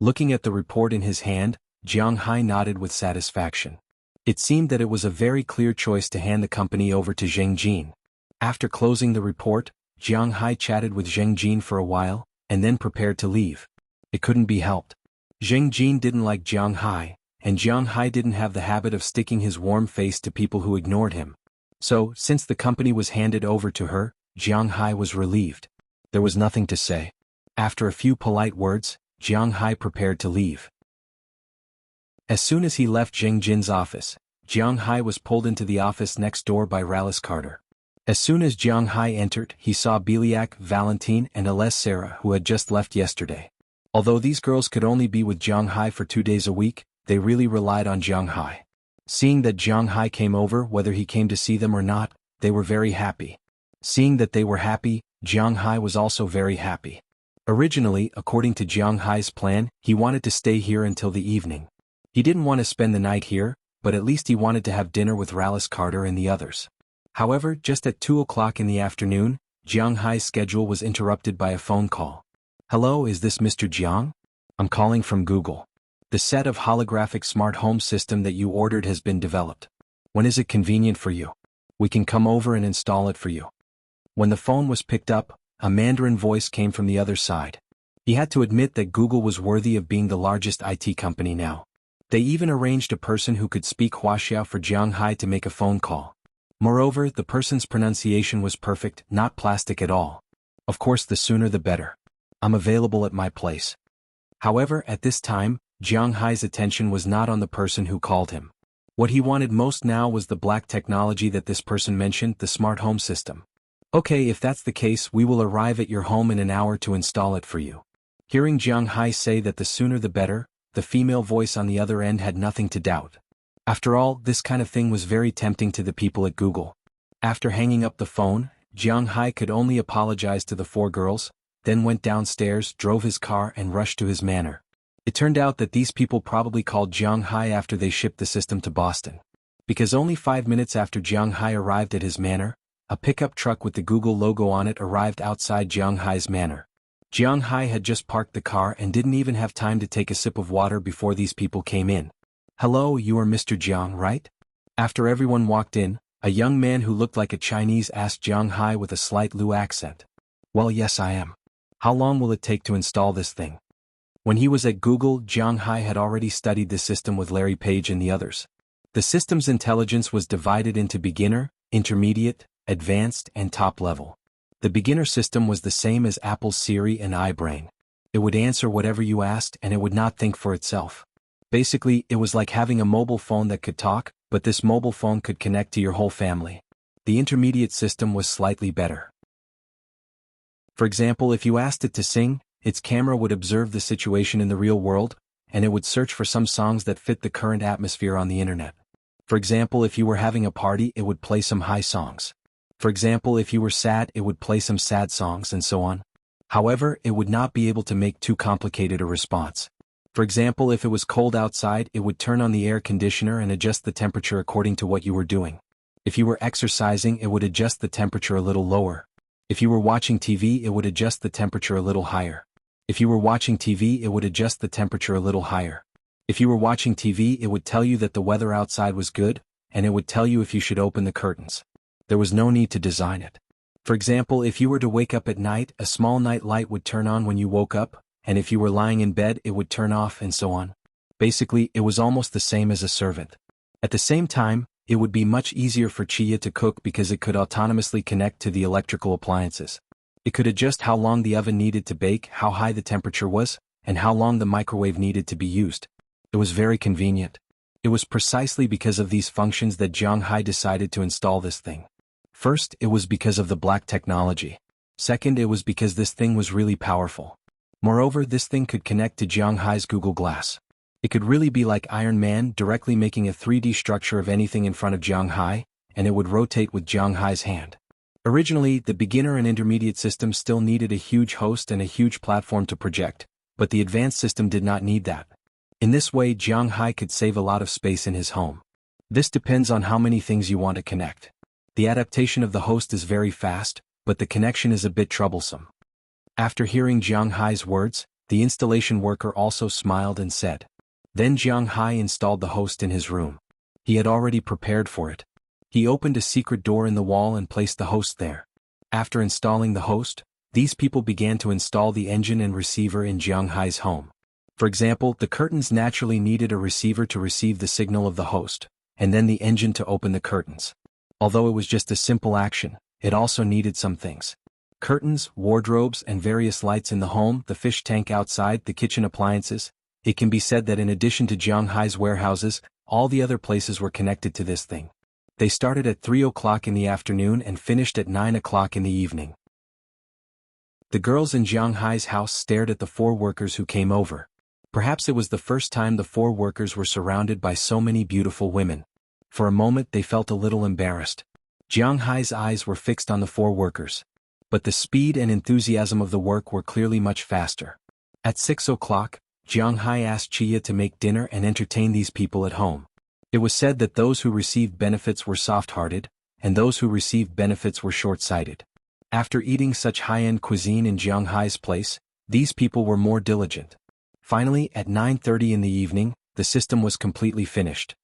Looking at the report in his hand, Jiang Hai nodded with satisfaction. It seemed that it was a very clear choice to hand the company over to Zheng Jin. After closing the report, Jiang Hai chatted with Zheng Jin for a while, and then prepared to leave. It couldn't be helped. Zheng Jin didn't like Jiang Hai, and Jiang Hai didn't have the habit of sticking his warm face to people who ignored him. So, since the company was handed over to her, Jiang Hai was relieved. There was nothing to say. After a few polite words, Jiang Hai prepared to leave. As soon as he left Zheng Jin's office, Jiang Hai was pulled into the office next door by Rallis Carter. As soon as Jiang Hai entered, he saw Biliak, Valentine, and Alès Sarah, who had just left yesterday. Although these girls could only be with Jiang Hai for 2 days a week, they really relied on Jiang Hai. Seeing that Jiang Hai came over, whether he came to see them or not, they were very happy. Seeing that they were happy, Jiang Hai was also very happy. Originally, according to Jiang Hai's plan, he wanted to stay here until the evening. He didn't want to spend the night here, but at least he wanted to have dinner with Rallis Carter and the others. However, just at 2 o'clock in the afternoon, Jiang Hai's schedule was interrupted by a phone call. "Hello, is this Mr. Jiang? I'm calling from Google. The set of holographic smart home system that you ordered has been developed. When is it convenient for you? We can come over and install it for you." When the phone was picked up, a Mandarin voice came from the other side. He had to admit that Google was worthy of being the largest IT company now. They even arranged a person who could speak Huaxiao for Jiang Hai to make a phone call. Moreover, the person's pronunciation was perfect, not plastic at all. Of course, the sooner the better. "I'm available at my place." However, at this time, Jiang Hai's attention was not on the person who called him. What he wanted most now was the black technology that this person mentioned, the smart home system. "Okay, if that's the case, we will arrive at your home in an hour to install it for you." Hearing Jiang Hai say that the sooner the better, the female voice on the other end had nothing to doubt. After all, this kind of thing was very tempting to the people at Google. After hanging up the phone, Jiang Hai could only apologize to the 4 girls, then went downstairs, drove his car and rushed to his manor. It turned out that these people probably called Jiang Hai after they shipped the system to Boston. Because only 5 minutes after Jiang Hai arrived at his manor, a pickup truck with the Google logo on it arrived outside Jiang Hai's manor. Jiang Hai had just parked the car and didn't even have time to take a sip of water before these people came in. "Hello, you are Mr. Jiang, right?" After everyone walked in, a young man who looked like a Chinese asked Jiang Hai with a slight Lu accent. "Well, yes, I am. How long will it take to install this thing?" When he was at Google, Jiang Hai had already studied the system with Larry Page and the others. The system's intelligence was divided into beginner, intermediate, advanced, and top level. The beginner system was the same as Apple's Siri and iBrain. It would answer whatever you asked and it would not think for itself. Basically, it was like having a mobile phone that could talk, but this mobile phone could connect to your whole family. The intermediate system was slightly better. For example, if you asked it to sing, its camera would observe the situation in the real world, and it would search for some songs that fit the current atmosphere on the internet. For example, if you were having a party, it would play some high songs. For example, if you were sad, it would play some sad songs and so on. However, it would not be able to make too complicated a response. For example, if it was cold outside, it would turn on the air conditioner and adjust the temperature according to what you were doing. If you were exercising, it would adjust the temperature a little lower. If you were watching TV, it would adjust the temperature a little higher. If you were watching TV, it would adjust the temperature a little higher. If you were watching TV, it would tell you that the weather outside was good, and it would tell you if you should open the curtains. There was no need to design it. For example, if you were to wake up at night, a small night light would turn on when you woke up, and if you were lying in bed, it would turn off and so on. Basically, it was almost the same as a servant. At the same time, it would be much easier for Chia to cook because it could autonomously connect to the electrical appliances. It could adjust how long the oven needed to bake, how high the temperature was, and how long the microwave needed to be used. It was very convenient. It was precisely because of these functions that Jiang Hai decided to install this thing. First, it was because of the black technology. Second, it was because this thing was really powerful. Moreover, this thing could connect to Jiang Hai's Google Glass. It could really be like Iron Man, directly making a 3D structure of anything in front of Jiang Hai, and it would rotate with Jiang Hai's hand. Originally, the beginner and intermediate system still needed a huge host and a huge platform to project, but the advanced system did not need that. In this way, Jiang Hai could save a lot of space in his home. This depends on how many things you want to connect. The adaptation of the host is very fast, but the connection is a bit troublesome. After hearing Jiang Hai's words, the installation worker also smiled and said. Then Jiang Hai installed the host in his room. He had already prepared for it. He opened a secret door in the wall and placed the host there. After installing the host, these people began to install the engine and receiver in Jiang Hai's home. For example, the curtains naturally needed a receiver to receive the signal of the host, and then the engine to open the curtains. Although it was just a simple action, it also needed some things. Curtains, wardrobes, and various lights in the home, the fish tank outside, the kitchen appliances. It can be said that in addition to Jiang Hai's warehouses, all the other places were connected to this thing. They started at 3 o'clock in the afternoon and finished at 9 o'clock in the evening. The girls in Jiang Hai's house stared at the 4 workers who came over. Perhaps it was the first time the 4 workers were surrounded by so many beautiful women. For a moment they felt a little embarrassed. Jiang Hai's eyes were fixed on the 4 workers. But the speed and enthusiasm of the work were clearly much faster. At 6 o'clock, Jiang Hai asked Chia to make dinner and entertain these people at home. It was said that those who received benefits were soft-hearted, and those who received benefits were short-sighted. After eating such high-end cuisine in Jiang Hai's place, these people were more diligent. Finally, at 9:30 in the evening, the system was completely finished.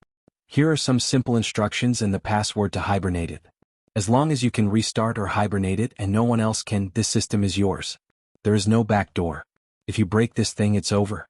Here are some simple instructions and the password to hibernate it. As long as you can restart or hibernate it and no one else can, this system is yours. There is no back door. If you break this thing, it's over.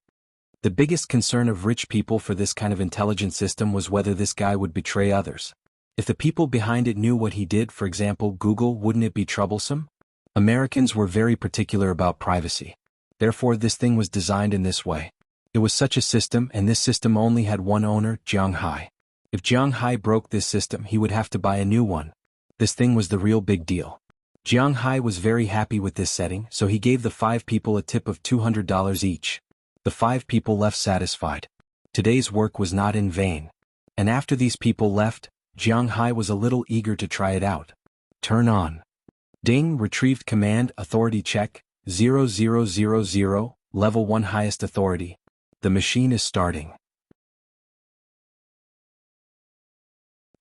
The biggest concern of rich people for this kind of intelligent system was whether this guy would betray others. If the people behind it knew what he did, for example Google, wouldn't it be troublesome? Americans were very particular about privacy. Therefore this thing was designed in this way. It was such a system, and this system only had one owner, Jiang Hai. If Jiang Hai broke this system, he would have to buy a new one. This thing was the real big deal. Jiang Hai was very happy with this setting, so he gave the 5 people a tip of $200 each. The 5 people left satisfied. Today's work was not in vain. And after these people left, Jiang Hai was a little eager to try it out. Turn on. Ding, retrieved command, authority check, 0000, level 1 highest authority. The machine is starting.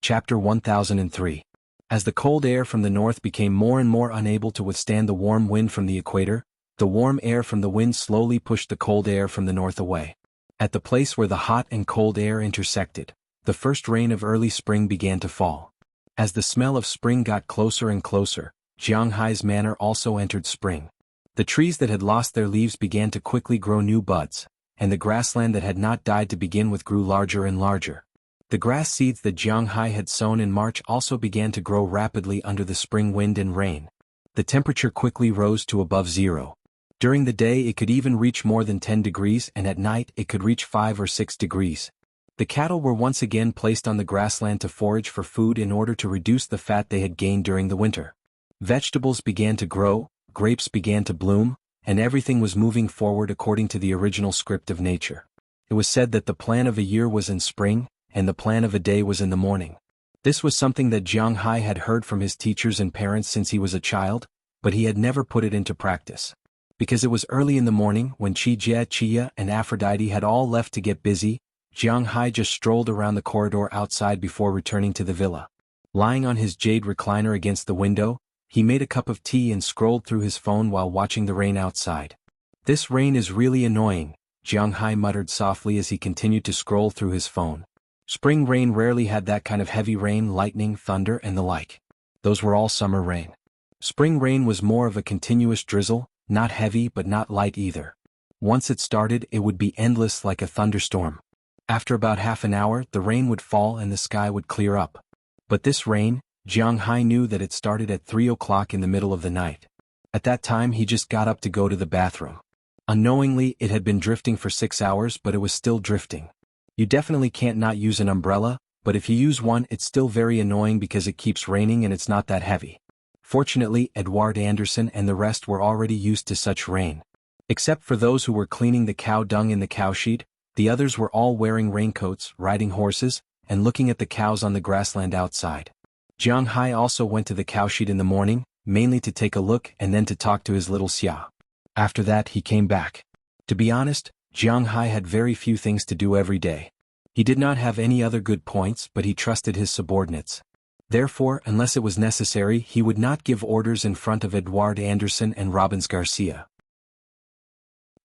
Chapter 1003. As the cold air from the north became more and more unable to withstand the warm wind from the equator, the warm air from the wind slowly pushed the cold air from the north away. At the place where the hot and cold air intersected, the first rain of early spring began to fall. As the smell of spring got closer and closer, Jiang Hai's manor also entered spring. The trees that had lost their leaves began to quickly grow new buds, and the grassland that had not died to begin with grew larger and larger. The grass seeds that Jiang Hai had sown in March also began to grow rapidly under the spring wind and rain. The temperature quickly rose to above 0. During the day it could even reach more than 10 degrees, and at night it could reach 5 or 6 degrees. The cattle were once again placed on the grassland to forage for food in order to reduce the fat they had gained during the winter. Vegetables began to grow, grapes began to bloom, and everything was moving forward according to the original script of nature. It was said that the plan of a year was in spring, and the plan of a day was in the morning. This was something that Jiang Hai had heard from his teachers and parents since he was a child, but he had never put it into practice. Because it was early in the morning, when Chia and Aphrodite had all left to get busy, Jiang Hai just strolled around the corridor outside before returning to the villa. Lying on his jade recliner against the window, he made a cup of tea and scrolled through his phone while watching the rain outside. "This rain is really annoying," Jiang Hai muttered softly as he continued to scroll through his phone. Spring rain rarely had that kind of heavy rain, lightning, thunder, and the like. Those were all summer rain. Spring rain was more of a continuous drizzle, not heavy but not light either. Once it started, it would be endless like a thunderstorm. After about half an hour, the rain would fall and the sky would clear up. But this rain, Jiang Hai knew that it started at 3 o'clock in the middle of the night. At that time he just got up to go to the bathroom. Unknowingly, it had been drifting for 6 hours, but it was still drifting. You definitely can't not use an umbrella, but if you use one, it's still very annoying because it keeps raining and it's not that heavy. Fortunately, Edward Anderson and the rest were already used to such rain. Except for those who were cleaning the cow dung in the cowshed, the others were all wearing raincoats, riding horses, and looking at the cows on the grassland outside. Jiang Hai also went to the cowshed in the morning, mainly to take a look and then to talk to his little Xia. After that he came back. To be honest, Jiang Hai had very few things to do every day. He did not have any other good points, but he trusted his subordinates. Therefore, unless it was necessary, he would not give orders in front of Edward Anderson and Robbins Garcia.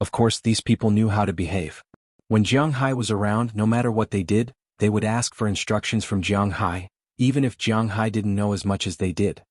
Of course, these people knew how to behave. When Jiang Hai was around, no matter what they did, they would ask for instructions from Jiang Hai, even if Jiang Hai didn't know as much as they did.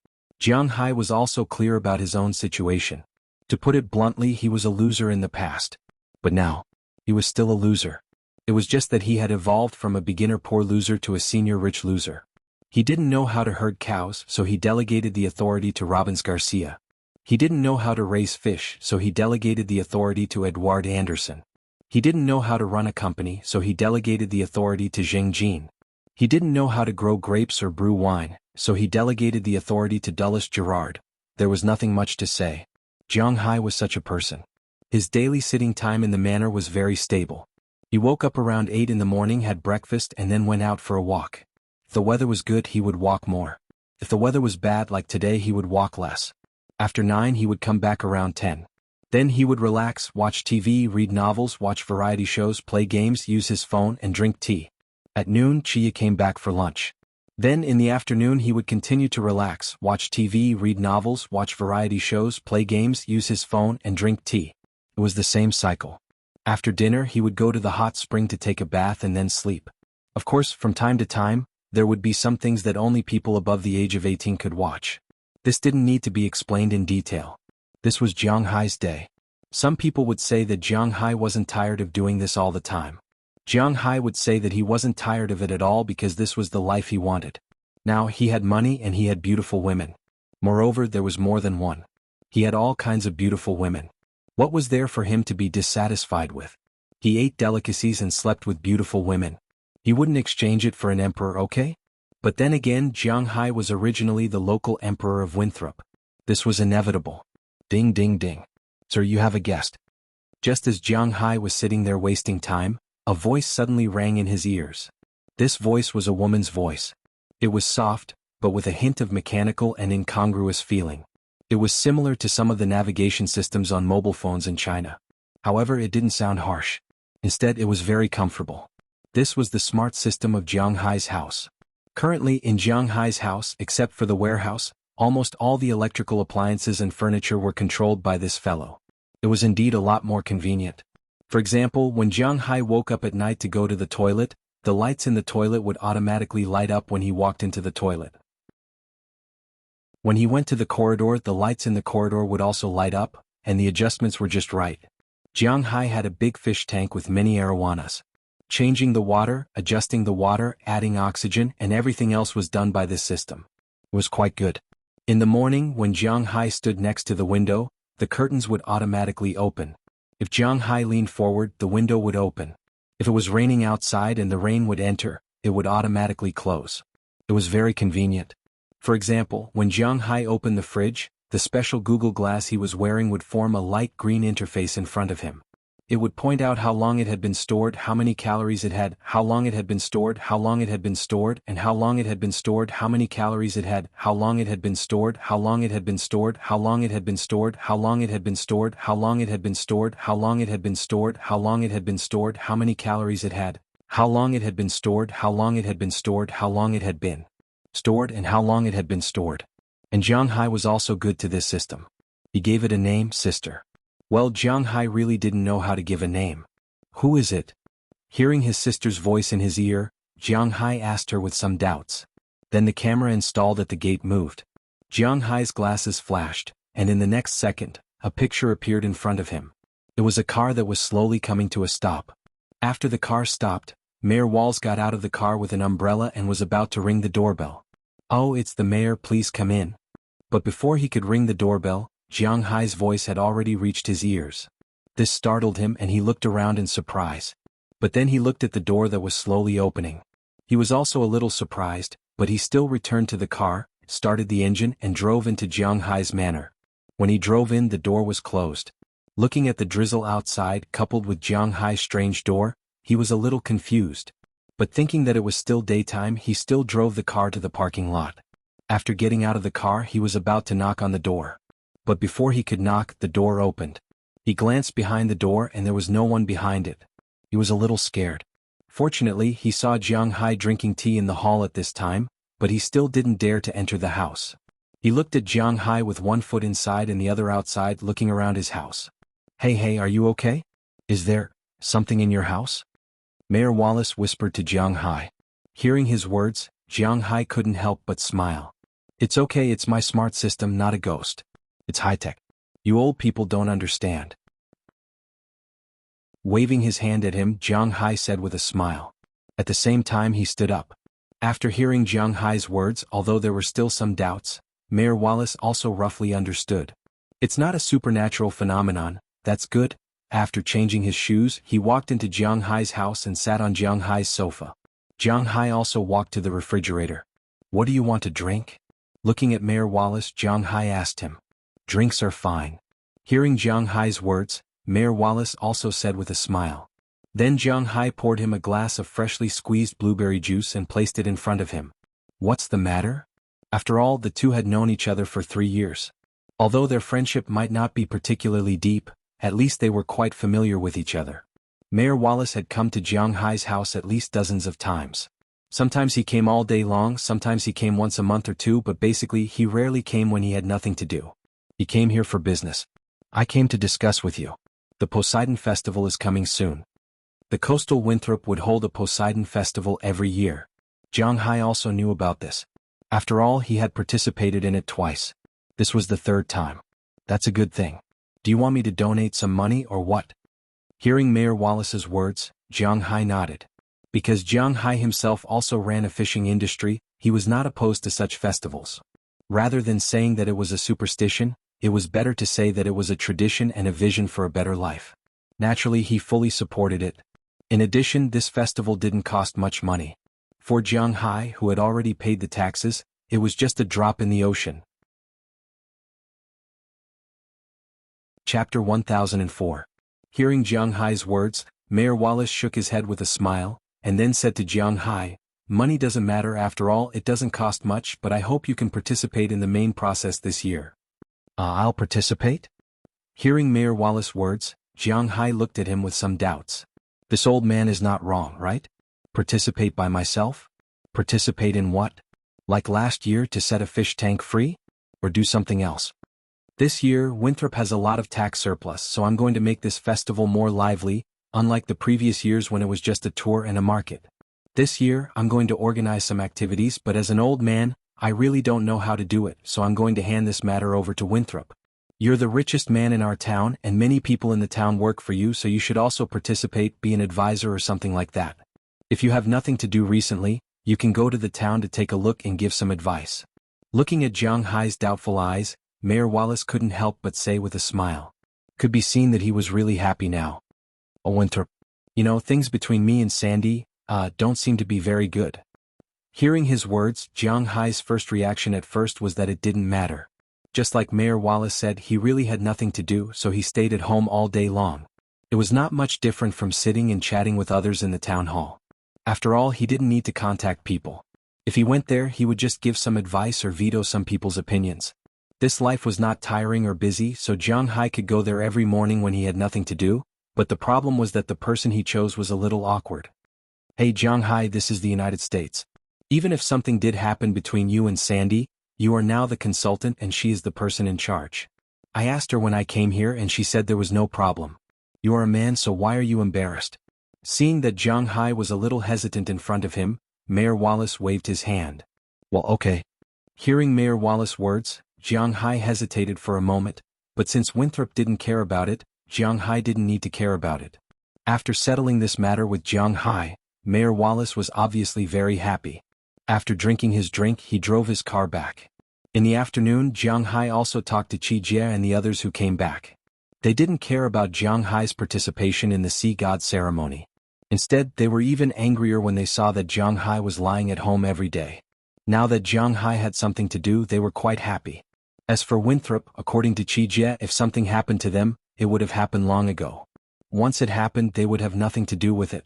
Jiang Hai was also clear about his own situation. To put it bluntly, he was a loser in the past. But now, he was still a loser. It was just that he had evolved from a beginner poor loser to a senior rich loser. He didn't know how to herd cows, so he delegated the authority to Robbins Garcia. He didn't know how to raise fish, so he delegated the authority to Edouard Anderson. He didn't know how to run a company, so he delegated the authority to Zheng Jin. He didn't know how to grow grapes or brew wine, so he delegated the authority to Dulles Gerard. There was nothing much to say. Jiang Hai was such a person. His daily sitting time in the manor was very stable. He woke up around 8 in the morning, had breakfast, and then went out for a walk. If the weather was good, he would walk more. If the weather was bad like today, he would walk less. After 9 he would come back around 10. Then he would relax, watch TV, read novels, watch variety shows, play games, use his phone, and drink tea. At noon, Chia came back for lunch. Then in the afternoon he would continue to relax, watch TV, read novels, watch variety shows, play games, use his phone, and drink tea. It was the same cycle. After dinner he would go to the hot spring to take a bath and then sleep. Of course, from time to time, there would be some things that only people above the age of 18 could watch. This didn't need to be explained in detail. This was Jiang Hai's day. Some people would say that Jiang Hai wasn't tired of doing this all the time. Jiang Hai would say that he wasn't tired of it at all because this was the life he wanted. Now, he had money and he had beautiful women. Moreover, there was more than one. He had all kinds of beautiful women. What was there for him to be dissatisfied with? He ate delicacies and slept with beautiful women. He wouldn't exchange it for an emperor, okay? But then again, Jiang Hai was originally the local emperor of Winthrop. This was inevitable. Ding ding ding. Sir, you have a guest. Just as Jiang Hai was sitting there wasting time, a voice suddenly rang in his ears. This voice was a woman's voice. It was soft, but with a hint of mechanical and incongruous feeling. It was similar to some of the navigation systems on mobile phones in China. However, it didn't sound harsh. Instead, it was very comfortable. This was the smart system of Jiang Hai's house. Currently, in Jiang Hai's house, except for the warehouse, almost all the electrical appliances and furniture were controlled by this fellow. It was indeed a lot more convenient. For example, when Jiang Hai woke up at night to go to the toilet, the lights in the toilet would automatically light up when he walked into the toilet. When he went to the corridor, the lights in the corridor would also light up, and the adjustments were just right. Jiang Hai had a big fish tank with many arowanas. Changing the water, adjusting the water, adding oxygen, and everything else was done by this system. It was quite good. In the morning, when Jiang Hai stood next to the window, the curtains would automatically open. If Jiang Hai leaned forward, the window would open. If it was raining outside and the rain would enter, it would automatically close. It was very convenient. For example, when Jiang Hai opened the fridge, the special Google Glass he was wearing would form a light green interface in front of him. It would point out how long it had been stored, how many calories it had, how long it had been stored, how long it had been stored, and how long it had been stored, how many calories it had, how long it had been stored, how long it had been stored, how long it had been stored, how long it had been stored, how long it had been stored, how long it had been stored, how long it had been stored, how many calories it had, how long it had been stored, how long it had been stored, how long it had been stored, and how long it had been stored. And Jiang Hai was also good to this system. He gave it a name, Sister. Well, Jiang Hai really didn't know how to give a name. Who is it? Hearing his sister's voice in his ear, Jiang Hai asked her with some doubts. Then the camera installed at the gate moved. Jiang Hai's glasses flashed, and in the next second, a picture appeared in front of him. It was a car that was slowly coming to a stop. After the car stopped, Mayor Walls got out of the car with an umbrella and was about to ring the doorbell. "Oh, it's the mayor, please come in." But before he could ring the doorbell, Jiang Hai's voice had already reached his ears. This startled him and he looked around in surprise. But then he looked at the door that was slowly opening. He was also a little surprised, but he still returned to the car, started the engine and drove into Jiang Hai's manor. When he drove in, the door was closed. Looking at the drizzle outside coupled with Jiang Hai's strange door, he was a little confused. But thinking that it was still daytime, he still drove the car to the parking lot. After getting out of the car, he was about to knock on the door. But before he could knock, the door opened. He glanced behind the door and there was no one behind it. He was a little scared. Fortunately, he saw Jiang Hai drinking tea in the hall at this time, but he still didn't dare to enter the house. He looked at Jiang Hai with one foot inside and the other outside, looking around his house. Hey, are you okay? Is there something in your house?" Mayor Wallace whispered to Jiang Hai. Hearing his words, Jiang Hai couldn't help but smile. It's okay, it's my smart system, not a ghost. It's high-tech. You old people don't understand. Waving his hand at him, Jiang Hai said with a smile. At the same time he stood up. After hearing Jiang Hai's words, although there were still some doubts, Mayor Wallace also roughly understood. It's not a supernatural phenomenon, that's good. After changing his shoes, he walked into Jiang Hai's house and sat on Jiang Hai's sofa. Jiang Hai also walked to the refrigerator. What do you want to drink? Looking at Mayor Wallace, Jiang Hai asked him. Drinks are fine. Hearing Jiang Hai's words, Mayor Wallace also said with a smile. Then Jiang Hai poured him a glass of freshly squeezed blueberry juice and placed it in front of him. What's the matter? After all, the two had known each other for 3 years. Although their friendship might not be particularly deep, at least they were quite familiar with each other. Mayor Wallace had come to Jiang Hai's house at least dozens of times. Sometimes he came all day long, sometimes he came once a month or two, but basically he rarely came when he had nothing to do. He came here for business. I came to discuss with you. The Poseidon Festival is coming soon. The coastal Winthrop would hold a Poseidon Festival every year. Jiang Hai also knew about this. After all, he had participated in it twice. This was the 3rd time. That's a good thing. Do you want me to donate some money or what? Hearing Mayor Wallace's words, Jiang Hai nodded. Because Jiang Hai himself also ran a fishing industry, he was not opposed to such festivals. Rather than saying that it was a superstition, it was better to say that it was a tradition and a vision for a better life. Naturally, he fully supported it. In addition, this festival didn't cost much money. For Jiang Hai, who had already paid the taxes, it was just a drop in the ocean. Chapter 1004. Hearing Jiang Hai's words, Mayor Wallace shook his head with a smile, and then said to Jiang Hai, money doesn't matter after all, it doesn't cost much, but I hope you can participate in the main process this year. I'll participate? Hearing Mayor Wallace's words, Jiang Hai looked at him with some doubts. This old man is not wrong, right? Participate by myself? Participate in what? Like last year to set a fish tank free? Or do something else? This year, Winthrop has a lot of tax surplus, so I'm going to make this festival more lively, unlike the previous years when it was just a tour and a market. This year, I'm going to organize some activities, but as an old man, I really don't know how to do it, so I'm going to hand this matter over to Winthrop. You're the richest man in our town, and many people in the town work for you, so you should also participate, be an advisor or something like that. If you have nothing to do recently, you can go to the town to take a look and give some advice. Looking at Jiang Hai's doubtful eyes, Mayor Wallace couldn't help but say with a smile. Could be seen that he was really happy now. Oh, Winthrop. You know, things between me and Sandy, don't seem to be very good. Hearing his words, Jiang Hai's first reaction at first was that it didn't matter. Just like Mayor Wallace said, he really had nothing to do, so he stayed at home all day long. It was not much different from sitting and chatting with others in the town hall. After all, he didn't need to contact people. If he went there, he would just give some advice or veto some people's opinions. This life was not tiring or busy, so Jiang Hai could go there every morning when he had nothing to do, but the problem was that the person he chose was a little awkward. Hey Jiang Hai, this is the United States. Even if something did happen between you and Sandy, you are now the consultant and she is the person in charge. I asked her when I came here and she said there was no problem. You are a man, so why are you embarrassed? Seeing that Jiang Hai was a little hesitant in front of him, Mayor Wallace waved his hand. Well, okay. Hearing Mayor Wallace's words, Jiang Hai hesitated for a moment, but since Winthrop didn't care about it, Jiang Hai didn't need to care about it. After settling this matter with Jiang Hai, Mayor Wallace was obviously very happy. After drinking his drink, he drove his car back. In the afternoon, Jiang Hai also talked to Qi Jie and the others who came back. They didn't care about Jiang Hai's participation in the sea god ceremony. Instead, they were even angrier when they saw that Jiang Hai was lying at home every day. Now that Jiang Hai had something to do, they were quite happy. As for Winthrop, according to Qi Jie, if something happened to them, it would have happened long ago. Once it happened, they would have nothing to do with it.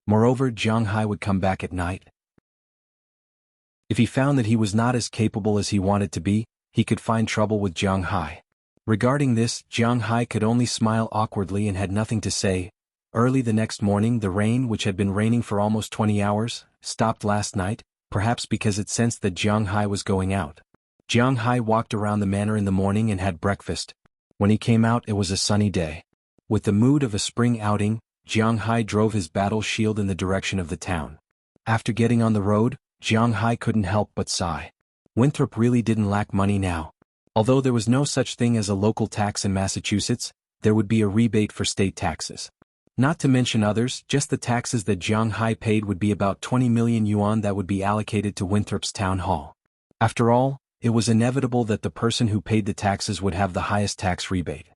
Moreover, Jiang Hai would come back at night. If he found that he was not as capable as he wanted to be, he could find trouble with Jiang Hai. Regarding this, Jiang Hai could only smile awkwardly and had nothing to say. Early the next morning, the rain, which had been raining for almost 20 hours, stopped last night, perhaps because it sensed that Jiang Hai was going out. Jiang Hai walked around the manor in the morning and had breakfast. When he came out, it was a sunny day. With the mood of a spring outing, Jiang Hai drove his battle shield in the direction of the town. After getting on the road, Jiang Hai couldn't help but sigh. Winthrop really didn't lack money now. Although there was no such thing as a local tax in Massachusetts, there would be a rebate for state taxes. Not to mention others, just the taxes that Jiang Hai paid would be about 20 million yuan that would be allocated to Winthrop's town hall. After all, it was inevitable that the person who paid the taxes would have the highest tax rebate.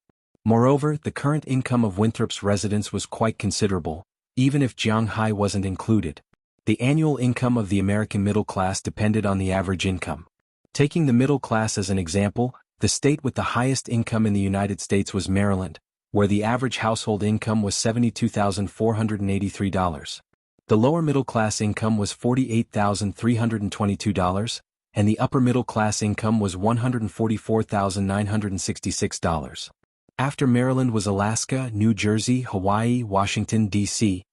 Moreover, the current income of Winthrop's residents was quite considerable, even if Jiang Hai wasn't included. The annual income of the American middle class depended on the average income. Taking the middle class as an example, the state with the highest income in the United States was Maryland, where the average household income was $72,483. The lower middle class income was $48,322, and the upper middle class income was $144,966. After Maryland was Alaska, New Jersey, Hawaii, Washington, D.C.,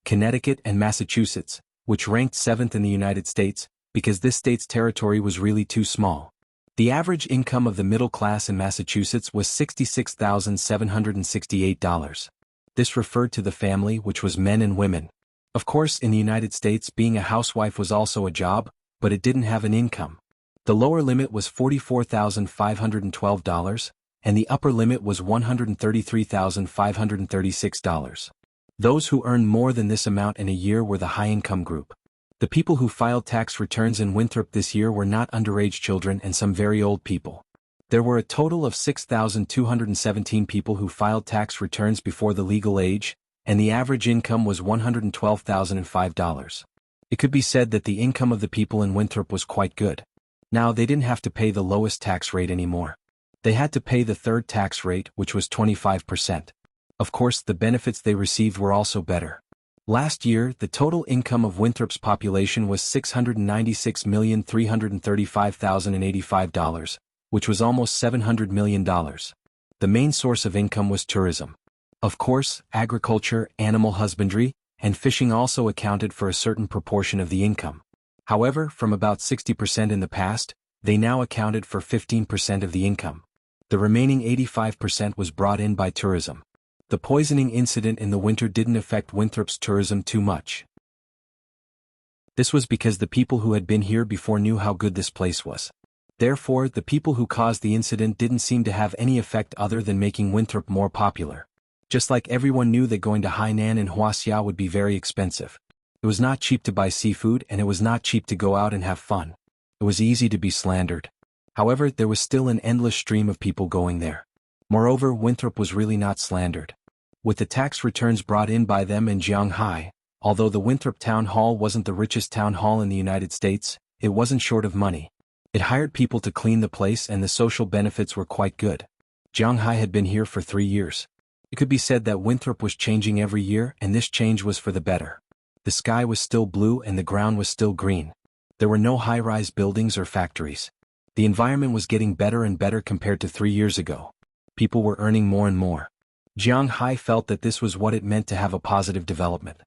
Connecticut, and Massachusetts, which ranked 7th in the United States, because this state's territory was really too small. The average income of the middle class in Massachusetts was $66,768. This referred to the family, which was men and women. Of course, in the United States, being a housewife was also a job, but it didn't have an income. The lower limit was $44,512, and the upper limit was $133,536. Those who earned more than this amount in a year were the high-income group. The people who filed tax returns in Winthrop this year were not underage children and some very old people. There were a total of 6,217 people who filed tax returns before the legal age, and the average income was $112,005. It could be said that the income of the people in Winthrop was quite good. Now they didn't have to pay the lowest tax rate anymore. They had to pay the third tax rate, which was 25%. Of course, the benefits they received were also better. Last year, the total income of Winthrop's population was $696,335,085, which was almost $700 million. The main source of income was tourism. Of course, agriculture, animal husbandry, and fishing also accounted for a certain proportion of the income. However, from about 60% in the past, they now accounted for 15% of the income. The remaining 85% was brought in by tourism. The poisoning incident in the winter didn't affect Winthrop's tourism too much. This was because the people who had been here before knew how good this place was. Therefore, the people who caused the incident didn't seem to have any effect other than making Winthrop more popular. Just like everyone knew that going to Hainan and Wuxia would be very expensive. It was not cheap to buy seafood, and it was not cheap to go out and have fun. It was easy to be slandered. However, there was still an endless stream of people going there. Moreover, Winthrop was really not slandered. With the tax returns brought in by them and Jiang Hai, although the Winthrop Town Hall wasn't the richest town hall in the United States, it wasn't short of money. It hired people to clean the place and the social benefits were quite good. Jiang Hai had been here for 3 years. It could be said that Winthrop was changing every year, and this change was for the better. The sky was still blue and the ground was still green. There were no high-rise buildings or factories. The environment was getting better and better compared to 3 years ago. People were earning more and more. Jiang Hai felt that this was what it meant to have a positive development.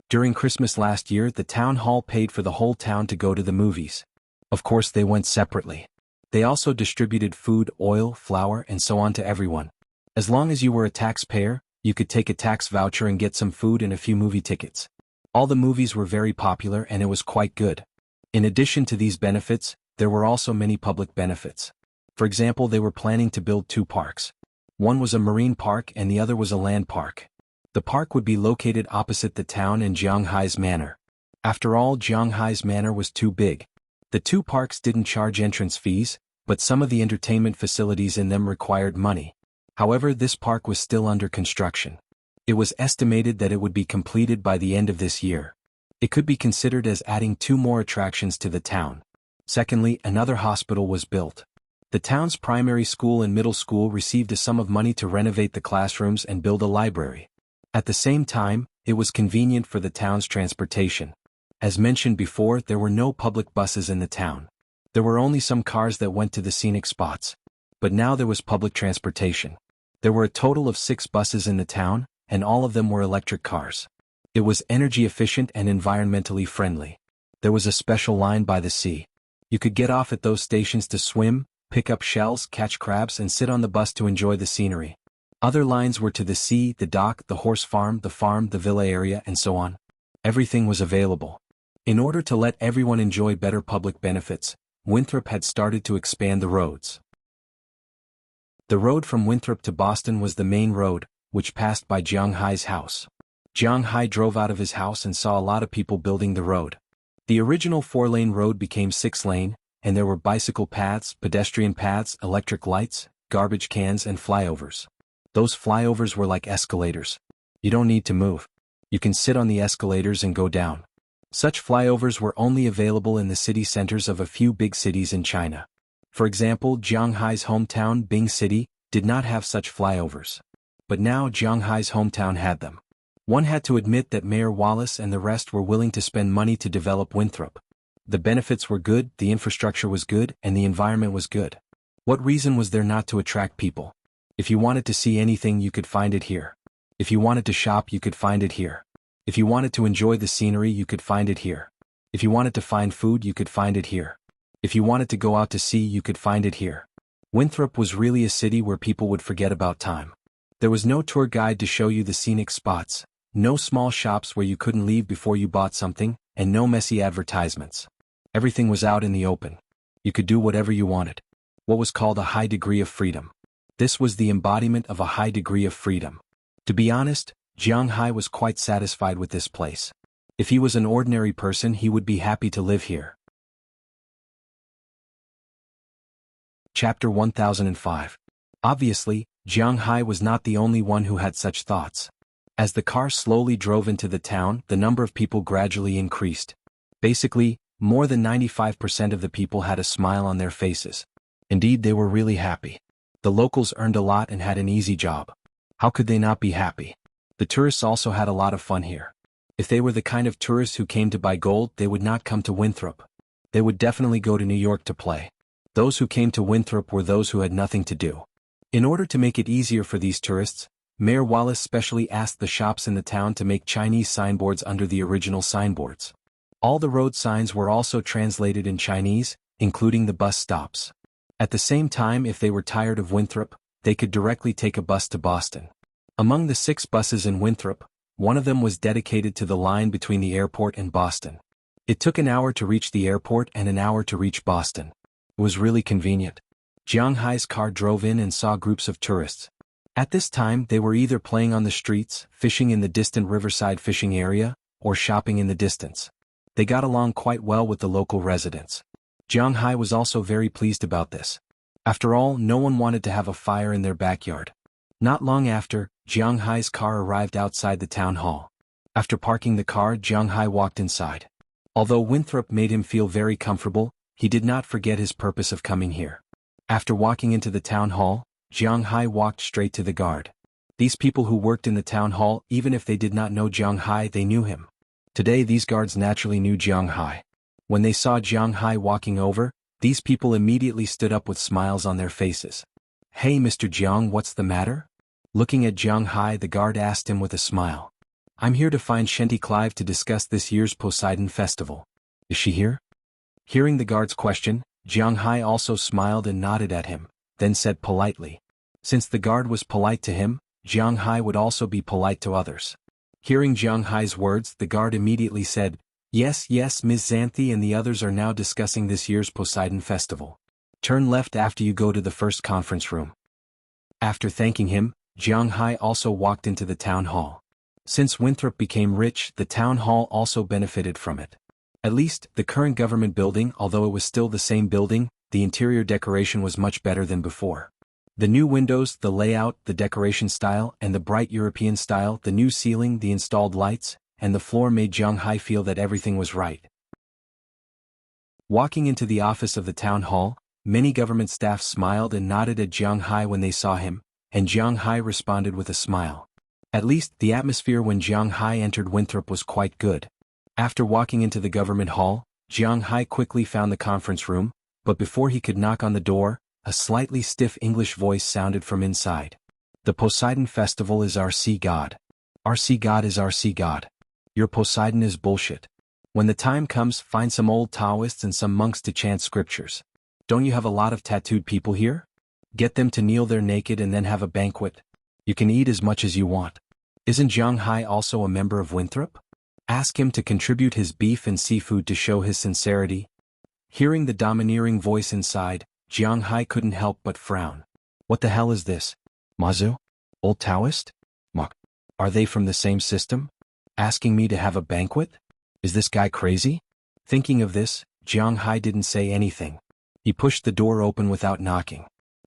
During Christmas last year, the town hall paid for the whole town to go to the movies. Of course, they went separately. They also distributed food, oil, flour, and so on to everyone. As long as you were a taxpayer, you could take a tax voucher and get some food and a few movie tickets. All the movies were very popular and it was quite good. In addition to these benefits, there were also many public benefits. For example, they were planning to build 2 parks. One was a marine park and the other was a land park. The park would be located opposite the town and Jiang Hai's manor. After all, Jiang Hai's manor was too big. The 2 parks didn't charge entrance fees, but some of the entertainment facilities in them required money. However, this park was still under construction. It was estimated that it would be completed by the end of this year. It could be considered as adding 2 more attractions to the town. Secondly, another hospital was built. The town's primary school and middle school received a sum of money to renovate the classrooms and build a library. At the same time, it was convenient for the town's transportation. As mentioned before, there were no public buses in the town. There were only some cars that went to the scenic spots. But now there was public transportation. There were a total of 6 buses in the town, and all of them were electric cars. It was energy efficient and environmentally friendly. There was a special line by the sea. You could get off at those stations to swim, pick up shells, catch crabs, and sit on the bus to enjoy the scenery. Other lines were to the sea, the dock, the horse farm, the villa area, and so on. Everything was available. In order to let everyone enjoy better public benefits, Winthrop had started to expand the roads. The road from Winthrop to Boston was the main road, which passed by Jiang Hai's house. Jiang Hai drove out of his house and saw a lot of people building the road. The original 4-lane road became 6-lane, and there were bicycle paths, pedestrian paths, electric lights, garbage cans and flyovers. Those flyovers were like escalators. You don't need to move. You can sit on the escalators and go down. Such flyovers were only available in the city centers of a few big cities in China. For example, Jiang Hai's hometown, Bing City, did not have such flyovers. But now Jiang Hai's hometown had them. One had to admit that Mayor Wallace and the rest were willing to spend money to develop Winthrop. The benefits were good, the infrastructure was good, and the environment was good. What reason was there not to attract people? If you wanted to see anything, you could find it here. If you wanted to shop, you could find it here. If you wanted to enjoy the scenery, you could find it here. If you wanted to find food, you could find it here. If you wanted to go out to sea, you could find it here. Winthrop was really a city where people would forget about time. There was no tour guide to show you the scenic spots, no small shops where you couldn't leave before you bought something, and no messy advertisements. Everything was out in the open. You could do whatever you wanted. What was called a high degree of freedom. This was the embodiment of a high degree of freedom. To be honest, Jiang Hai was quite satisfied with this place. If he was an ordinary person, he would be happy to live here. Chapter 1005. Obviously, Jiang Hai was not the only one who had such thoughts. As the car slowly drove into the town, the number of people gradually increased. Basically, more than 95% of the people had a smile on their faces. Indeed, they were really happy. The locals earned a lot and had an easy job. How could they not be happy? The tourists also had a lot of fun here. If they were the kind of tourists who came to buy gold, they would not come to Winthrop. They would definitely go to New York to play. Those who came to Winthrop were those who had nothing to do. In order to make it easier for these tourists, Mayor Wallace specially asked the shops in the town to make Chinese signboards under the original signboards. All the road signs were also translated in Chinese, including the bus stops. At the same time, if they were tired of Winthrop, they could directly take a bus to Boston. Among the 6 buses in Winthrop, one of them was dedicated to the line between the airport and Boston. It took an hour to reach the airport and an hour to reach Boston. It was really convenient. Jiang Hai's car drove in and saw groups of tourists. At this time, they were either playing on the streets, fishing in the distant riverside fishing area, or shopping in the distance. They got along quite well with the local residents. Jiang Hai was also very pleased about this. After all, no one wanted to have a fire in their backyard. Not long after, Jiang Hai's car arrived outside the town hall. After parking the car, Jiang Hai walked inside. Although Winthrop made him feel very comfortable, he did not forget his purpose of coming here. After walking into the town hall, Jiang Hai walked straight to the guard. These people who worked in the town hall, even if they did not know Jiang Hai, they knew him. Today these guards naturally knew Jiang Hai. When they saw Jiang Hai walking over, these people immediately stood up with smiles on their faces. "Hey Mr. Jiang, what's the matter?" Looking at Jiang Hai, the guard asked him with a smile. "I'm here to find Shenty Clive to discuss this year's Poseidon Festival. Is she here?" Hearing the guard's question, Jiang Hai also smiled and nodded at him, then said politely. Since the guard was polite to him, Jiang Hai would also be polite to others. Hearing Jiang Hai's words, the guard immediately said, Yes, Ms. Xanthi and the others are now discussing this year's Poseidon Festival. Turn left after you go to the first conference room." After thanking him, Jiang Hai also walked into the town hall. Since Winthrop became rich, the town hall also benefited from it. At least, the current government building, although it was still the same building, the interior decoration was much better than before. The new windows, the layout, the decoration style, and the bright European style, the new ceiling, the installed lights, and the floor made Jiang Hai feel that everything was right. Walking into the office of the town hall, many government staff smiled and nodded at Jiang Hai when they saw him, and Jiang Hai responded with a smile. At least, the atmosphere when Jiang Hai entered Winthrop was quite good. After walking into the government hall, Jiang Hai quickly found the conference room, but before he could knock on the door, a slightly stiff English voice sounded from inside. "The Poseidon Festival is our sea god. Our sea god is our sea god. Your Poseidon is bullshit. When the time comes, find some old Taoists and some monks to chant scriptures. Don't you have a lot of tattooed people here? Get them to kneel there naked and then have a banquet. You can eat as much as you want." Isn't Jiang Hai also a member of Winthrop? Ask him to contribute his beef and seafood to show his sincerity. Hearing the domineering voice inside, Jiang Hai couldn't help but frown. What the hell is this? Mazu? Old Taoist? Mok. Are they from the same system? Asking me to have a banquet? Is this guy crazy? Thinking of this, Jiang Hai didn't say anything. He pushed the door open without knocking.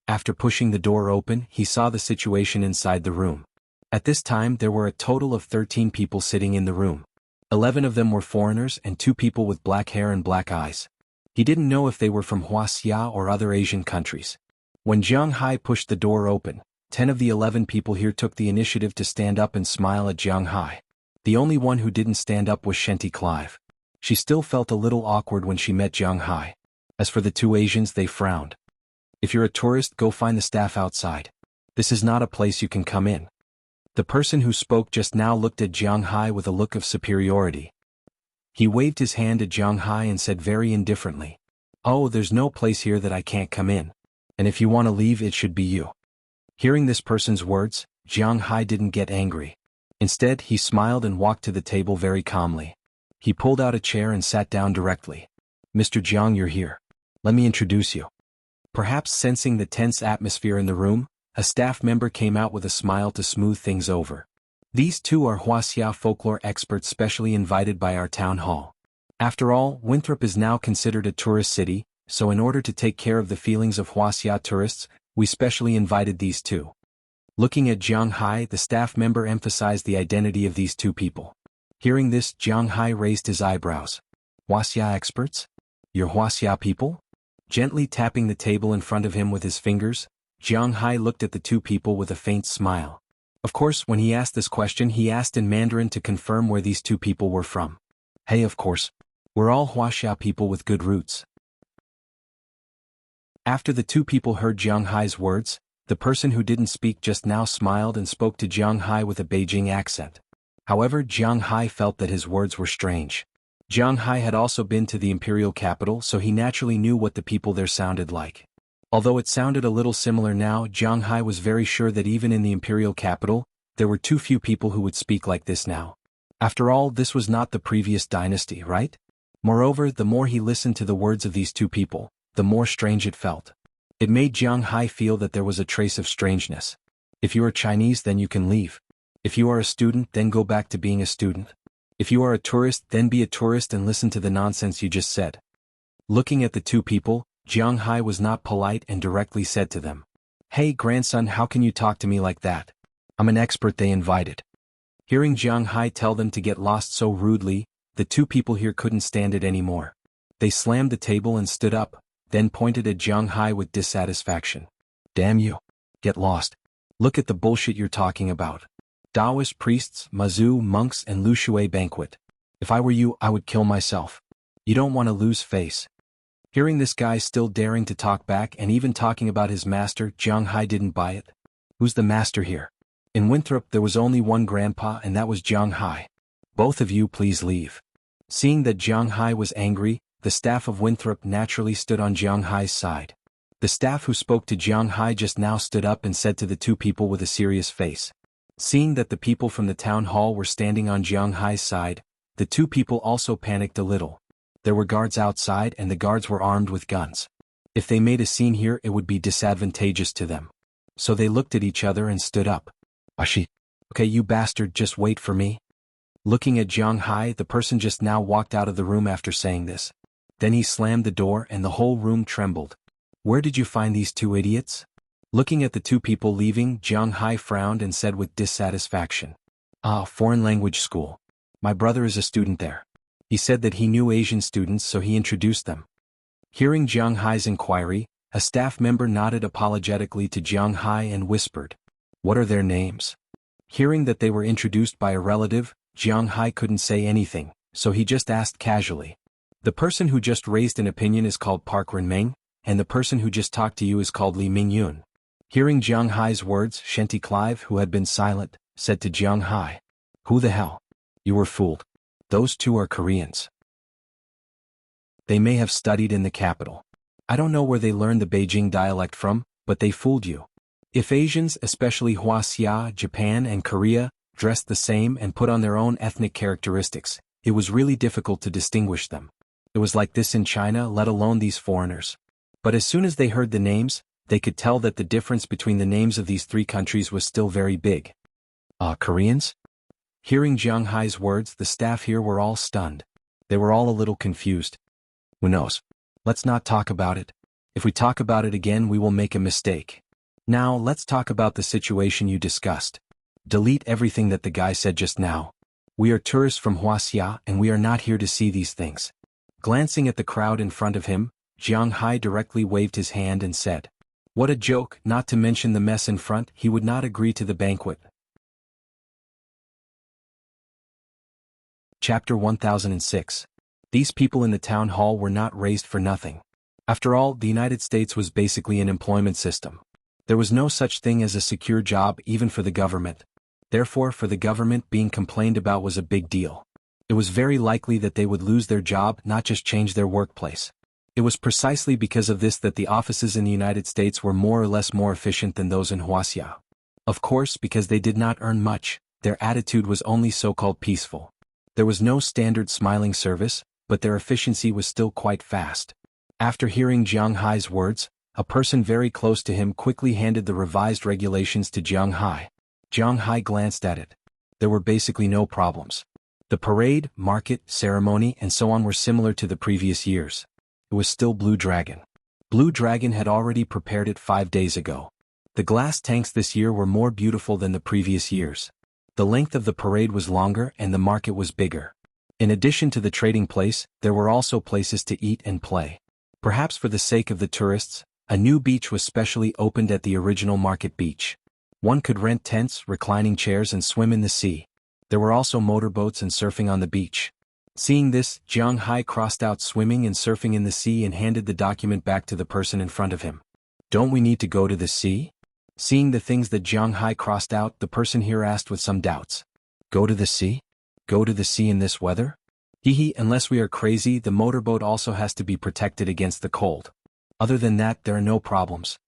After pushing the door open, he saw the situation inside the room. At this time there were a total of 13 people sitting in the room. 11 of them were foreigners and 2 people with black hair and black eyes. He didn't know if they were from Wuxia or other Asian countries. When Jiang Hai pushed the door open, 10 of the 11 people here took the initiative to stand up and smile at Jiang Hai. The only one who didn't stand up was Shenti Clive. She still felt a little awkward when she met Jiang Hai. As for the 2 Asians, they frowned. If you're a tourist, go find the staff outside. This is not a place you can come in. The person who spoke just now looked at Jiang Hai with a look of superiority. He waved his hand at Jiang Hai and said very indifferently, "Oh, there's no place here that I can't come in. And if you want to leave, it should be you." Hearing this person's words, Jiang Hai didn't get angry. Instead, he smiled and walked to the table very calmly. He pulled out a chair and sat down directly. "Mr. Jiang, you're here. Let me introduce you." Perhaps sensing the tense atmosphere in the room, a staff member came out with a smile to smooth things over. "These 2 are Wuxia folklore experts specially invited by our town hall. After all, Winthrop is now considered a tourist city, so in order to take care of the feelings of Wuxia tourists, we specially invited these 2. Looking at Jiang Hai, the staff member emphasized the identity of these 2 people. Hearing this, Jiang Hai raised his eyebrows. "Wuxia experts? You're Wuxia people?" Gently tapping the table in front of him with his fingers, Jiang Hai looked at the 2 people with a faint smile. Of course, when he asked this question, he asked in Mandarin to confirm where these 2 people were from. "Hey, of course. We're all Wuxia people with good roots." After the 2 people heard Jiang Hai's words, the person who didn't speak just now smiled and spoke to Jiang Hai with a Beijing accent. However, Jiang Hai felt that his words were strange. Jiang Hai had also been to the imperial capital, so he naturally knew what the people there sounded like. Although it sounded a little similar now, Jiang Hai was very sure that even in the imperial capital, there were too few people who would speak like this now. After all, this was not the previous dynasty, right? Moreover, the more he listened to the words of these 2 people, the more strange it felt. It made Jiang Hai feel that there was a trace of strangeness. If you are Chinese, then you can leave. If you are a student, then go back to being a student. If you are a tourist, then be a tourist and listen to the nonsense you just said. Looking at the 2 people, Jiang Hai was not polite and directly said to them, "Hey grandson, how can you talk to me like that? I'm an expert they invited." Hearing Jiang Hai tell them to get lost so rudely, the 2 people here couldn't stand it anymore. They slammed the table and stood up, then pointed at Jiang Hai with dissatisfaction. "Damn you. Get lost. Look at the bullshit you're talking about. Taoist priests, Mazu monks and Lu Shui banquet. If I were you, I would kill myself. You don't want to lose face." Hearing this guy still daring to talk back and even talking about his master, Jiang Hai didn't buy it. Who's the master here? In Winthrop there was only one grandpa and that was Jiang Hai. Both of you please leave. Seeing that Jiang Hai was angry, the staff of Winthrop naturally stood on Jiang Hai's side. The staff who spoke to Jiang Hai just now stood up and said to the 2 people with a serious face. Seeing that the people from the town hall were standing on Jiang Hai's side, the 2 people also panicked a little. There were guards outside and the guards were armed with guns. If they made a scene here, it would be disadvantageous to them. So they looked at each other and stood up. "Ashi. Okay, you bastard, just wait for me." Looking at Jiang Hai, the person just now walked out of the room after saying this. Then he slammed the door and the whole room trembled. "Where did you find these 2 idiots?" Looking at the 2 people leaving, Jiang Hai frowned and said with dissatisfaction, "Ah, foreign language school. My brother is a student there." He said that he knew Asian students, so he introduced them. Hearing Jiang Hai's inquiry, a staff member nodded apologetically to Jiang Hai and whispered, "What are their names?" Hearing that they were introduced by a relative, Jiang Hai couldn't say anything, so he just asked casually. "The person who just raised an opinion is called Park Renmeng, and the person who just talked to you is called Li Mingyun." Hearing Jiang Hai's words, Shenti Clive, who had been silent, said to Jiang Hai, "Who the hell? You were fooled. Those 2 are Koreans. They may have studied in the capital. I don't know where they learned the Beijing dialect from, but they fooled you. If Asians, especially Wuxia, Japan and Korea, dressed the same and put on their own ethnic characteristics, it was really difficult to distinguish them. It was like this in China, let alone these foreigners. But as soon as they heard the names, they could tell that the difference between the names of these three countries was still very big. Koreans? Hearing Jiang Hai's words, the staff here were all stunned. They were all a little confused. Who knows? Let's not talk about it. If we talk about it again, we will make a mistake. Now, let's talk about the situation you discussed. Delete everything that the guy said just now. We are tourists from Wuxia and we are not here to see these things. Glancing at the crowd in front of him, Jiang Hai directly waved his hand and said, "What a joke, not to mention the mess in front, he would not agree to the banquet." Chapter 1006. These people in the town hall were not raised for nothing. After all, the United States was basically an employment system. There was no such thing as a secure job even for the government. Therefore, for the government, being complained about was a big deal. It was very likely that they would lose their job, not just change their workplace. It was precisely because of this that the offices in the United States were more or less more efficient than those in Wuxia. Of course, because they did not earn much, their attitude was only so-called peaceful. There was no standard smiling service, but their efficiency was still quite fast. After hearing Jiang Hai's words, a person very close to him quickly handed the revised regulations to Jiang Hai. Jiang Hai glanced at it. There were basically no problems. The parade, market, ceremony, and so on were similar to the previous years. It was still Blue Dragon. Blue Dragon had already prepared it 5 days ago. The glass tanks this year were more beautiful than the previous years. The length of the parade was longer and the market was bigger. In addition to the trading place, there were also places to eat and play. Perhaps for the sake of the tourists, a new beach was specially opened at the original market beach. One could rent tents, reclining chairs and swim in the sea. There were also motorboats and surfing on the beach. Seeing this, Jiang Hai crossed out swimming and surfing in the sea and handed the document back to the person in front of him. "Don't we need to go to the sea?" Seeing the things that Jiang Hai crossed out, the person here asked with some doubts. "Go to the sea? Go to the sea in this weather?" Unless we are crazy, the motorboat also has to be protected against the cold. Other than that, there are no problems.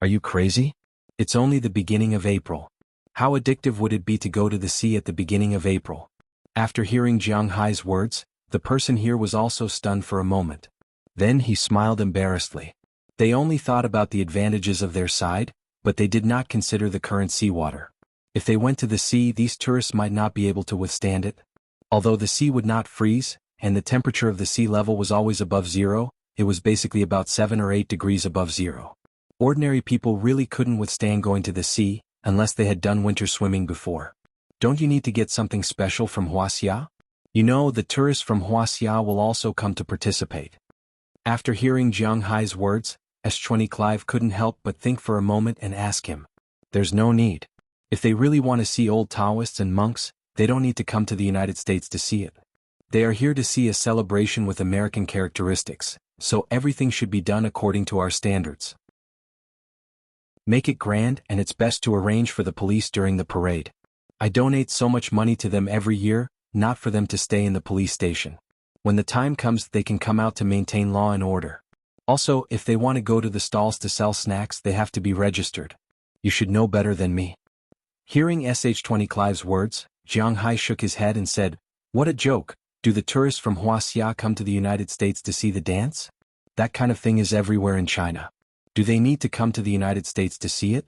Are you crazy? It's only the beginning of April. How addictive would it be to go to the sea at the beginning of April? After hearing Jiang Hai's words, the person here was also stunned for a moment. Then he smiled embarrassedly. They only thought about the advantages of their side, but they did not consider the current seawater. If they went to the sea, these tourists might not be able to withstand it. Although the sea would not freeze, and the temperature of the sea level was always above zero, it was basically about 7 or 8 degrees above zero. Ordinary people really couldn't withstand going to the sea, unless they had done winter swimming before. Don't you need to get something special from Wuxia? You know, the tourists from Wuxia will also come to participate. After hearing Jiang Hai's words, S25 couldn't help but think for a moment and ask him. There's no need. If they really want to see old Taoists and monks, they don't need to come to the United States to see it. They are here to see a celebration with American characteristics, so everything should be done according to our standards. Make it grand, and it's best to arrange for the police during the parade. I donate so much money to them every year, not for them to stay in the police station. When the time comes, they can come out to maintain law and order. Also, if they want to go to the stalls to sell snacks, they have to be registered. You should know better than me. Hearing SH25's words, Jiang Hai shook his head and said, "What a joke. Do the tourists from Wuxia come to the United States to see the dance? That kind of thing is everywhere in China. Do they need to come to the United States to see it?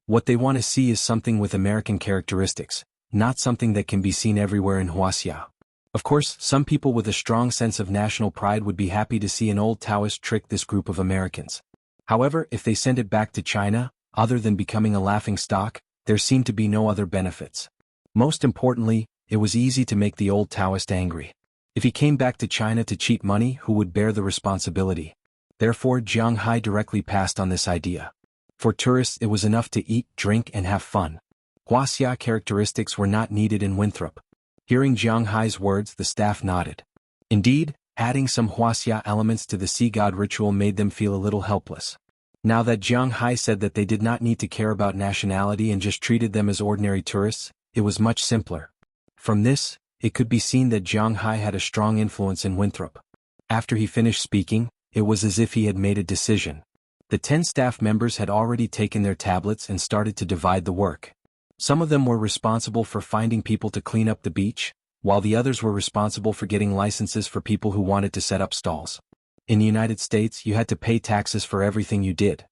What they want to see is something with American characteristics, not something that can be seen everywhere in Wuxia." Of course, some people with a strong sense of national pride would be happy to see an old Taoist trick this group of Americans. However, if they send it back to China, other than becoming a laughingstock, there seemed to be no other benefits. Most importantly, it was easy to make the old Taoist angry. If he came back to China to cheat money, who would bear the responsibility? Therefore, Jiang Hai directly passed on this idea. For tourists, it was enough to eat, drink, and have fun. Wuxia characteristics were not needed in Winthrop. Hearing Jiang Hai's words, the staff nodded. Indeed, adding some Wuxia elements to the sea god ritual made them feel a little helpless. Now that Jiang Hai said that they did not need to care about nationality and just treated them as ordinary tourists, it was much simpler. From this, it could be seen that Jiang Hai had a strong influence in Winthrop. After he finished speaking, it was as if he had made a decision. The 10 staff members had already taken their tablets and started to divide the work. Some of them were responsible for finding people to clean up the beach, while the others were responsible for getting licenses for people who wanted to set up stalls. In the United States, you had to pay taxes for everything you did.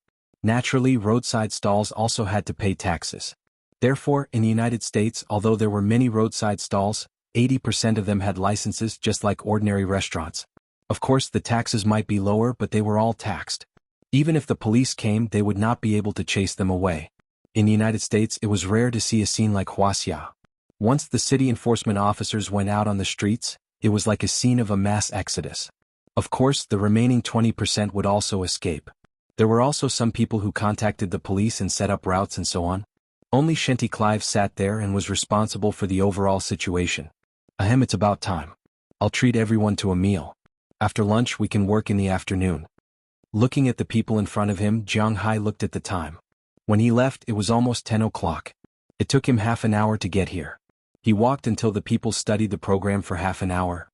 Naturally, roadside stalls also had to pay taxes. Therefore, in the United States, although there were many roadside stalls, 80% of them had licenses just like ordinary restaurants. Of course, the taxes might be lower, but they were all taxed. Even if the police came, they would not be able to chase them away. In the United States, it was rare to see a scene like Wuxia. Once the city enforcement officers went out on the streets, it was like a scene of a mass exodus. Of course, the remaining 20% would also escape. There were also some people who contacted the police and set up routes and so on. Only Shenty Clive sat there and was responsible for the overall situation. Ahem, it's about time. I'll treat everyone to a meal. After lunch we can work in the afternoon. Looking at the people in front of him, Jiang Hai looked at the time. When he left, it was almost 10 o'clock. It took him half an hour to get here. He walked until the people studied the program for half an hour.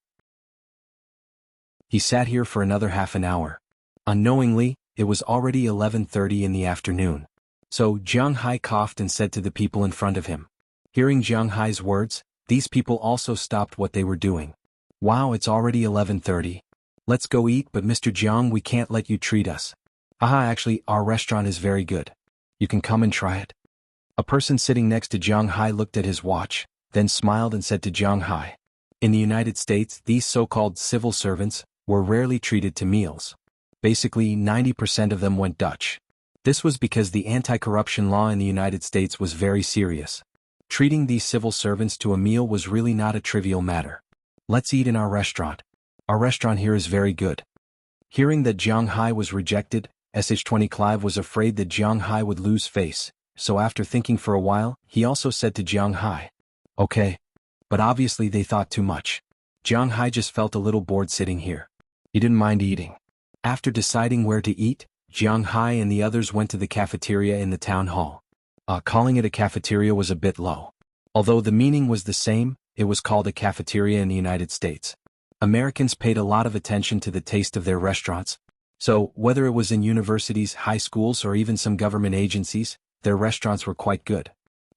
He sat here for another half an hour. Unknowingly, it was already 11:30 in the afternoon. So Jiang Hai coughed and said to the people in front of him. Hearing Jiang Hai's words, these people also stopped what they were doing. Wow, it's already 11:30. Let's go eat, but Mr. Jiang, we can't let you treat us. Haha, actually, our restaurant is very good. You can come and try it. A person sitting next to Jiang Hai looked at his watch, then smiled and said to Jiang Hai. In the United States, these so-called civil servants were rarely treated to meals. Basically, 90% of them went Dutch. This was because the anti-corruption law in the United States was very serious. Treating these civil servants to a meal was really not a trivial matter. Let's eat in our restaurant. Our restaurant here is very good. Hearing that Jiang Hai was rejected, Sh20 Clive was afraid that Jiang Hai would lose face, so after thinking for a while, he also said to Jiang Hai, okay. But obviously they thought too much. Jiang Hai just felt a little bored sitting here. He didn't mind eating. After deciding where to eat, Jiang Hai and the others went to the cafeteria in the town hall. Calling it a cafeteria was a bit low. Although the meaning was the same, it was called a cafeteria in the United States. Americans paid a lot of attention to the taste of their restaurants. So, whether it was in universities, high schools, or even some government agencies, their restaurants were quite good.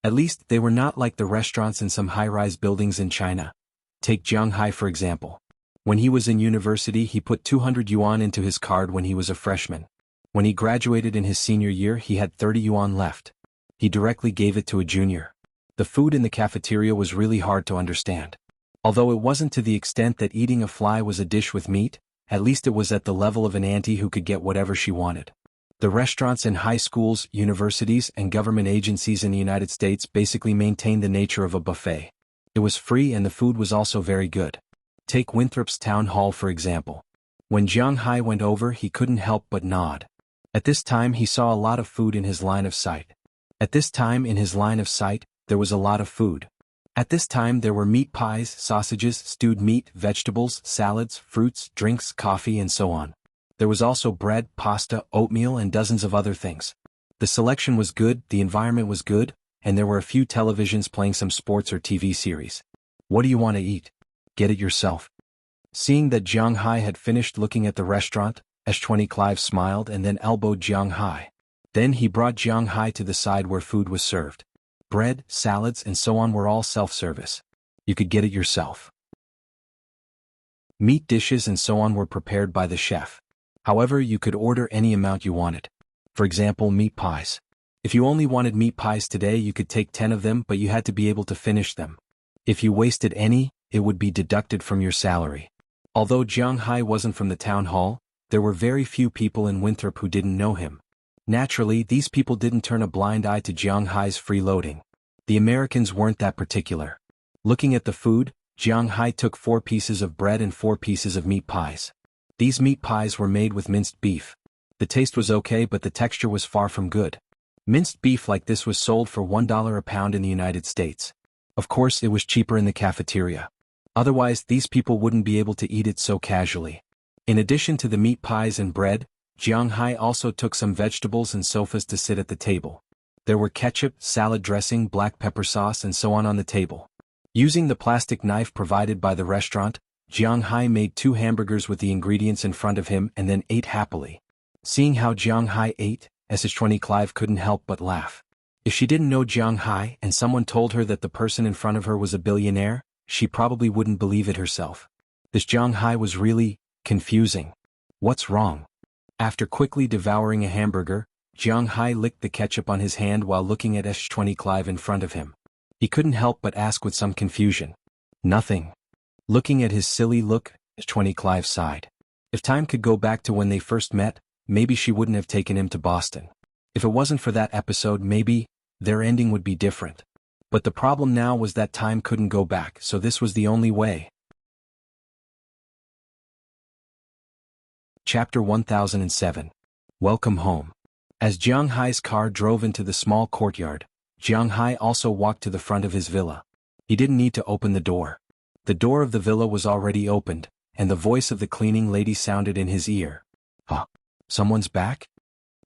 At least, they were not like the restaurants in some high-rise buildings in China. Take Jiang Hai for example. When he was in university, he put 200 yuan into his card when he was a freshman. When he graduated in his senior year, he had 30 yuan left. He directly gave it to a junior. The food in the cafeteria was really hard to understand. Although it wasn't to the extent that eating a fly was a dish with meat, at least it was at the level of an auntie who could get whatever she wanted. The restaurants in high schools, universities, and government agencies in the United States basically maintained the nature of a buffet. It was free and the food was also very good. Take Winthrop's town hall for example. When Jiang Hai went over, he couldn't help but nod. At this time he saw a lot of food in his line of sight. At this time in his line of sight, there was a lot of food. At this time there were meat pies, sausages, stewed meat, vegetables, salads, fruits, drinks, coffee, and so on. There was also bread, pasta, oatmeal, and dozens of other things. The selection was good, the environment was good, and there were a few televisions playing some sports or TV series. What do you want to eat? Get it yourself. Seeing that Jiang Hai had finished looking at the restaurant, Sh20 Clive smiled and then elbowed Jiang Hai. Then he brought Jiang Hai to the side where food was served. Bread, salads, and so on were all self-service. You could get it yourself. Meat dishes and so on were prepared by the chef. However, you could order any amount you wanted. For example, meat pies. If you only wanted meat pies today, you could take 10 of them, but you had to be able to finish them. If you wasted any, it would be deducted from your salary. Although Jiang Hai wasn't from the town hall, there were very few people in Winthrop who didn't know him. Naturally, these people didn't turn a blind eye to Jiang Hai's freeloading. The Americans weren't that particular. Looking at the food, Jiang Hai took 4 pieces of bread and 4 pieces of meat pies. These meat pies were made with minced beef. The taste was okay, but the texture was far from good. Minced beef like this was sold for $1 a pound in the United States. Of course, it was cheaper in the cafeteria. Otherwise, these people wouldn't be able to eat it so casually. In addition to the meat pies and bread, Jiang Hai also took some vegetables and sofas to sit at the table. There were ketchup, salad dressing, black pepper sauce, and so on the table. Using the plastic knife provided by the restaurant, Jiang Hai made 2 hamburgers with the ingredients in front of him and then ate happily. Seeing how Jiang Hai ate, Sh20 Clive couldn't help but laugh. If she didn't know Jiang Hai and someone told her that the person in front of her was a billionaire, she probably wouldn't believe it herself. This Jiang Hai was really confusing. What's wrong? After quickly devouring a hamburger, Jiang Hai licked the ketchup on his hand while looking at Sh20 Clive in front of him. He couldn't help but ask with some confusion. Nothing. Looking at his silly look, Sh20 Clive sighed. If time could go back to when they first met, maybe she wouldn't have taken him to Boston. If it wasn't for that episode, maybe their ending would be different. But the problem now was that time couldn't go back, so this was the only way. Chapter 1007. Welcome home. As Jiang Hai's car drove into the small courtyard, Jiang Hai also walked to the front of his villa. He didn't need to open the door. The door of the villa was already opened, and the voice of the cleaning lady sounded in his ear. Huh? Someone's back?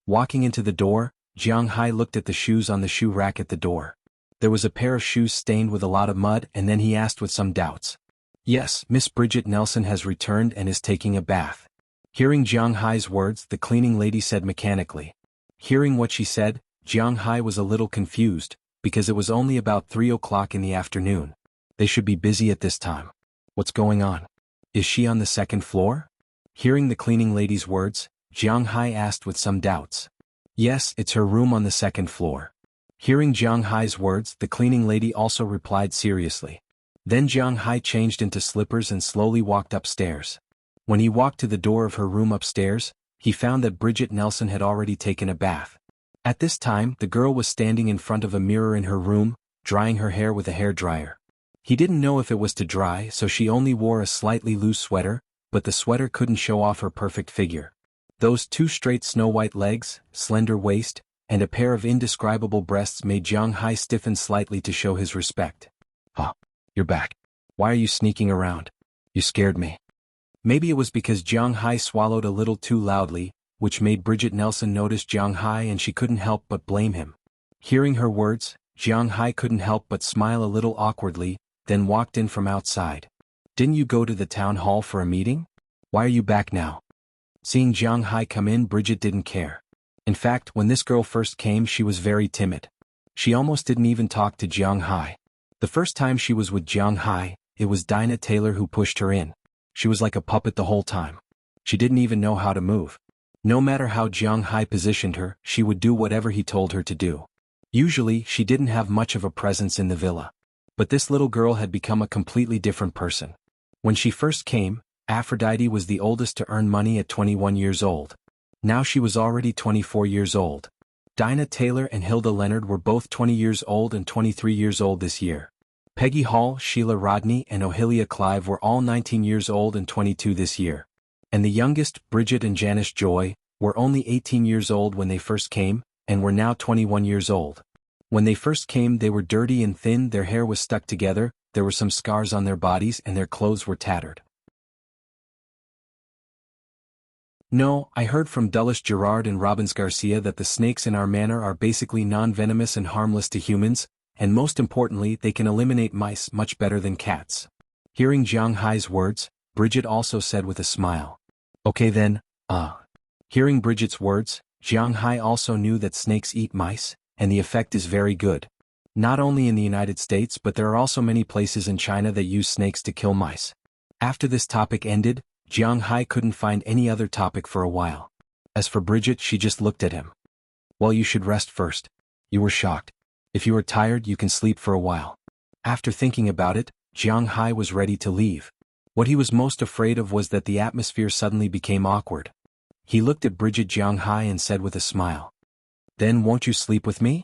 Walking into the door, Jiang Hai looked at the shoes on the shoe rack at the door. There was a pair of shoes stained with a lot of mud, and then he asked with some doubts. Yes, Miss Bridget Nelson has returned and is taking a bath. Hearing Jiang Hai's words, the cleaning lady said mechanically. Hearing what she said, Jiang Hai was a little confused, because it was only about 3 o'clock in the afternoon. They should be busy at this time. What's going on? Is she on the second floor? Hearing the cleaning lady's words, Jiang Hai asked with some doubts. Yes, it's her room on the second floor. Hearing Jiang Hai's words, the cleaning lady also replied seriously. Then Jiang Hai changed into slippers and slowly walked upstairs. When he walked to the door of her room upstairs, he found that Bridget Nelson had already taken a bath. At this time, the girl was standing in front of a mirror in her room, drying her hair with a hairdryer. He didn't know if it was to dry, so she only wore a slightly loose sweater, but the sweater couldn't show off her perfect figure. Those 2 straight snow-white legs, slender waist, and a pair of indescribable breasts made Jiang Hai stiffen slightly to show his respect. Huh? You're back. Why are you sneaking around? You scared me. Maybe it was because Jiang Hai swallowed a little too loudly, which made Bridget Nelson notice Jiang Hai, and she couldn't help but blame him. Hearing her words, Jiang Hai couldn't help but smile a little awkwardly, then walked in from outside. Didn't you go to the town hall for a meeting? Why are you back now? Seeing Jiang Hai come in, Bridget didn't care. In fact, when this girl first came, she was very timid. She almost didn't even talk to Jiang Hai. The first time she was with Jiang Hai, it was Dinah Taylor who pushed her in. She was like a puppet the whole time. She didn't even know how to move. No matter how Jiang Hai positioned her, she would do whatever he told her to do. Usually, she didn't have much of a presence in the villa. But this little girl had become a completely different person. When she first came, Aphrodite was the oldest to earn money at 21 years old. Now she was already 24 years old. Dinah Taylor and Hilda Leonard were both 20 years old and 23 years old this year. Peggy Hall, Sheila Rodney, and Ohilia Clive were all 19 years old and 22 this year. And the youngest, Bridget and Janice Joy, were only 18 years old when they first came, and were now 21 years old. When they first came, they were dirty and thin, their hair was stuck together, there were some scars on their bodies, and their clothes were tattered. No, I heard from Dulles Gerard and Robbins Garcia that the snakes in our manor are basically non-venomous and harmless to humans, and most importantly, they can eliminate mice much better than cats. Hearing Jiang Hai's words, Bridget also said with a smile. Okay then, Hearing Bridget's words, Jiang Hai also knew that snakes eat mice, and the effect is very good. Not only in the United States, but there are also many places in China that use snakes to kill mice. After this topic ended, Jiang Hai couldn't find any other topic for a while. As for Bridget, she just looked at him. Well, you should rest first. You were shocked. If you are tired, you can sleep for a while. After thinking about it, Jiang Hai was ready to leave. What he was most afraid of was that the atmosphere suddenly became awkward. He looked at Bridget Jiang Hai and said with a smile. Then won't you sleep with me?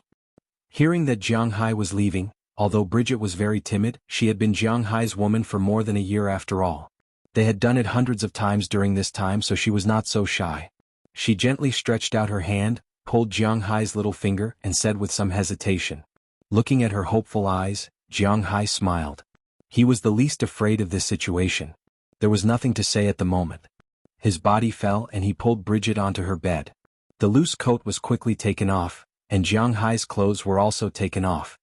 Hearing that Jiang Hai was leaving, although Bridget was very timid, she had been Jiang Hai's woman for more than a year after all. They had done it hundreds of times during this time, so she was not so shy. She gently stretched out her hand, pulled Jiang Hai's little finger, and said with some hesitation. Looking at her hopeful eyes, Jiang Hai smiled. He was the least afraid of this situation. There was nothing to say at the moment. His body fell and he pulled Bridget onto her bed. The loose coat was quickly taken off, and Jiang Hai's clothes were also taken off.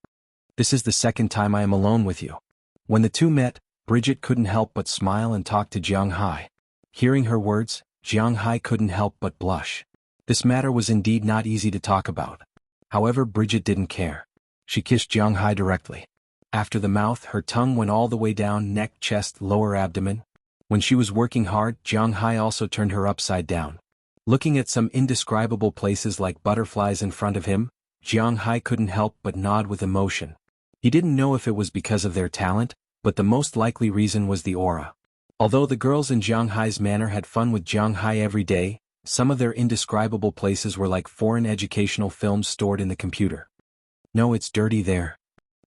This is the second time I am alone with you. When the two met, Bridget couldn't help but smile and talk to Jiang Hai. Hearing her words, Jiang Hai couldn't help but blush. This matter was indeed not easy to talk about. However, Bridget didn't care. She kissed Jiang Hai directly. After the mouth, her tongue went all the way down neck, chest, lower abdomen. When she was working hard, Jiang Hai also turned her upside down. Looking at some indescribable places like butterflies in front of him, Jiang Hai couldn't help but nod with emotion. He didn't know if it was because of their talent, but the most likely reason was the aura. Although the girls in Jiang Hai's manor had fun with Jiang Hai every day, some of their indescribable places were like foreign educational films stored in the computer. "No, it's dirty there."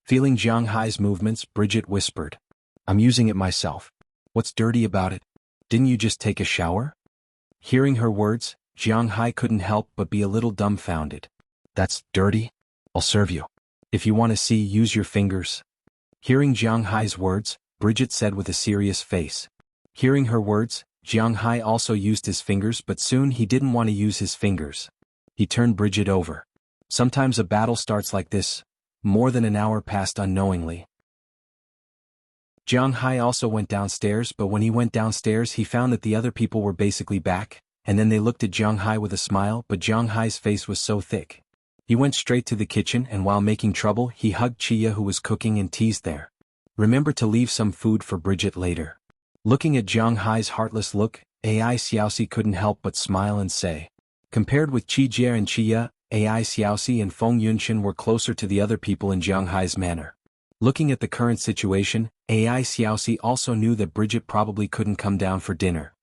Feeling Jiang Hai's movements, Bridget whispered. "I'm using it myself." "What's dirty about it? Didn't you just take a shower?" Hearing her words, Jiang Hai couldn't help but be a little dumbfounded. "That's dirty? I'll serve you. If you want to see, use your fingers." Hearing Jiang Hai's words, Bridget said with a serious face. Hearing her words, Jiang Hai also used his fingers, but soon he didn't want to use his fingers. He turned Bridget over. Sometimes a battle starts like this. More than an hour passed unknowingly. Jiang Hai also went downstairs, but when he went downstairs he found that the other people were basically back, and then they looked at Jiang Hai with a smile, but Jiang Hai's face was so thick. He went straight to the kitchen, and while making trouble he hugged Chia, who was cooking, and teased there. "Remember to leave some food for Bridget later." Looking at Jiang Hai's heartless look, Ai Xiaoxi couldn't help but smile and say. Compared with Qi Jie and Chia, Ai Xiaoxi and Feng Yunshan were closer to the other people in Jiang Hai's manor. Looking at the current situation, Ai Xiaoxi also knew that Bridget probably couldn't come down for dinner.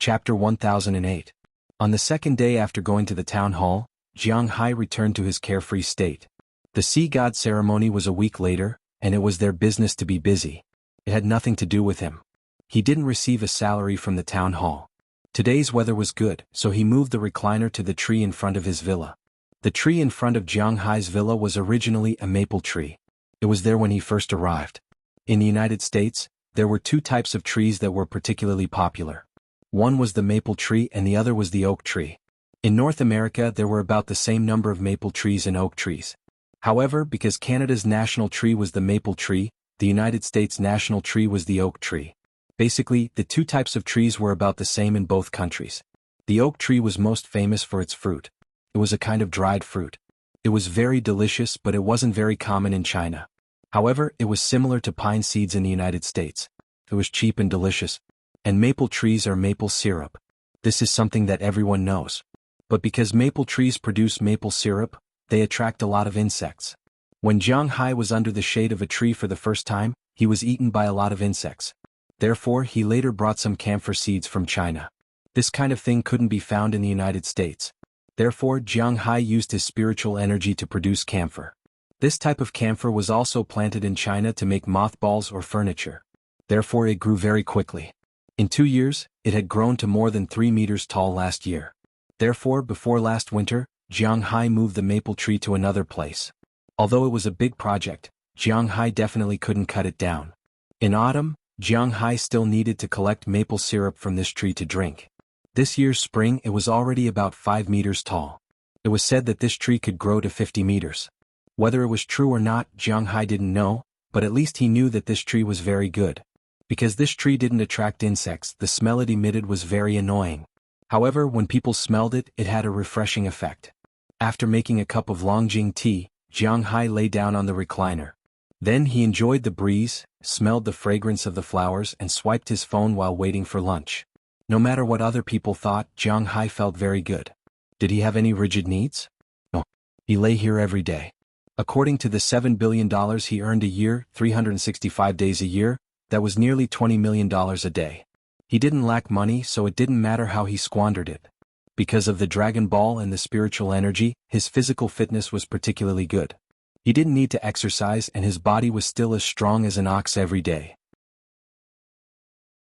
Chapter 1008. On the second day after going to the town hall, Jiang Hai returned to his carefree state. The sea god ceremony was a week later, and it was their business to be busy. It had nothing to do with him. He didn't receive a salary from the town hall. Today's weather was good, so he moved the recliner to the tree in front of his villa. The tree in front of Jiang Hai's villa was originally a maple tree. It was there when he first arrived. In the United States, there were two types of trees that were particularly popular. One was the maple tree and the other was the oak tree. In North America there were about the same number of maple trees and oak trees. However, because Canada's national tree was the maple tree, the United States' national tree was the oak tree. Basically, the two types of trees were about the same in both countries. The oak tree was most famous for its fruit. It was a kind of dried fruit. It was very delicious, but it wasn't very common in China. However, it was similar to pine seeds in the United States. It was cheap and delicious. And maple trees are maple syrup. This is something that everyone knows. But because maple trees produce maple syrup, they attract a lot of insects. When Jiang Hai was under the shade of a tree for the first time, he was eaten by a lot of insects. Therefore, he later brought some camphor seeds from China. This kind of thing couldn't be found in the United States. Therefore, Jiang Hai used his spiritual energy to produce camphor. This type of camphor was also planted in China to make mothballs or furniture. Therefore, it grew very quickly. In 2 years, it had grown to more than 3 meters tall last year. Therefore, before last winter, Jiang Hai moved the maple tree to another place. Although it was a big project, Jiang Hai definitely couldn't cut it down. In autumn, Jiang Hai still needed to collect maple syrup from this tree to drink. This year's spring it was already about 5 meters tall. It was said that this tree could grow to 50 meters. Whether it was true or not, Jiang Hai didn't know, but at least he knew that this tree was very good. Because this tree didn't attract insects, the smell it emitted was very annoying. However, when people smelled it, it had a refreshing effect. After making a cup of Longjing tea, Jiang Hai lay down on the recliner. Then he enjoyed the breeze, smelled the fragrance of the flowers, and swiped his phone while waiting for lunch. No matter what other people thought, Jiang Hai felt very good. Did he have any rigid needs? No. He lay here every day. According to the $7 billion he earned a year, 365 days a year, that was nearly $20 million a day. He didn't lack money, so it didn't matter how he squandered it. Because of the Dragon Ball and the spiritual energy, his physical fitness was particularly good. He didn't need to exercise and his body was still as strong as an ox every day.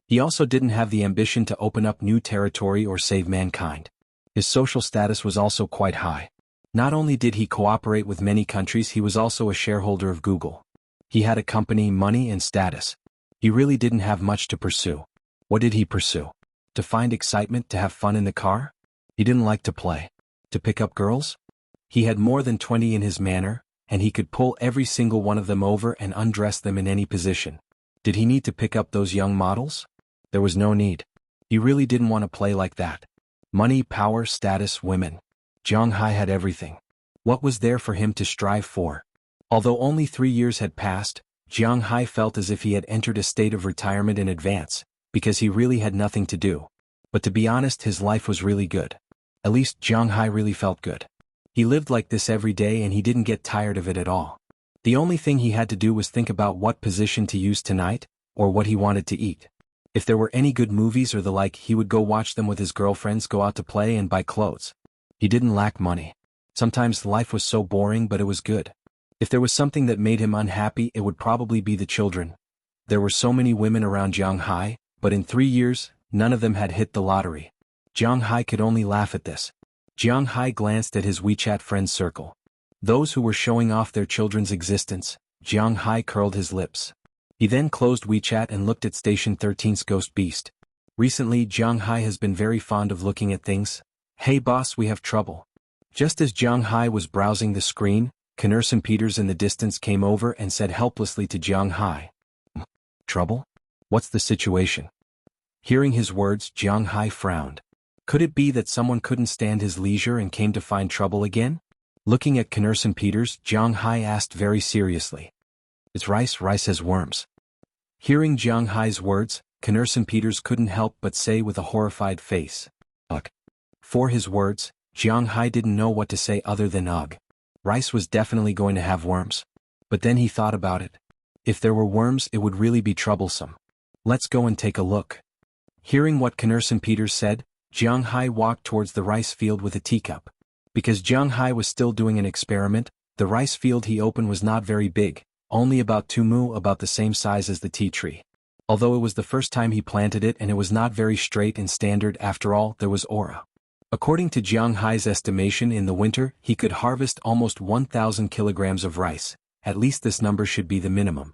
He also didn't have the ambition to open up new territory or save mankind. His social status was also quite high. Not only did he cooperate with many countries, he was also a shareholder of Google. He had a company, money, and status. He really didn't have much to pursue. What did he pursue? To find excitement, to have fun in the car? He didn't like to play. To pick up girls? He had more than 20 in his manor, and he could pull every single one of them over and undress them in any position. Did he need to pick up those young models? There was no need. He really didn't want to play like that. Money, power, status, women. Jiang Hai had everything. What was there for him to strive for? Although only 3 years had passed, Jiang Hai felt as if he had entered a state of retirement in advance, because he really had nothing to do. But to be honest, his life was really good. At least Jiang Hai really felt good. He lived like this every day and he didn't get tired of it at all. The only thing he had to do was think about what position to use tonight, or what he wanted to eat. If there were any good movies or the like, he would go watch them with his girlfriends, go out to play and buy clothes. He didn't lack money. Sometimes life was so boring, but it was good. If there was something that made him unhappy, it would probably be the children. There were so many women around Jiang Hai, but in 3 years, none of them had hit the lottery. Jiang Hai could only laugh at this. Jiang Hai glanced at his WeChat friends circle. Those who were showing off their children's existence. Jiang Hai curled his lips. He then closed WeChat and looked at Station 13's Ghost Beast. Recently, Jiang Hai has been very fond of looking at things. Hey boss, we have trouble. Just as Jiang Hai was browsing the screen, Knerson Peters in the distance came over and said helplessly to Jiang Hai. Trouble? What's the situation? Hearing his words, Jiang Hai frowned. Could it be that someone couldn't stand his leisure and came to find trouble again? Looking at Knerson Peters, Jiang Hai asked very seriously. It's rice, rice has worms. Hearing Jiang Hai's words, Knerson Peters couldn't help but say with a horrified face, ugh. For his words, Jiang Hai didn't know what to say other than ugh. Rice was definitely going to have worms. But then he thought about it. If there were worms, it would really be troublesome. Let's go and take a look. Hearing what Knerson Peters said, Jiang Hai walked towards the rice field with a teacup. Because Jiang Hai was still doing an experiment, the rice field he opened was not very big, only about 2 mu, about the same size as the tea tree. Although it was the first time he planted it and it was not very straight and standard, after all, there was aura. According to Jiang Hai's estimation, in the winter, he could harvest almost 1,000 kilograms of rice. At least this number should be the minimum.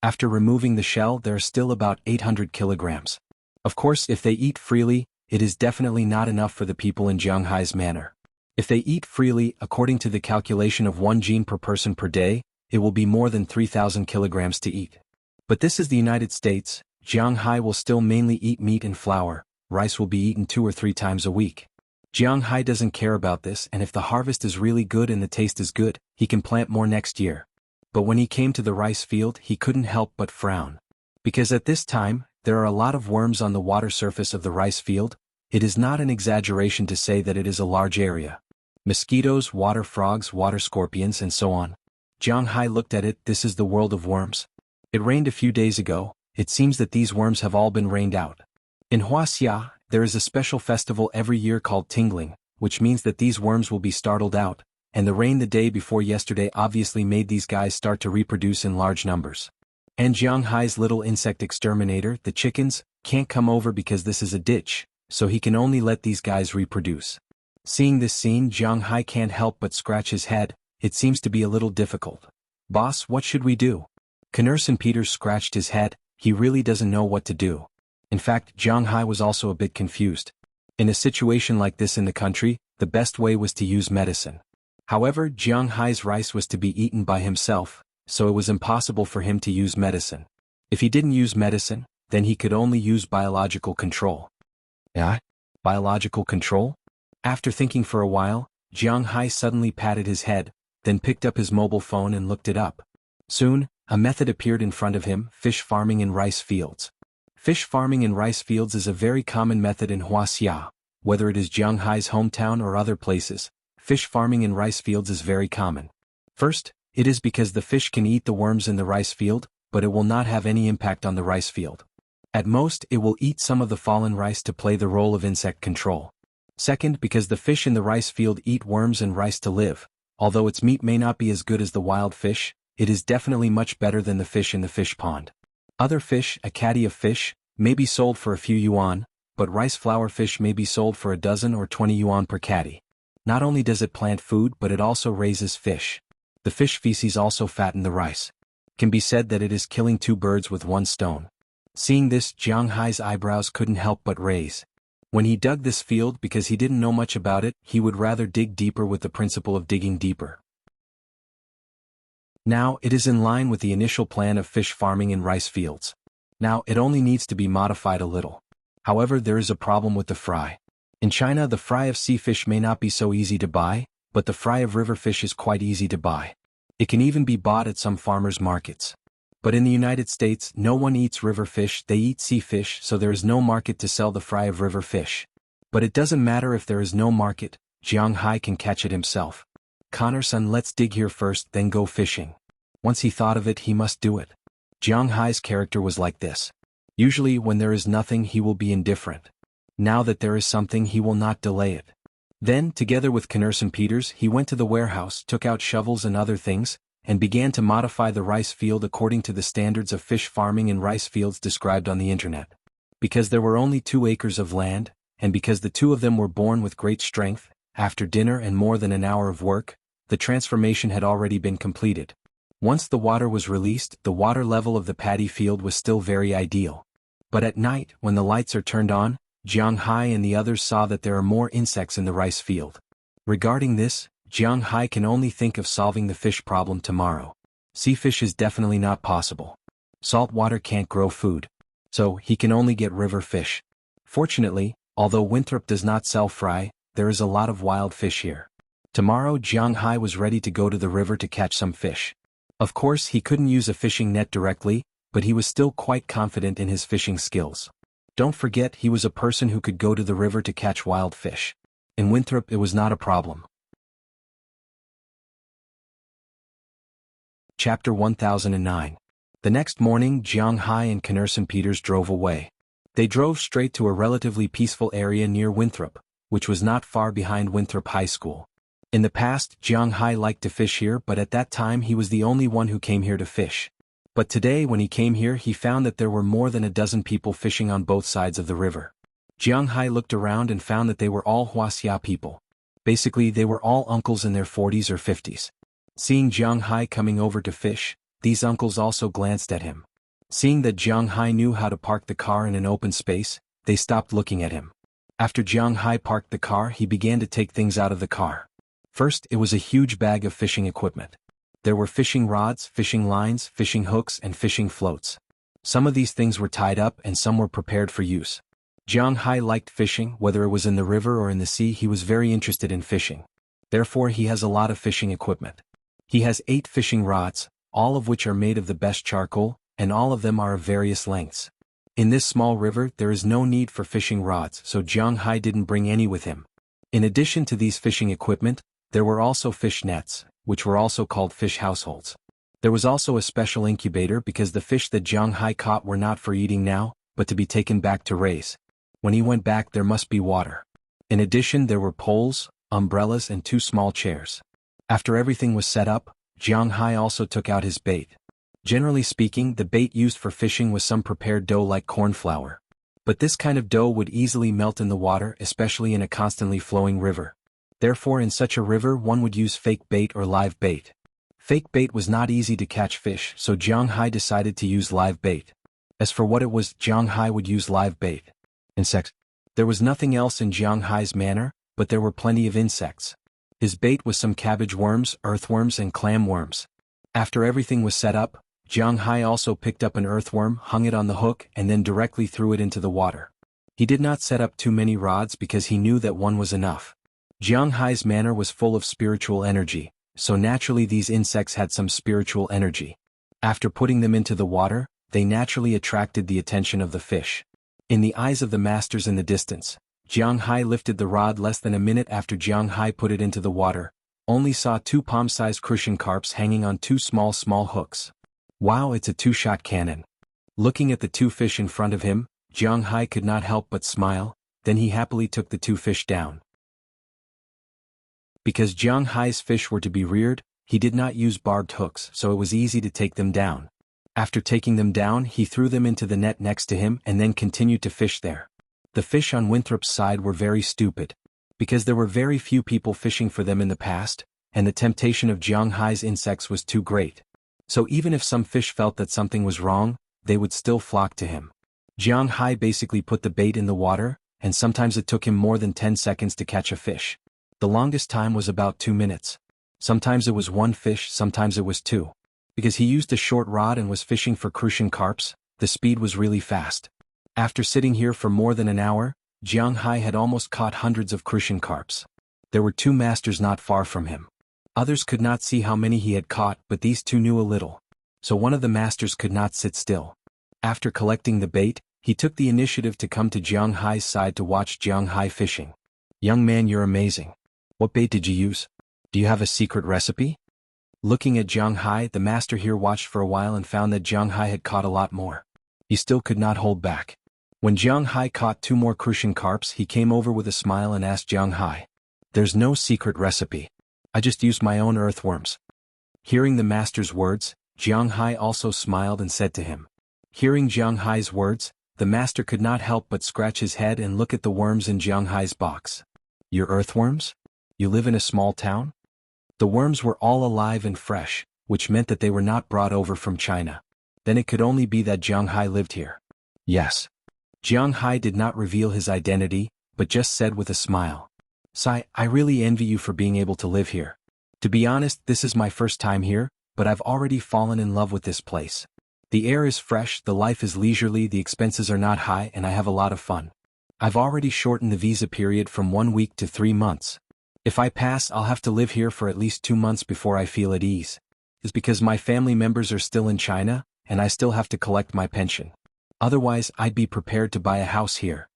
After removing the shell, there are still about 800 kilograms. Of course, if they eat freely, it is definitely not enough for the people in Jiang Hai's manor. If they eat freely, according to the calculation of 1 gene per person per day, it will be more than 3,000 kilograms to eat. But this is the United States. Jiang Hai will still mainly eat meat and flour. Rice will be eaten 2 or 3 times a week. Jiang Hai doesn't care about this, and if the harvest is really good and the taste is good, he can plant more next year. But when he came to the rice field, he couldn't help but frown. Because at this time, there are a lot of worms on the water surface of the rice field. It is not an exaggeration to say that it is a large area. Mosquitoes, water frogs, water scorpions, and so on. Jiang Hai looked at it. This is the world of worms. It rained a few days ago. It seems that these worms have all been rained out. In Wuxia, there is a special festival every year called tingling, which means that these worms will be startled out, and the rain the day before yesterday obviously made these guys start to reproduce in large numbers. And Jiang Hai's little insect exterminator, the chickens, can't come over because this is a ditch, so he can only let these guys reproduce. Seeing this scene, Jiang Hai can't help but scratch his head. It seems to be a little difficult. Boss, what should we do? Knerson Peters scratched his head. He really doesn't know what to do. In fact, Jiang Hai was also a bit confused. In a situation like this in the country, the best way was to use medicine. However, Jiang Hai's rice was to be eaten by himself, so it was impossible for him to use medicine. If he didn't use medicine, then he could only use biological control. Yeah? Biological control? After thinking for a while, Jiang Hai suddenly patted his head, then picked up his mobile phone and looked it up. Soon, a method appeared in front of him: fish farming in rice fields. Fish farming in rice fields is a very common method in Wuxia. Whether it is Jiang Hai's hometown or other places, fish farming in rice fields is very common. First, it is because the fish can eat the worms in the rice field, but it will not have any impact on the rice field. At most, it will eat some of the fallen rice to play the role of insect control. Second, because the fish in the rice field eat worms and rice to live. Although its meat may not be as good as the wild fish, it is definitely much better than the fish in the fish pond. Other fish, a caddy of fish, may be sold for a few yuan, but rice flower fish may be sold for a dozen or 20 yuan per caddy. Not only does it plant food, but it also raises fish. The fish feces also fatten the rice. It can be said that it is killing 2 birds with 1 stone. Seeing this, Jiang Hai's eyebrows couldn't help but raise. When he dug this field, because he didn't know much about it, he would rather dig deeper with the principle of digging deeper. Now, it is in line with the initial plan of fish farming in rice fields. Now, it only needs to be modified a little. However, there is a problem with the fry. In China, the fry of sea fish may not be so easy to buy, but the fry of river fish is quite easy to buy. It can even be bought at some farmers' markets. But in the United States, no one eats river fish, they eat sea fish, so there is no market to sell the fry of river fish. But it doesn't matter if there is no market, Jiang Hai can catch it himself. Connor-san, let's dig here first, then go fishing. Once he thought of it, he must do it. Jiang Hai's character was like this. Usually when there is nothing he will be indifferent. Now that there is something he will not delay it. Then, together with Connor-san Peters, he went to the warehouse, took out shovels and other things, and began to modify the rice field according to the standards of fish farming in rice fields described on the internet. Because there were only 2 acres of land, and because the 2 of them were born with great strength, after dinner and more than an hour of work, the transformation had already been completed. Once the water was released, the water level of the paddy field was still very ideal. But at night, when the lights are turned on, Jiang Hai and the others saw that there are more insects in the rice field. Regarding this, Jiang Hai can only think of solving the fish problem tomorrow. Sea fish is definitely not possible. Salt water can't grow food. So, he can only get river fish. Fortunately, although Winthrop does not sell fry, there is a lot of wild fish here. Tomorrow Jiang Hai was ready to go to the river to catch some fish. Of course he couldn't use a fishing net directly, but he was still quite confident in his fishing skills. Don't forget he was a person who could go to the river to catch wild fish. In Winthrop it was not a problem. Chapter 1009. The next morning Jiang Hai and Connor-san Peters drove away. They drove straight to a relatively peaceful area near Winthrop, which was not far behind Winthrop High School. In the past, Jiang Hai liked to fish here, but at that time he was the only one who came here to fish. But today when he came here he found that there were more than a dozen people fishing on both sides of the river. Jiang Hai looked around and found that they were all Wuxia people. Basically they were all uncles in their 40s or 50s. Seeing Jiang Hai coming over to fish, these uncles also glanced at him. Seeing that Jiang Hai knew how to park the car in an open space, they stopped looking at him. After Jiang Hai parked the car he began to take things out of the car. First it was a huge bag of fishing equipment. There were fishing rods, fishing lines, fishing hooks and fishing floats. Some of these things were tied up and some were prepared for use. Jiang Hai liked fishing, whether it was in the river or in the sea he was very interested in fishing. Therefore he has a lot of fishing equipment. He has 8 fishing rods, all of which are made of the best charcoal, and all of them are of various lengths. In this small river there is no need for fishing rods, so Jiang Hai didn't bring any with him. In addition to these fishing equipment, there were also fish nets, which were also called fish households. There was also a special incubator because the fish that Jiang Hai caught were not for eating now, but to be taken back to raise. When he went back there must be water. In addition there were poles, umbrellas and 2 small chairs. After everything was set up, Jiang Hai also took out his bait. Generally speaking, the bait used for fishing was some prepared dough like corn flour. But this kind of dough would easily melt in the water, especially in a constantly flowing river. Therefore in such a river one would use fake bait or live bait. Fake bait was not easy to catch fish, so Jiang Hai decided to use live bait. As for what it was, Jiang Hai would use live bait. Insects. There was nothing else in Jiang Hai's manner, but there were plenty of insects. His bait was some cabbage worms, earthworms and clam worms. After everything was set up, Jiang Hai also picked up an earthworm, hung it on the hook and then directly threw it into the water. He did not set up too many rods because he knew that one was enough. Jiang Hai's manner was full of spiritual energy, so naturally these insects had some spiritual energy. After putting them into the water, they naturally attracted the attention of the fish. In the eyes of the masters in the distance, Jiang Hai lifted the rod less than a minute after Jiang Hai put it into the water, only saw 2 palm-sized crucian carps hanging on 2 small hooks. Wow, it's a 2-shot cannon. Looking at the 2 fish in front of him, Jiang Hai could not help but smile, then he happily took the 2 fish down. Because Jiang Hai's fish were to be reared, he did not use barbed hooks, so it was easy to take them down. After taking them down he threw them into the net next to him and then continued to fish there. The fish on Winthrop's side were very stupid. Because there were very few people fishing for them in the past, and the temptation of Jiang Hai's insects was too great. So even if some fish felt that something was wrong, they would still flock to him. Jiang Hai basically put the bait in the water, and sometimes it took him more than 10 seconds to catch a fish. The longest time was about 2 minutes. Sometimes it was 1 fish, sometimes it was 2. Because he used a short rod and was fishing for crucian carps, the speed was really fast. After sitting here for more than an hour, Jiang Hai had almost caught hundreds of crucian carps. There were two masters not far from him. Others could not see how many he had caught, but these two knew a little. So one of the masters could not sit still. After collecting the bait, he took the initiative to come to Jiang Hai's side to watch Jiang Hai fishing. "Young man, you're amazing. What bait did you use? Do you have a secret recipe?" Looking at Jiang Hai, the master here watched for a while and found that Jiang Hai had caught a lot more. He still could not hold back. When Jiang Hai caught 2 more crucian carps, he came over with a smile and asked Jiang Hai, "There's no secret recipe. I just used my own earthworms." Hearing the master's words, Jiang Hai also smiled and said to him. Hearing Jiang Hai's words, the master could not help but scratch his head and look at the worms in Jiang Hai's box. "Your earthworms? You live in a small town?" The worms were all alive and fresh, which meant that they were not brought over from China. Then it could only be that Jiang Hai lived here. "Yes." Jiang Hai did not reveal his identity, but just said with a smile, "Sai, I really envy you for being able to live here. To be honest, this is my first time here, but I've already fallen in love with this place. The air is fresh, the life is leisurely, the expenses are not high, and I have a lot of fun. I've already shortened the visa period from 1 week to 3 months. If I pass, I'll have to live here for at least 2 months before I feel at ease. It's because my family members are still in China, and I still have to collect my pension. Otherwise, I'd be prepared to buy a house here."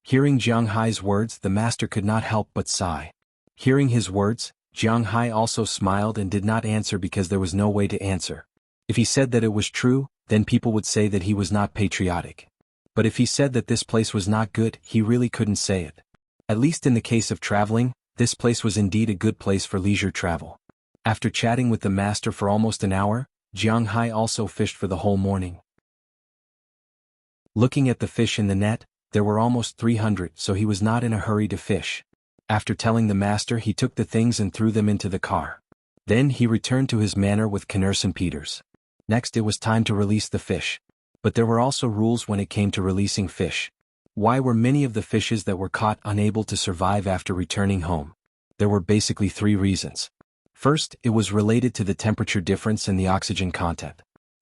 Hearing Jiang Hai's words, the master could not help but sigh. Hearing his words, Jiang Hai also smiled and did not answer because there was no way to answer. If he said that it was true, then people would say that he was not patriotic. But if he said that this place was not good, he really couldn't say it. At least in the case of traveling, this place was indeed a good place for leisure travel. After chatting with the master for almost an hour, Jiang Hai also fished for the whole morning. Looking at the fish in the net, there were almost 300, so he was not in a hurry to fish. After telling the master, he took the things and threw them into the car. Then he returned to his manor with Kners and Peters. Next it was time to release the fish. But there were also rules when it came to releasing fish. Why were many of the fishes that were caught unable to survive after returning home? There were basically 3 reasons. First, it was related to the temperature difference and the oxygen content.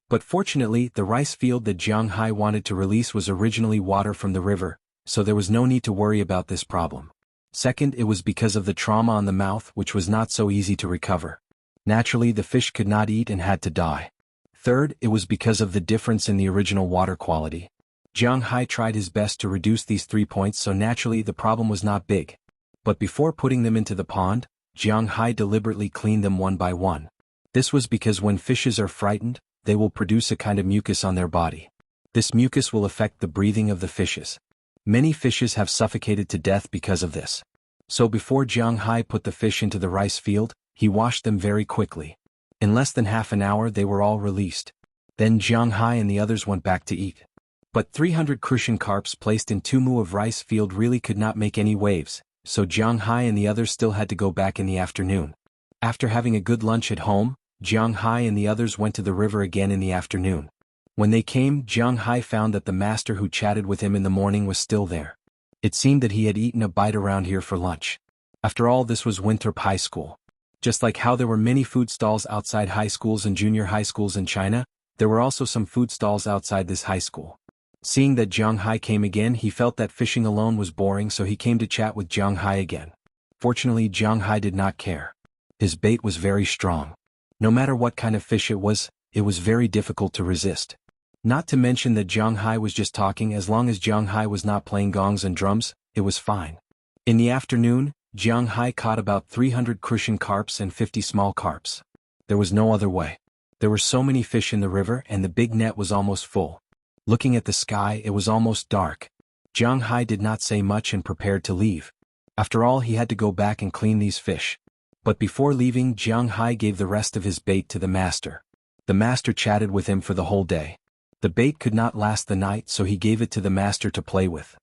But fortunately, the rice field that Jiang Hai wanted to release was originally water from the river, so there was no need to worry about this problem. Second, it was because of the trauma on the mouth, which was not so easy to recover. Naturally, the fish could not eat and had to die. Third, it was because of the difference in the original water quality. Jiang Hai tried his best to reduce these 3 points, so naturally the problem was not big. But before putting them into the pond, Jiang Hai deliberately cleaned them one by one. This was because when fishes are frightened, they will produce a kind of mucus on their body. This mucus will affect the breathing of the fishes. Many fishes have suffocated to death because of this. So before Jiang Hai put the fish into the rice field, he washed them very quickly. In less than half an hour they were all released. Then Jiang Hai and the others went back to eat. But 300 crucian carps placed in 2 mu of rice field really could not make any waves, so Jiang Hai and the others still had to go back in the afternoon. After having a good lunch at home, Jiang Hai and the others went to the river again in the afternoon. When they came, Jiang Hai found that the master who chatted with him in the morning was still there. It seemed that he had eaten a bite around here for lunch. After all, this was Winthrop High School. Just like how there were many food stalls outside high schools and junior high schools in China, there were also some food stalls outside this high school. Seeing that Jiang Hai came again, he felt that fishing alone was boring, so he came to chat with Jiang Hai again. Fortunately, Jiang Hai did not care. His bait was very strong. No matter what kind of fish it was very difficult to resist. Not to mention that Jiang Hai was just talking. As long as Jiang Hai was not playing gongs and drums, it was fine. In the afternoon, Jiang Hai caught about 300 crucian carps and 50 small carps. There was no other way. There were so many fish in the river and the big net was almost full. Looking at the sky, it was almost dark. Jiang Hai did not say much and prepared to leave. After all, he had to go back and clean these fish. But before leaving, Jiang Hai gave the rest of his bait to the master. The master chatted with him for the whole day. The bait could not last the night, so he gave it to the master to play with.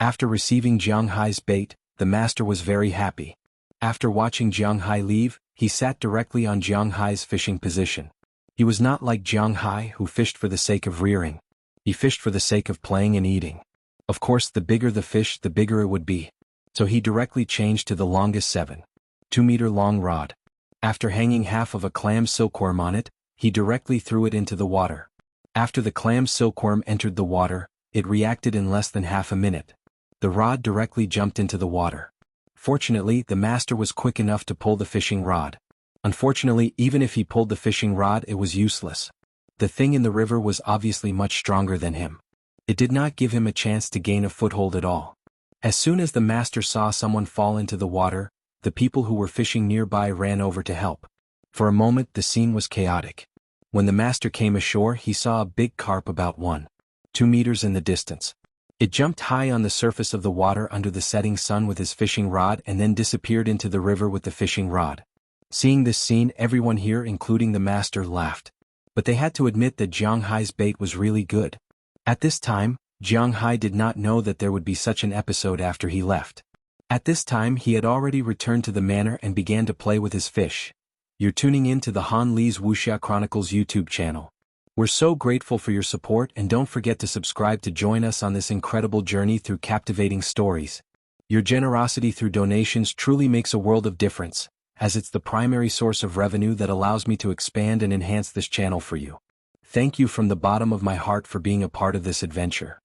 After receiving Jiang Hai's bait, the master was very happy. After watching Jiang Hai leave, he sat directly on Jiang Hai's fishing position. He was not like Jiang Hai, who fished for the sake of rearing. He fished for the sake of playing and eating. Of course, the bigger the fish, the bigger it would be. So he directly changed to the longest 7.2-meter long rod. After hanging half of a clam silkworm on it, he directly threw it into the water. After the clam silkworm entered the water, it reacted in less than half a minute. The rod directly jumped into the water. Fortunately, the master was quick enough to pull the fishing rod. Unfortunately, even if he pulled the fishing rod, it was useless. The thing in the river was obviously much stronger than him. It did not give him a chance to gain a foothold at all. As soon as the master saw someone fall into the water, the people who were fishing nearby ran over to help. For a moment the scene was chaotic. When the master came ashore, he saw a big carp about 1-2 meters in the distance. It jumped high on the surface of the water under the setting sun with his fishing rod and then disappeared into the river with the fishing rod. Seeing this scene, everyone here, including the master, laughed. But they had to admit that Jiang Hai's bait was really good. At this time, Jiang Hai did not know that there would be such an episode after he left. At this time he had already returned to the manor and began to play with his fish. You're tuning in to the Han Li's Wuxia Chronicles YouTube channel. We're so grateful for your support, and don't forget to subscribe to join us on this incredible journey through captivating stories. Your generosity through donations truly makes a world of difference, as it's the primary source of revenue that allows me to expand and enhance this channel for you. Thank you from the bottom of my heart for being a part of this adventure.